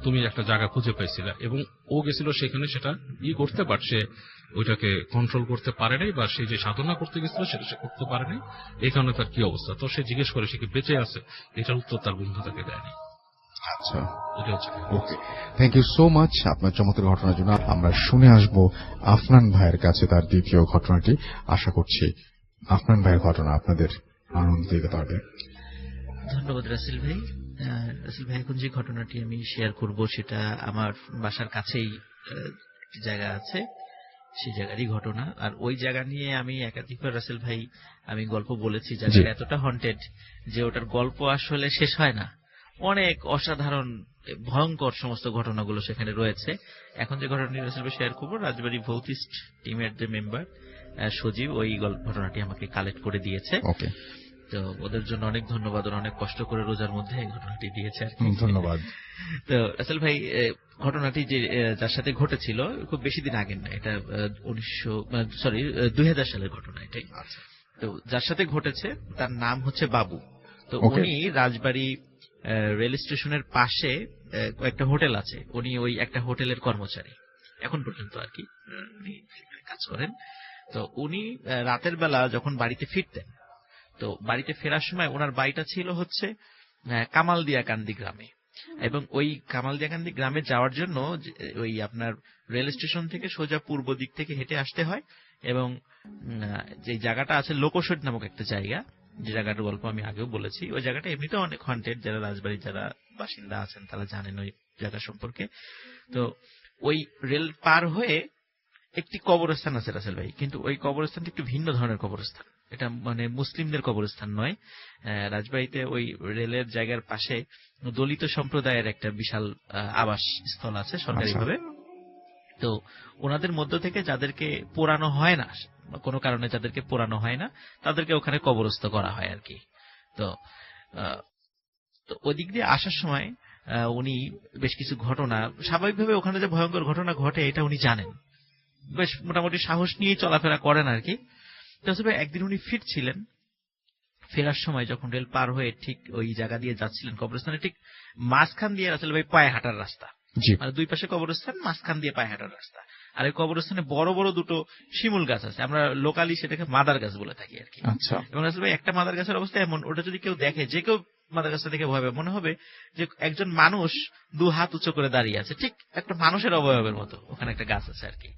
তুমি একটা জায়গা খুঁজে পাইছিলে। এবং ও গেছিল সেখানে সেটা করতে, বাট সে ওইটাকে কন্ট্রোল করতে পারে নাই, বা সে যে সাধনা করতে গেছিল সেটা সে করতে পারে নাই, এই কারণে তার কি অবস্থা। তো সে জিজ্ঞেস করে সে কি বেঁচে আছে, এটার উত্তর তার বন্ধু তাকে দেয়নি। আচ্ছা, এটা হচ্ছে ওকে, থ্যাংক ইউ সো মাচ আপনার চমৎকার ঘটনার জন্য। আমরা শুনে আসব আফনান ভাইয়ের কাছে তার দ্বিতীয় ঘটনাটি। আশা করছি আফনান ভাইয়ের ঘটনা আপনাদের আনন্দ দিতে পারবে। ধন্যবাদ রাসেল ভাই। রাসেল ভাই, এখন যে ঘটনাটি আমি শেয়ার করব সেটা আমার বাসার কাছেই একটি জায়গা আছে, সেই জায়গারই ঘটনা। আর ওই জায়গা নিয়ে আমি একাধিকবার রাসেল ভাই আমি গল্প বলেছি, জায়গাটা এতটা হন্টেড যে ওটার গল্প আসলে শেষ হয় না। অনেক অসাধারণ ভয়ঙ্কর সমস্ত ঘটনাগুলো সেখানে রয়েছে। এখন যে ঘটনাটি রাসেল ভাই শেয়ার করবো, রাজবাড়ী ভৌতিস্ট টিমের যে মেম্বার সজীব ওই ঘটনাটি আমাকে কালেক্ট করে দিয়েছে। ওকে, তো ওদের জন্য অনেক ধন্যবাদ, ওরা অনেক কষ্ট করে রোজার মধ্যে এই ঘটনাটি দিয়েছে আর কি। ধন্যবাদ। তো রাসেল ভাই ঘটনাটি যে যার সাথে ঘটেছিল খুব বেশি দিন আগের না, এটা 2000 সালের ঘটনা এটাই। তো যার সাথে ঘটেছে তার নাম হচ্ছে বাবু। তো উনি রাজবাড়ী রেল স্টেশনের পাশে একটা হোটেল আছে, উনি ওই একটা হোটেলের কর্মচারী এখন পর্যন্ত আর কি, উনি কাজ করেন। তো উনি রাতের বেলা যখন বাড়িতে ফিরতেন, তো বাড়িতে ফেরার সময় ওনার বাড়িটা ছিল হচ্ছে কামালদিয়াকান্দি গ্রামে, এবং ওই কামালদিয়াকান্দি গ্রামে যাওয়ার জন্য ওই আপনার রেল স্টেশন থেকে সোজা পূর্ব দিক থেকে হেঁটে আসতে হয়। এবং যে জায়গাটা আছে লোকশৈট নামক একটা জায়গা, যে জায়গাটার গল্প আমি আগেও বলেছি, ওই জায়গাটা এমনিতে অনেক হন্টেড, যারা রাজবাড়ির যারা বাসিন্দা আছেন তারা জানেন ওই জায়গা সম্পর্কে। তো ওই রেল পার হয়ে একটি কবরস্থান আছে রাসেল ভাই, কিন্তু ওই কবরস্থানটি একটু ভিন্ন ধরনের কবরস্থান, এটা মানে মুসলিমদের কবরস্থান নয়। রাজবাড়িতে ওই রেলের জায়গার পাশে দলিত সম্প্রদায়ের একটা বিশাল আবাস স্থল আছে সরকারিভাবে। তো ওনাদের মধ্য থেকে যাদেরকে পোড়ানো হয় না, কোনো কারণে যাদেরকে পোড়ানো হয় না, তাদেরকে ওখানে কবরস্থ করা হয় আর কি। তো ওই দিক দিয়ে আসার সময় উনি বেশ কিছু ঘটনা, স্বাভাবিকভাবে ওখানে যে ভয়ঙ্কর ঘটনা ঘটে এটা উনি জানেন, বেশ মোটামুটি সাহস নিয়ে চলাফেরা করেন আর কি। তবে একদিন উনি ফিরছিলেন, ফেরার সময় যখন রেল পার হয়ে ঠিক ওই জায়গা দিয়ে যাচ্ছিলেন, কবরস্থানে ঠিক মাঝখান দিয়ে রাসেল ভাই পায়ে হাঁটার রাস্তা, মানে দুই পাশে কবরস্থান, মাঝখান দিয়ে পায়ে হাঁটার রাস্তা। আর এই কবরস্থানে বড় বড় দুটো শিমুল গাছ আছে, আমরা লোকালি সেটাকে মাদার গাছ বলে থাকি আর কি। এবং রাসেল ভাই একটা মাদার গাছের অবস্থা এমন, ওটা যদি কেউ দেখে, যে কেউ মাদার গাছটা দেখে ভয় পাবে, মনে হবে যে একজন মানুষ 2 হাত উঁচু করে দাঁড়িয়ে আছে, ঠিক একটা মানুষের অবয়বের মতো ওখানে একটা গাছ আছে আর কি।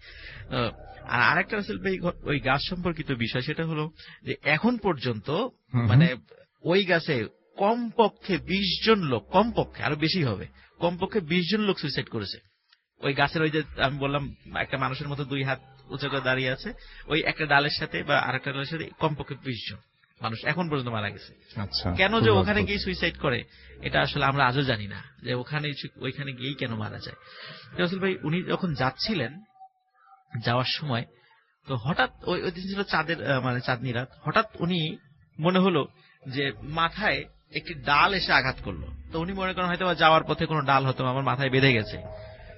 আর আরেকটা রাসেল ভাই ওই গাছ সম্পর্কিত বিষয়, সেটা হলো যে এখন পর্যন্ত মানে ওই গাছে কমপক্ষে 20 জন লোক, কমপক্ষে আরো বেশি হবে, কমপক্ষে 20 জন লোক সুইসাইড করেছে ওই গাছের। ওই যে আমি বললাম একটা মানুষের মতো 2 হাত উঁচু করে দাঁড়িয়ে আছে, ওই একটা ডালের সাথে বা আরেকটা ডালের সাথে কমপক্ষে 20 জন মানুষ এখন পর্যন্ত মারা গেছে। কেন যে ওখানে গিয়ে সুইসাইড করে এটা আসলে আমরা আজও জানি না, যে ওইখানে গিয়েই কেন মারা যায়। রাসেল ভাই উনি যখন যাচ্ছিলেন, যাওয়ার সময় তো হঠাৎ ওই দিন ছিল চাঁদনি রাত, হঠাৎ উনি মনে হলো যে মাথায় একটি ডাল এসে আঘাত করলো। তো উনি মনে করেন হয়তো যাওয়ার পথে কোনো ডাল হয়তো আমার মাথায় বেঁধে গেছে।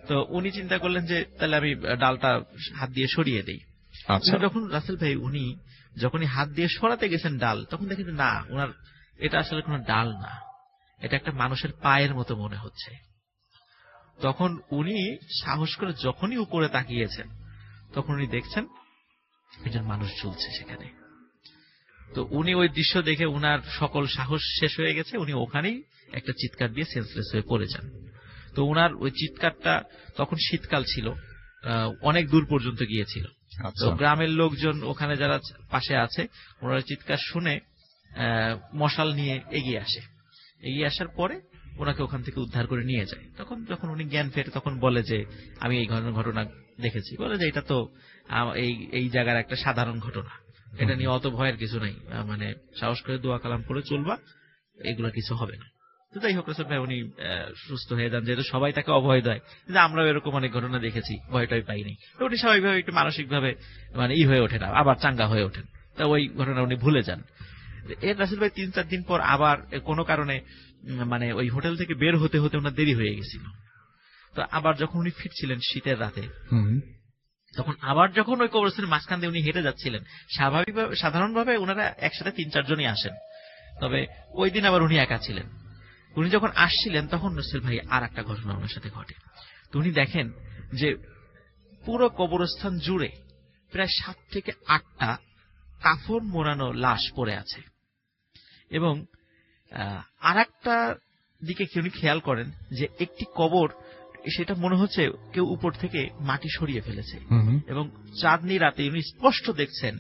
তো উনি চিন্তা করলেন যে তাহলে আমি ডালটা হাত দিয়ে সরিয়ে দেই। যখন রাসেল ভাই উনি যখনই হাত দিয়ে সরাতে গেছেন ডাল, তখন দেখেন না, ওনার এটা আসলে কোনো ডাল না, এটা একটা মানুষের পায়ের মতো মনে হচ্ছে। তখন উনি সাহস করে যখনই উপরে তাকিয়েছেন, তখন উনি দেখছেন একজন মানুষ ঝুলছে সেখানে। তো উনি ওই দৃশ্য দেখে উনার সকল সাহস শেষ হয়ে গেছে, উনি ওখানেই একটা চিৎকার দিয়ে সেন্সলেস হয়ে পড়ে যান। তো উনার ওই চিৎকারটা, তখন শীতকাল ছিল, অনেক দূর পর্যন্ত গিয়েছিল। তো গ্রামের লোকজন ওখানে যারা পাশে আছে, ওনার চিৎকার শুনে মশাল নিয়ে এগিয়ে আসে। এগিয়ে আসার পরে ওনাকে ওখান থেকে উদ্ধার করে নিয়ে যায়। তখন যখন উনি জ্ঞান ফেরে, তখন বলে যে আমি এই ঘটনা দেখেছি। বলে যে এটা তো এই জায়গার একটা সাধারণ ঘটনা, এটা নিয়ে অত ভয়ের কিছু নাই, মানে সাহস করে দোয়া কালাম করে চলবা, এগুলো কিছু হবে না। তো যাই হোক রাসেল ভাই উনি সুস্থ হয়ে যান, যেহেতু সবাই তাকে অভয় দেয়, কিন্তু আমরাও এরকম অনেক ঘটনা দেখেছি, ভয়টাই পাইনি। তো উনি স্বাভাবিকভাবে একটু মানসিক ভাবে মানে হয়ে ওঠেন, আবার চাঙ্গা হয়ে ওঠেন। তা ওই ঘটনা উনি ভুলে যান। এর রাসেল ভাই 3-4 দিন পর আবার কোনো কারণে মানে ওই হোটেল থেকে বের হতে হতে ওনার দেরি হয়ে গেছিল। তো আবার যখন উনি ফিরছিলেন শীতের রাতে, তখন আবার যখন ওই কবরস্থানের মাঝখান দিয়ে উনি হেঁটে যাচ্ছিলেন, স্বাভাবিকভাবে সাধারণভাবে ওনারা একসাথে 3-4 জনই আসেন, তবে ওই দিন আবার উনি একা ছিলেন। উনি যখন আসছিলেন তখন রাসেল ভাই আর একটা ঘটনা ওনার সাথে ঘটে। তো উনি দেখেন যে পুরো কবরস্থান জুড়ে প্রায় 7 থেকে 8টা কাফন মোড়ানো লাশ পড়ে আছে। এবং আর একটা দিকে উনি খেয়াল করেন যে একটি কবর, সেটা মনে হচ্ছে কেউ উপর থেকে মাটি সরিয়ে ফেলেছে। এবং চাঁদনি রাতে উনি স্পষ্ট দেখছেন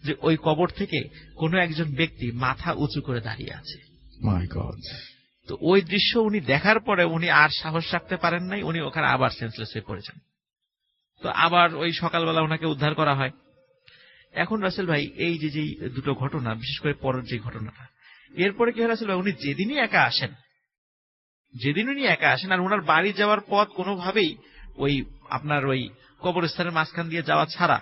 যে ওই কবর থেকে কোনো একজন ব্যক্তি মাথা উঁচু করে দাঁড়িয়ে আছে। মাই গড! তো ওই দৃশ্য উনি দেখার পরে উনি আর সাহস রাখতে পারেন নাই, উনি ওখানে আবার সেন্সলেস হয়ে পড়েছেন। তো আবার ওই সকালবেলা ওনাকে উদ্ধার করা হয়। এখন রাসেল ভাই এই যে দুটো ঘটনা, বিশেষ করে পরের যে ঘটনাটা, এরপরে কি হয় রাসেল ভাই, উনি যেদিনই একা আসেন আর ওনার বাড়ি যাওয়ার পথ কোনোভাবেই ওই আপনার ওই কবরস্থানের মাঝখান দিয়ে যাওয়া ছাড়া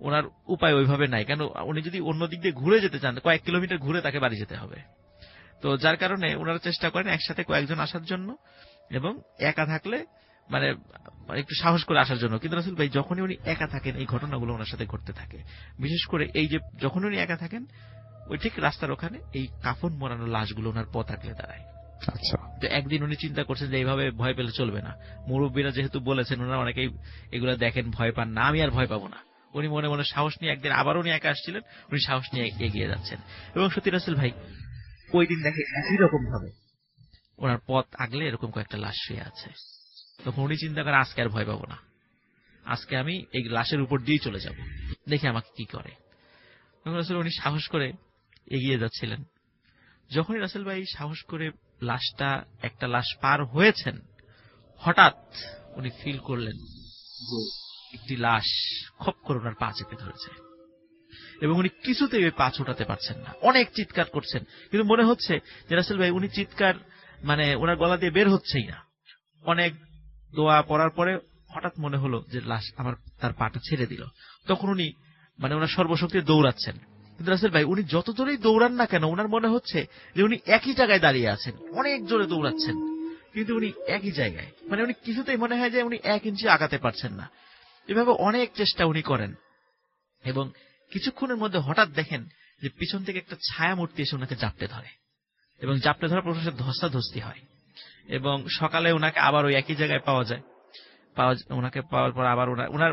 ওনার উপায় ওইভাবে নাই। কেন, উনি যদি অন্য দিক দিয়ে ঘুরে যেতে চান, কয়েক কিলোমিটার ঘুরে তাকে বাড়ি যেতে হবে। তো যার কারণে ওনারা চেষ্টা করেন একসাথে কয়েকজন আসার জন্য, এবং একা থাকলে মানে একটু সাহস করে আসার জন্য। কিন্তু রাসেল ভাই যখনই উনি একা থাকেন এই ঘটনাগুলো ওনার সাথে ঘটতে থাকে। বিশেষ করে এই যে যখন উনি একা থাকেন ওই ঠিক রাস্তার ওখানে এই কাফন মোড়ানো লাশগুলো ওনার পথ আগলে দাঁড়ায়। আচ্ছা, তো একদিন উনি চিন্তা করছেন যে এইভাবে ভয় পেলে চলবে না, মুরব্বীরা যেহেতু বলেছেন, ওনারা অনেকেই এগুলো দেখেন ভয় পান না, আমি আর ভয় পাবো না। উনি মনে মনে সাহস নিয়ে একদিন আবার উনি একা আসছিলেন, উনি সাহস নিয়ে এগিয়ে যাচ্ছেন। এবং সত্যি রাসেল ভাই ওই দিন দেখে একই রকম ভাবে ওনার পথ আগলে এরকম কয়েকটা লাশ শুয়ে আছে। তখন উনি চিন্তা করেন আজকে আর ভয় পাবো না, আজকে আমি এই লাশের উপর দিয়েই চলে যাব, দেখি আমাকে কি করে। তখন রাসেল উনি সাহস করে এগিয়ে যাচ্ছিলেন। যখনই রাসেল ভাই সাহস করে একটা লাশ পার হয়েছেন, হঠাৎ উনি ফিল করলেন যে একটি লাশ খপ করে ওনার পা চেপে ধরেছে, এবং উনি কিছুতেই ওই পা ছোটাতে পারছেন না। অনেক চিৎকার করছেন, কিন্তু মনে হচ্ছে যে রাসেল ভাই উনি চিৎকার মানে ওনার গলা দিয়ে বের হচ্ছেই না। অনেক দোয়া পড়ার পরে হঠাৎ মনে হলো যে লাশ তার পাটা ছেড়ে দিল। তখন উনি মানে ওনার সর্বশক্তি দৌড়াচ্ছেন। কিন্তু রাসেল ভাই উনি যত জোরেই দৌড়ান না কেন, ওনার মনে হচ্ছে যে উনি একই জায়গায় দাঁড়িয়ে আছেন, অনেক জোরে দৌড়াচ্ছেন, কিন্তু উনি একই জায়গায়, মানে উনি কিছুতেই মনে হয় যে উনি 1 ইঞ্চি আগাতে পারছেন না। এভাবে অনেক চেষ্টা উনি করেন, এবং কিছুক্ষণের মধ্যে হঠাৎ দেখেন যে পিছন থেকে একটা ছায়া মূর্তি এসে ওনাকে জাপটে ধরে, এবং জাপটে ধরার পর ধস্তাধস্তি হয়। এবং সকালে ওনাকে আবার ওই একই জায়গায় ওনাকে পাওয়ার পর আবার ওনার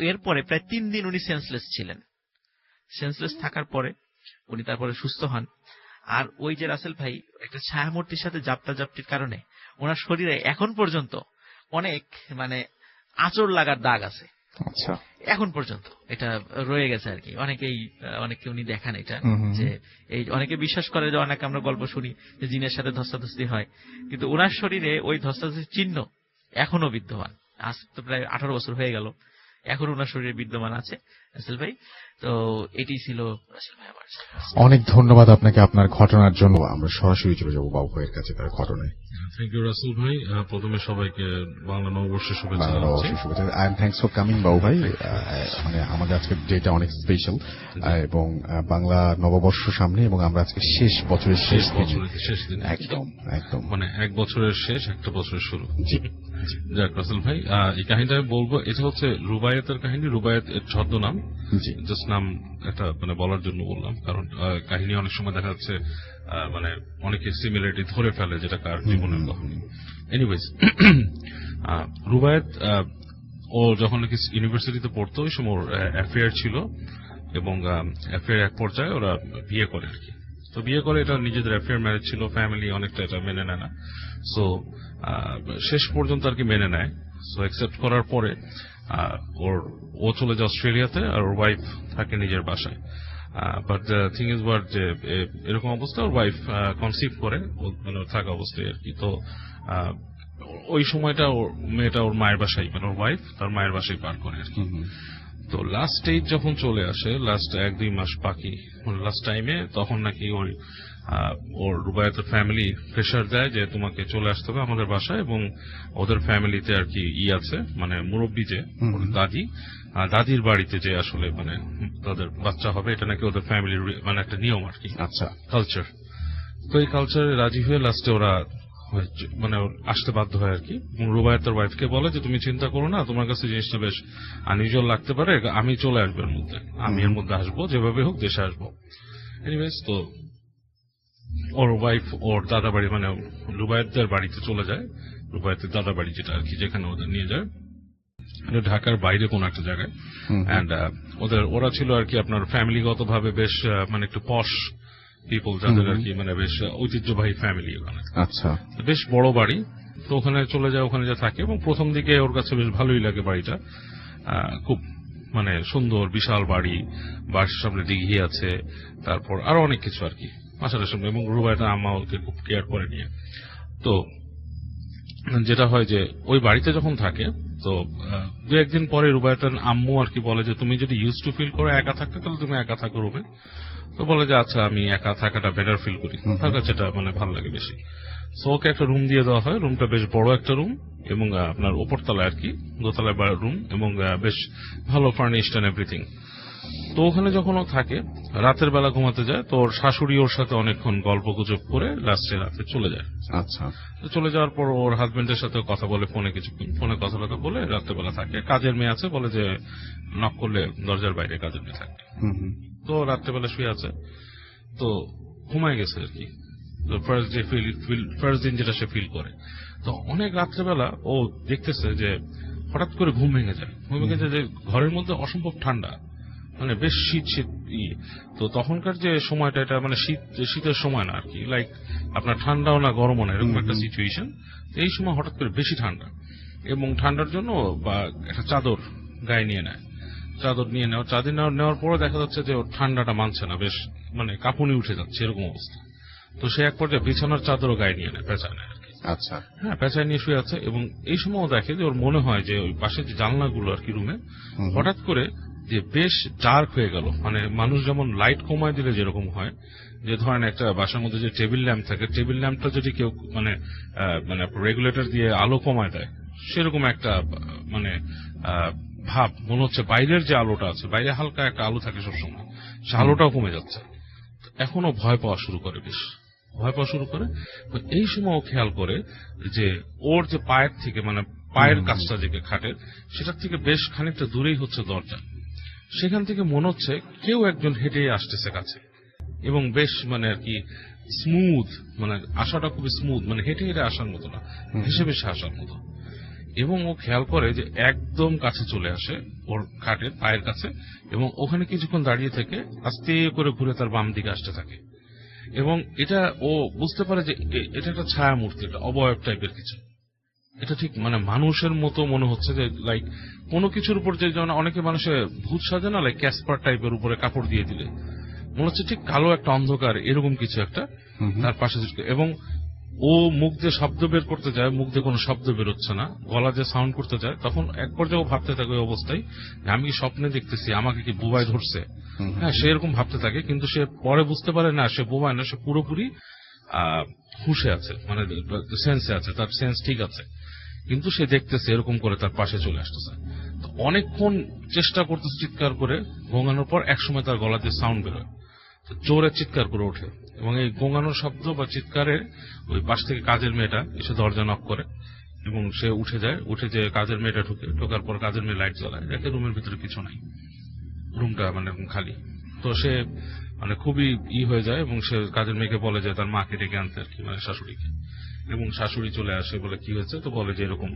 এরপরে প্রায় 3 দিন উনি সেন্সলেস ছিলেন। সেন্সলেস থাকার পরে উনি তারপরে সুস্থ হন। আর ওই যে রাসেল ভাই একটা ছায়ামূর্তির সাথে জাপটির কারণে ওনার শরীরে এখন পর্যন্ত অনেক মানে আঁচড় লাগার দাগ আছে। আচ্ছা, এখন পর্যন্ত এটা রয়ে গেছে আর কি। অনেকে উনি দেখান এটা, যে এই অনেকে বিশ্বাস করে যে অনেকে আমরা গল্প শুনি যে জিনের সাথে ধস্তাধস্তি হয়, কিন্তু ওনার শরীরে ওই ধস্তাধস্তির চিহ্ন এখনো বিদ্যমান। আজ তো প্রায় 18 বছর হয়ে গেল, এখন ওনার শরীরে বিদ্যমান আছে রাসেল ভাই। তো এটি ছিল রাসেল ভাই আমার। অনেক ধন্যবাদ আপনাকে আপনার ঘটনার জন্য। আমরা সরাসরি চলে যাবো বাবু ভাইয়ের কাছে তার ঘটনায়। থ্যাংক ইউ রাসেল ভাই। প্রথমে সবাইকে বাংলা নববর্ষের শুভেচ্ছা জানাচ্ছি। এন্ড থ্যাঙ্কস ফর কামিং বাবু ভাই। মানে আমাদের আজকের ডেটা অনেক স্পেশাল, এবং বাংলা নববর্ষ সামনে, এবং আমরা আজকে বছরের শেষ দিন। একদম মানে 1 বছরের শেষ, একটা বছরের শুরু। যাক রাসেল ভাই, এই কাহিনীটা আমি বলবো, এটা হচ্ছে রুবায়েতের কাহিনী। রুবায়েত এর ছদ্মনাম, জাস্ট নাম একটা মানে বলার জন্য বললাম, কারণ কাহিনী অনেক সময় দেখা যাচ্ছে মানে অনেকে সিমিলারিটি ধরে ফেলে যেটা কার জীবনের কাহিনী। এনিওয়েজ, রুবায়েত ও যখন নাকি ইউনিভার্সিটিতে পড়তো ওই সময় ওর অ্যাফেয়ার ছিল, এবং অ্যাফেয়ার এক পর্যায়ে ওরা বিয়ে করে আর কি। তো বিয়ে করে, এটা নিজেদের অ্যাফেয়ার ম্যারেজ ছিল, ফ্যামিলি অনেকটা এটা মেনে নেয় না। সো শেষ পর্যন্ত আর কি মেনে নেয়। সো অ্যাকসেপ্ট করার পরে ও চলে যায় অস্ট্রেলিয়াতে, আর ওর ওয়াইফ থাকে নিজের বাসায়। But the thing is watt, যে এরকম অবস্থা ওর ওয়াইফ কনসিভ করে মানে থাকা অবস্থায় আর কি। তো ওই সময়টা মেয়েটা ওর মায়ের বাসায়, মানে ওর ওয়াইফ তার মায়ের বাসায় পার করে আর কি। তো লাস্ট স্টেজ যখন চলে আসে, লাস্ট 1-2 মাস বাকি লাস্ট টাইমে, তখন নাকি ওর রুবায়েতের ফ্যামিলি প্রেশার দেয় যে তোমাকে চলে আসতে হবে আমাদের বাসায়, এবং ওদের ফ্যামিলিতে আর কি আছে, মানে মুরব্বী যে দাদির বাড়িতে যে আসলে মানে তাদের বাচ্চা হবে, এটা নাকি ওদের ফ্যামিলির মানে একটা নিয়ম আর কি। আচ্ছা, কালচার। তো এই কালচারে রাজি হয়ে লাস্টে ওরা মানে আসতে বাধ্য হয় আর কি। রুবায়েতের ওয়াইফকে বলে যে তুমি চিন্তা করো না, তোমার কাছে জিনিসটা বেশ আনইউজুয়াল লাগতে পারে, আমি চলে আসবো এর মধ্যে, আমি এর মধ্যে আসবো, যেভাবে হোক দেশে আসবো। এনিওয়েজ, তো ওর ওয়াইফ ওর দাদা বাড়ি মানে রুবায়েতদের বাড়িতে চলে যায়, রুবায়েতের দাদা বাড়ি যেটা আর কি, যেখানে ওদের নিয়ে যায় ঢাকার বাইরে কোন একটা জায়গায়। এন্ড ওরা ছিল আর কি আপনার ফ্যামিলিগত ভাবে বেশ মানে একটু পশ পিপল, যাদের আর কি মানে বেশ ঐতিহ্যবাহী ফ্যামিলি ওখানে। আচ্ছা, বেশ বড় বাড়ি। তো ওখানে চলে যায়, ওখানে যা থাকে, এবং প্রথম দিকে ওর কাছে বেশ ভালোই লাগে বাড়িটা, খুব মানে সুন্দর বিশাল বাড়ি, বাড়ির সামনে দিঘি আছে, তারপর আরো অনেক কিছু আর কি বাসাটার সামনে, এবং রুবায়েতের আম্মা ওকে খুব কেয়ার করে নিয়ে। তো যেটা হয় যে ওই বাড়িতে যখন থাকে তো দু একদিন পরে রুবায়তের আম্মু আর কি বলে যে তুমি যদি ইউজ টু ফিল করো একা থাকতে, তাহলে তুমি একা থাকো রুমে। তো বলে যে আচ্ছা আমি একা থাকাটা বেটার ফিল করি, তার কাছে এটা মানে ভালো লাগে বেশি। সো ওকে একটা রুম দিয়ে দেওয়া হয়। রুমটা বেশ বড় একটা রুম, এবং আপনার উপরতলায় আর কি, দোতলায় রুম, এবং বেশ ভালো ফার্নিশড এন্ড এভরিথিং। তো ওখানে যখন ও থাকে, রাতের বেলা ঘুমাতে যায়, তো ওর শাশুড়ি ওর সাথে অনেকক্ষণ গল্প গুজব করে লাস্টে রাতে চলে যায়। আচ্ছা। তো চলে যাওয়ার পর ওর হাজবেন্ডের সাথে কথা বলে ফোনে, কিছুক্ষণ ফোনে কথা বলে রাত্রেবেলা থাকে। কাজের মেয়ে আছে, বলে যে নক করলে দরজার বাইরে কাজের মেয়ে থাকে। তো রাত্রেবেলা শুয়ে আছে, তো ঘুমায় গেছে আর কি। তো ফার্স্ট দিন যেটা সে ফিল করে, তো অনেক রাত্রেবেলা ও দেখতেছে যে হঠাৎ করে ঘুম ভেঙে যায়। যে ঘরের মধ্যে অসম্ভব ঠান্ডা, মানে বেশ শীত শীত। তো তখনকার যে সময়টা, এটা মানে শীতের সময় না আর কি, লাইক আপনার ঠান্ডাও না গরমও না, এরকম একটা সিচুয়েশন। এই সময় হঠাৎ করে বেশি ঠান্ডা, এবং ঠান্ডার জন্য বা একটা চাদর গায়ে নিয়ে নেয়। চাদর নেওয়ার পরে দেখা যাচ্ছে যে ওর ঠান্ডাটা মানছে না, বেশ মানে কাঁপুনি উঠে যাচ্ছে, এরকম অবস্থা। তো সে এক পর্যায়ে বিছানার চাদরও গায়ে নিয়ে নেয়, পেঁচায় নেয় আর কি। আচ্ছা। হ্যাঁ, পেঁচায় নিয়ে শুয়ে আছে, এবং এই সময়ও দেখে যে ওর মনে হয় যে ওই পাশে যে জানলাগুলো আর কি রুমে, হঠাৎ করে যে বেশ ডার্ক হয়ে গেল। মানে মানুষ যেমন লাইট কমায় দিলে যেরকম হয়, যে ধরেন একটা বাসার মধ্যে যে টেবিল ল্যাম্প থাকে, টেবিল ল্যাম্পটা যদি কেউ মানে রেগুলেটর দিয়ে আলো কমায় দেয়, সেরকম একটা মানে ভাব মনে হচ্ছে। বাইরের যে আলোটা আছে, বাইরে হালকা একটা আলো থাকে সবসময়, সে আলোটাও কমে যাচ্ছে। এখনো ভয় পাওয়া শুরু করে, বেশ ভয় পাওয়া শুরু করে। এই সময় ও খেয়াল করে যে ওর যে পায়ের থেকে, মানে পায়ের কাছটা যে খাটের, সেটার থেকে বেশ খানিকটা দূরেই হচ্ছে দরজা। সেখান থেকে মনে হচ্ছে কেউ একজন হেঁটে আসতেছে কাছে, এবং বেশ মানে আর কি স্মুথ, মানে আসাটা খুবই স্মুথ, মানে হেঁটে হেঁটে আসার মতো না, ভেসে ভেসে আসার মতো। এবং ও খেয়াল করে যে একদম কাছে চলে আসে ওর খাটের পায়ের কাছে, এবং ওখানে কিছুক্ষণ দাঁড়িয়ে থেকে আস্তে করে ঘুরে তার বাম দিকে আসতে থাকে। এবং এটা ও বুঝতে পারে যে এটা একটা ছায়া মূর্তি, এটা অবয়ব টাইপের কিছু। এটা ঠিক মানে মানুষের মতো মনে হচ্ছে, যে লাইক কোনো কিছুর উপর যে যেমন অনেকে মানুষের ভূত সাজে না, লাইক ক্যাসপার টাইপের উপরে কাপড় দিয়ে দিলে মনে হচ্ছে ঠিক কালো একটা অন্ধকার, এরকম কিছু একটা তার পাশে। এবং ও মুখ দিয়ে শব্দ বের করতে যায়, মুখ দিয়ে কোনো শব্দ বেরোচ্ছে না, গলা দিয়ে সাউন্ড করতে যায়। তখন এক পর্যায়ে ও ভাবতে থাকে ওই অবস্থায়, আমি কি স্বপ্নে দেখতেছি, আমাকে কি বোবায় ধরছে। হ্যাঁ, সে এরকম ভাবতে থাকে, কিন্তু সে পরে বুঝতে পারে না সে বোবায় না, সে পুরোপুরি হুঁশে আছে, মানে সেন্সে আছে, তার সেন্স ঠিক আছে। কিন্তু সে দেখতেছে এরকম করে তার পাশে চলে আসতেছে। তো অনেকক্ষণ চেষ্টা করতেছে চিৎকার করে, ঘোঙানোর পর একসময় তার গলা দিয়ে সাউন্ড বেরোয়, জোরে চিৎকার করে ওঠে। এবং এই গোঙানোর শব্দ বা চিৎকারে ওই পাশ থেকে কাজের মেয়েটা এসে দরজা নক করে, এবং সে উঠে যায়। উঠে যে কাজের মেয়েটা ঢোকার পর কাজের মেয়ে লাইট জ্বালায়, দেখে রুমের ভিতরে কিছু নাই, রুমটা মানে খালি। তো সে মানে খুবই হয়ে যায়, এবং সে কাজের মেয়েকে বলে যে তার মাকে ডেকে আনতে আর কি, মানে শাশুড়িকে। এবং শাশুড়ি চলে আসে, বলে কি হয়েছে, তো বলে যে এরকম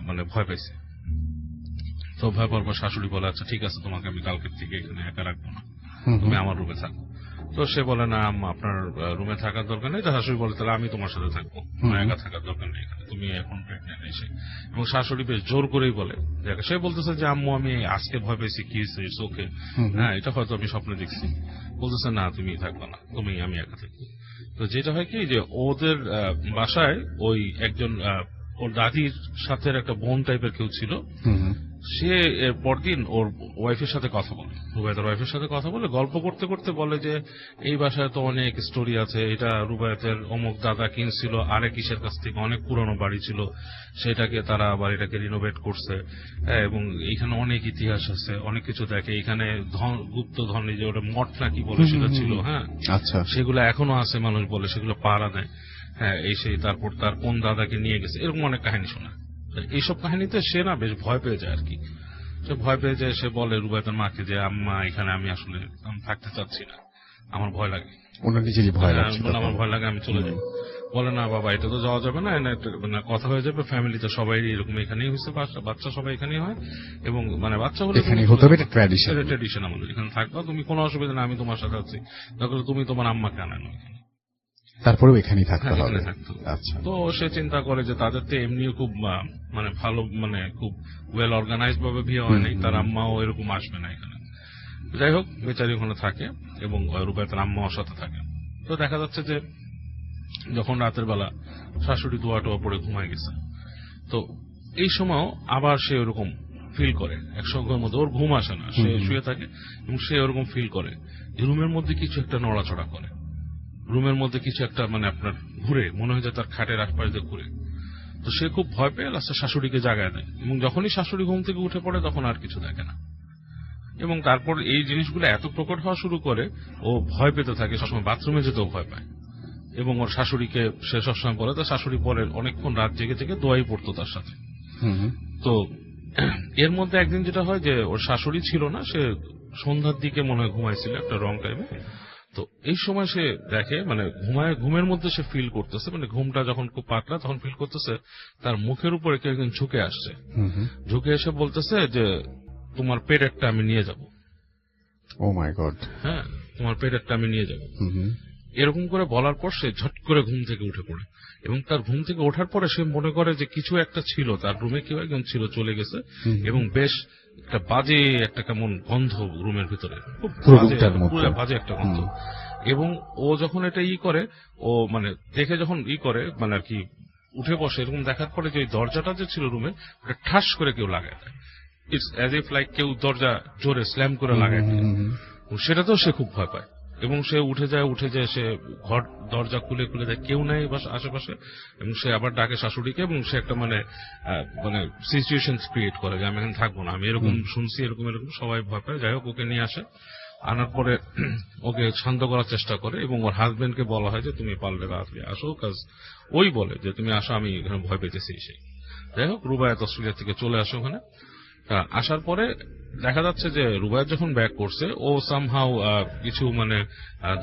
মানে ভয় পাইছে। তো ভয় পাওয়ার পর শাশুড়ি বলে আচ্ছা ঠিক আছে, তোমাকে আমি কালকের থেকে এখানে একা রাখবো না, তুমি আমার রুমে থাকো। তো সে বলে না আপনার রুমে থাকার দরকার নেই। তো শাশুড়ি বলে তাহলে আমি তোমার সাথে থাকবো, একা থাকার দরকার নেই এখানে, তুমি এখন প্রেগনেন্ট এসে। এবং শাশুড়ি বেশ জোর করেই বলে, সে বলতেছে যে আম্মু আমি আজকে ভয় পেয়েছি, কি হয়েছে, ওকে হ্যাঁ এটা হয়তো আমি স্বপ্নে দেখছি। বলতেছে না তুমি থাকবো না, আমি একা থাকবো। তো যেটা হয় কি, যে ওদের বাসায় ওই একজন ওর দাদির সাথে একটা বোন টাইপের কেউ ছিল। সে এর পরদিন ওর ওয়াইফের সাথে কথা বলে, রুবায়েতের ওয়াইফের সাথে কথা বলে, গল্প করতে করতে বলে যে এই বাসায় তো অনেক স্টোরি আছে, এটা রুবায়েতের অমুক দাদা কিনছিল আরেক কিসের কাছ থেকে, অনেক পুরনো বাড়ি ছিল, সেটাকে তারা বাড়িটাকে রিনোভেট করছে, এবং এখানে অনেক ইতিহাস আছে, অনেক কিছু দেখে। এখানে গুপ্ত ধন, যে ওটা মঠ নাকি বলে সেটা ছিল, হ্যাঁ আচ্ছা, সেগুলো এখনো আছে, মানুষ বলে সেগুলো পাহারা দেয়, হ্যাঁ এই সেই। তারপর তার কোন দাদাকে নিয়ে গেছে, এরকম অনেক কাহিনী শোনা। এইসব কাহিনীতে সে না বেশ ভয় পেয়ে যায় আর কি। সে ভয় পেয়ে যায়, সে বলে রুবায়েতের মাকে যে আম্মা এখানে আমি আসলে থাকতে চাচ্ছি না, আমার ভয় লাগে। ওনার নিজেরই ভয় লাগছে, আমার ভয় লাগে, আমি চলে যাই। বলে না বাবা এটা তো যাওয়া যাবে না, কথা হয়ে যাবে, ফ্যামিলিতে সবাই এরকম এখানেই হয়েছে, বাচ্চা সবাই এখানেই হয়, এবং মানে বাচ্চা হলে ট্র্যাডিশন আমাদের এখানে থাকবা, তুমি কোনো অসুবিধা না, আমি তোমার সাথে আছি, তাহলে তুমি তোমার আম্মাকে আনানো এখানে, তারপরেও এখানেই থাকতে হবে। আচ্ছা। তো সে চিন্তা করে যে তাদের তো এমনিও খুব মানে ভালো, মানে খুব ওয়েল অর্গানাইজড ভাবে বিয়ে হয় নাই, তার আম্মাও এরকম আসবে না এখানে। যাই হোক, বেচারি ওখানে থাকে, এবং রুবায়েতের আম্মাও সাথে থাকে। তো দেখা যাচ্ছে যে যখন রাতের বেলা শাশুড়ি দোয়া টোয়া পড়ে ঘুমায় গেছে, তো এই সময় আবার সে ওরকম ফিল করে, একসঙ্গের মধ্যে ওর ঘুম আসে না, সে শুয়ে থাকে এবং সে ওরকম ফিল করে যে রুমের মধ্যে কিছু একটা নড়াচড়া করে, রুমের মধ্যে কিছু একটা মানে আপনার ঘুরে, মনে হয় যে তার খাটের আশপাশ দিয়ে ঘুরে। তো সে খুব ভয় পেয়ে লাস্টে শাশুড়িকে জাগায় দেয়, এবং যখনই শাশুড়ি ঘুম থেকে উঠে পড়ে তখন আর কিছু দেখে না। এবং তারপর এই জিনিসগুলো এত প্রকট হওয়া শুরু করে, ও ভয় পেতে থাকে, সবসময় বাথরুমে যেতেও ভয় পায়। এবং ওর শাশুড়িকে সে সবসময় বলে, তো শাশুড়ি পরে অনেকক্ষণ রাত জেগে জেগে দোয়াই পড়তো তার সাথে। তো এর মধ্যে একদিন যেটা হয় যে ওর শাশুড়ি ছিল না, সে সন্ধ্যার দিকে মনে হয় ঘুমাইছিল একটা রং টাইমে। তো এই সময় সে দেখে মানে ঘুমের মধ্যে সে ফিল করতেছে, মানে ঘুমটা যখন খুব পাতলা তখন ফিল করতেছে তার মুখের উপরে কেউ একজন ঝুঁকে আসছে, ঝুঁকে এসে বলতেছে যে তোমার পেটেরটা আমি নিয়ে যাব। ও মাই গড। হ্যাঁ, তোমার পেটেরটা আমি নিয়ে যাব। এরকম করে বলার পর সে ঝট করে ঘুম থেকে উঠে পড়ে, এবং তার ঘুম থেকে ওঠার পরে সে মনে করে যে কিছু একটা ছিল, তার রুমে কেউ একজন ছিল, চলে গেছে, এবং বেশ একটা বাজে একটা কেমন গন্ধ রুমের ভিতরে, খুব বাজে একটা গন্ধ। এবং ও যখন এটা করে, ও মানে দেখে যখন করে মানে আর কি উঠে বসে, এরকম দেখার পরে যে ওই দরজাটা যে ছিল রুমের, ওটা ঠাস করে কেউ লাগায় দেয়। ইটস অ্যাজ ইফ লাইক কেউ দরজা জোরে স্ল্যাম করে লাগায় দেয়। সেটাতেও সে খুব ভয় পায়, এবং সে উঠে যায়, সে ঘর দরজা খুলে দেয়, কেউ নাই আশেপাশে, এবং সে আবার ডাকে শাশুড়িকে, এবং সে একটা মানে সিচুয়েশন ক্রিয়েট করে যে আমি এখানে থাকবো না, আমি এরকম শুনছি, এরকম সবাই ভয় পায়। যাই হোক, ওকে নিয়ে আসে, আনার পরে ওকে শান্ত করার চেষ্টা করে, এবং ওর হাজবেন্ডকে বলা হয় যে তুমি পারলে রাত্রে আসো, কাজ ওই বলে যে তুমি আসো, আমি এখানে ভয় পেতেছি। সেই যাই হোক, রুবায়েত অস্ট্রেলিয়া থেকে চলে আসে ওখানে। আসার পরে দেখা যাচ্ছে যে রুবায়েত যখন ব্যাক করছে, ও সামহাউ কিছু মানে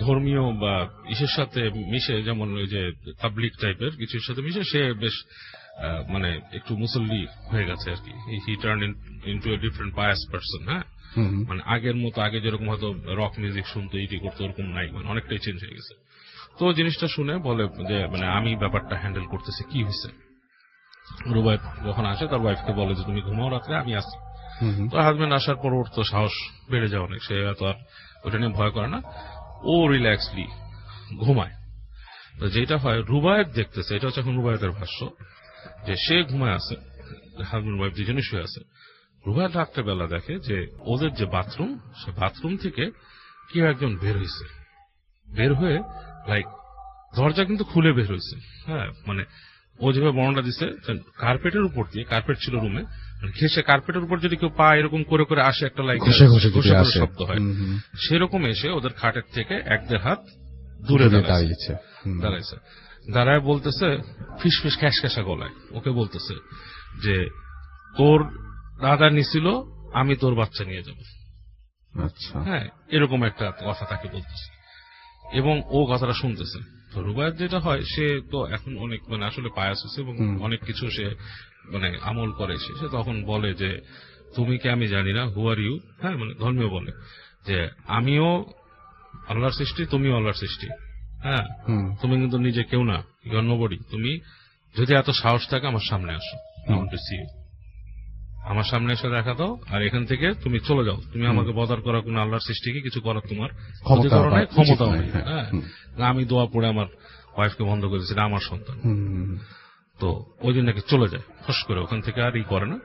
ধর্মীয় বা ইসের সাথে মিশে, যেমন ওই যে তাবলিগ টাইপের কিছুর সাথে মিশে, সে বেশ মানে একটু মুসল্লি হয়ে গেছে আর কি। He turn into a different pious person. হ্যাঁ, মানে আগের মতো, আগে যেরকম হয়তো রক মিউজিক শুনতো, ইটি করতো, ওরকম নাই, মানে অনেকটাই চেঞ্জ হয়ে গেছে। তো জিনিসটা শুনে বলে যে মানে আমি ব্যাপারটা হ্যান্ডেল করতেছি, কি হয়েছে। রুবায়েত যখন আসে তার ওয়াইফকে বলে যে তুমি ঘুমাও রাত্রে, আমি আসি। তো হাজবেন্ড আসার পর ওর তো সাহস বেড়ে যায় অনেক, সে এত আর ওটা নিয়ে ভয় করে না, ও রিল্যাক্সলি ঘুমায়। তো যেটা হয়, রুবায়েত দেখতেছে, এটা হচ্ছে এখন রুবায়েতের ভাষ্য, যে সে ঘুমায় আছে, হাজবেন্ড ওয়াইফ দুজনে শুয়ে আছে। রুবায়েত রাত্রেবেলা দেখে যে ওদের যে বাথরুম, সে বাথরুম থেকে কেউ একজন বের হয়েছে, বের হয়ে লাইক দরজা কিন্তু খুলে বের হয়েছে। হ্যাঁ, মানে ও যেভাবে বর্ণনা দিচ্ছে, কার্পেটের উপর দিয়ে, কার্পেট ছিল রুমে, ঘেসে কার্পেটের উপর যদি কেউ পা এরকম করে করে আসে, একটা লাইক শব্দ হয়, সেরকম এসে ওদের খাটের থেকে 1-1.5 হাত দূরে দাঁড়াইছে। দাঁড়ায় বলতেছে ফিসফিস খ্যাসখ্যাসা গলায়, ওকে বলতেছে যে তোর দাদা নিছিল, আমি তোর বাচ্চা নিয়ে যাব। আচ্ছা, হ্যাঁ, এরকম একটা কথা তাকে বলতেছে, এবং ও কথাটা শুনতেছে। তো রুবায়েত যেটা হয়, সে তো এখন অনেক মানে আসলে পায়াস হয়েছে, এবং অনেক কিছু সে মানে আমল করে। সে তখন বলে যে তুমি কি আমি জানি না, হু আর ইউ। হ্যাঁ, মানে ধর্মীয় বলে যে আমিও আল্লাহর সৃষ্টি, তুমিও আল্লাহর সৃষ্টি। হ্যাঁ, তুমি কিন্তু নিজে কেউ না, ইউ আর নোবডি। তুমি যদি এত সাহস থাকে আমার সামনে আসো, I want to see you. আমার সামনে এসে দেখা দাও, আর এখান থেকে তুমি চলে যাও। তুমি আমাকে বদার করা কোন আল্লাহর সৃষ্টিকে কিছু করার তোমার ক্ষমতাও নেই। হ্যাঁ, আমি দোয়া পড়ে আমার ওয়াইফকে বন্ধ করে দিয়েছি, আমার সন্তান। তো ওই দিন নাকি চলে যায় ফস করে ওখান থেকে, আর করে না।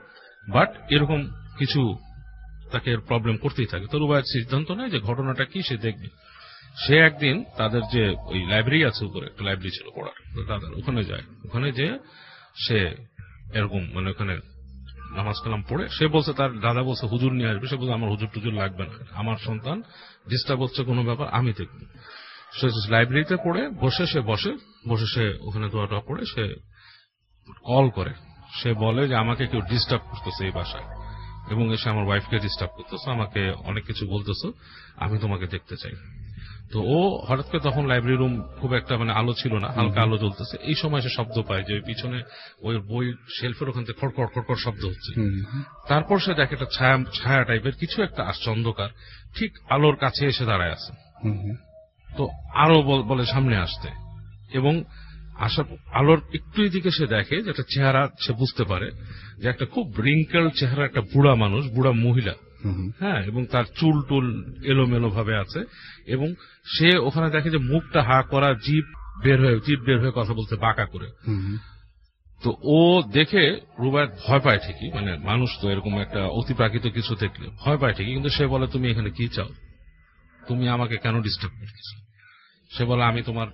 বাট এরকম কিছু তাকে প্রবলেম করতেই থাকে। তো রুবায়েত সিদ্ধান্ত নেয় যে ঘটনাটা কি সে দেখবে। সে একদিন তাদের যে ওই লাইব্রেরি আছে, উপরে একটা লাইব্রেরি ছিল পড়ার, দাদার ওখানে যায়। ওখানে যে সে এরকম মানে ওখানে নামাজ কালাম পড়ে, সে বলছে তার দাদা বলছে হুজুর নিয়ে আসবে, সে বলছে আমার হুজুর টুজুর লাগবে না, আমার সন্তান ডিস্টার্ব হচ্ছে কোনো ব্যাপার, আমি দেখব। সে লাইব্রেরিতে পড়ে বসে সে ওখানে দোয়াটা পড়ে সে কল করে, সে বলে যে আমাকে কেউ ডিস্টার্ব করতেছে এই বাসায়, এবং এসে আমার ওয়াইফকে ডিস্টার্ব করতেছে, আমাকে অনেক কিছু বলতেছে, আমি তোমাকে দেখতে চাই। তো ও হঠাৎ করে, তখন লাইব্রেরি রুম খুব একটা মানে আলো ছিল না, হালকা আলো জ্বলতেছে। এই সময় সে শব্দ পায় যে ওই পিছনে ওই বই শেলফের ওখান থেকে খড়খড় খড়খড় শব্দ হচ্ছে। তারপর সে দেখে একটা ছায়া টাইপের কিছু একটা আসছে, অন্ধকার, ঠিক আলোর কাছে এসে দাঁড়ায় আছে। তো আরো বলে সামনে আসতে, এবং আলোর একটু দিকে সে দেখে যে একটা চেহারা, সে বুঝতে পারে যে একটা খুব রিঙ্কেল চেহারা, একটা বুড়া মানুষ, বুড়া মহিলা। হ্যাঁ, এবং তার চুল টুল এলোমেলো ভাবে আছে, এবং সে ওখানে দেখে যে মুখটা হা করা, জিভ বের হয়ে কথা বলতে বাঁকা করে। তো ও দেখে রুবায়েত ভয় পায় ঠিকই, মানে মানুষ তো এরকম একটা অতিপ্রাকৃত কিছু দেখলে ভয় পায় ঠিকই, কিন্তু সে বলে তুমি এখানে কি চাও, তুমি আমাকে কেন ডিস্টার্ব করতেছো? সে বলে আমি তোমার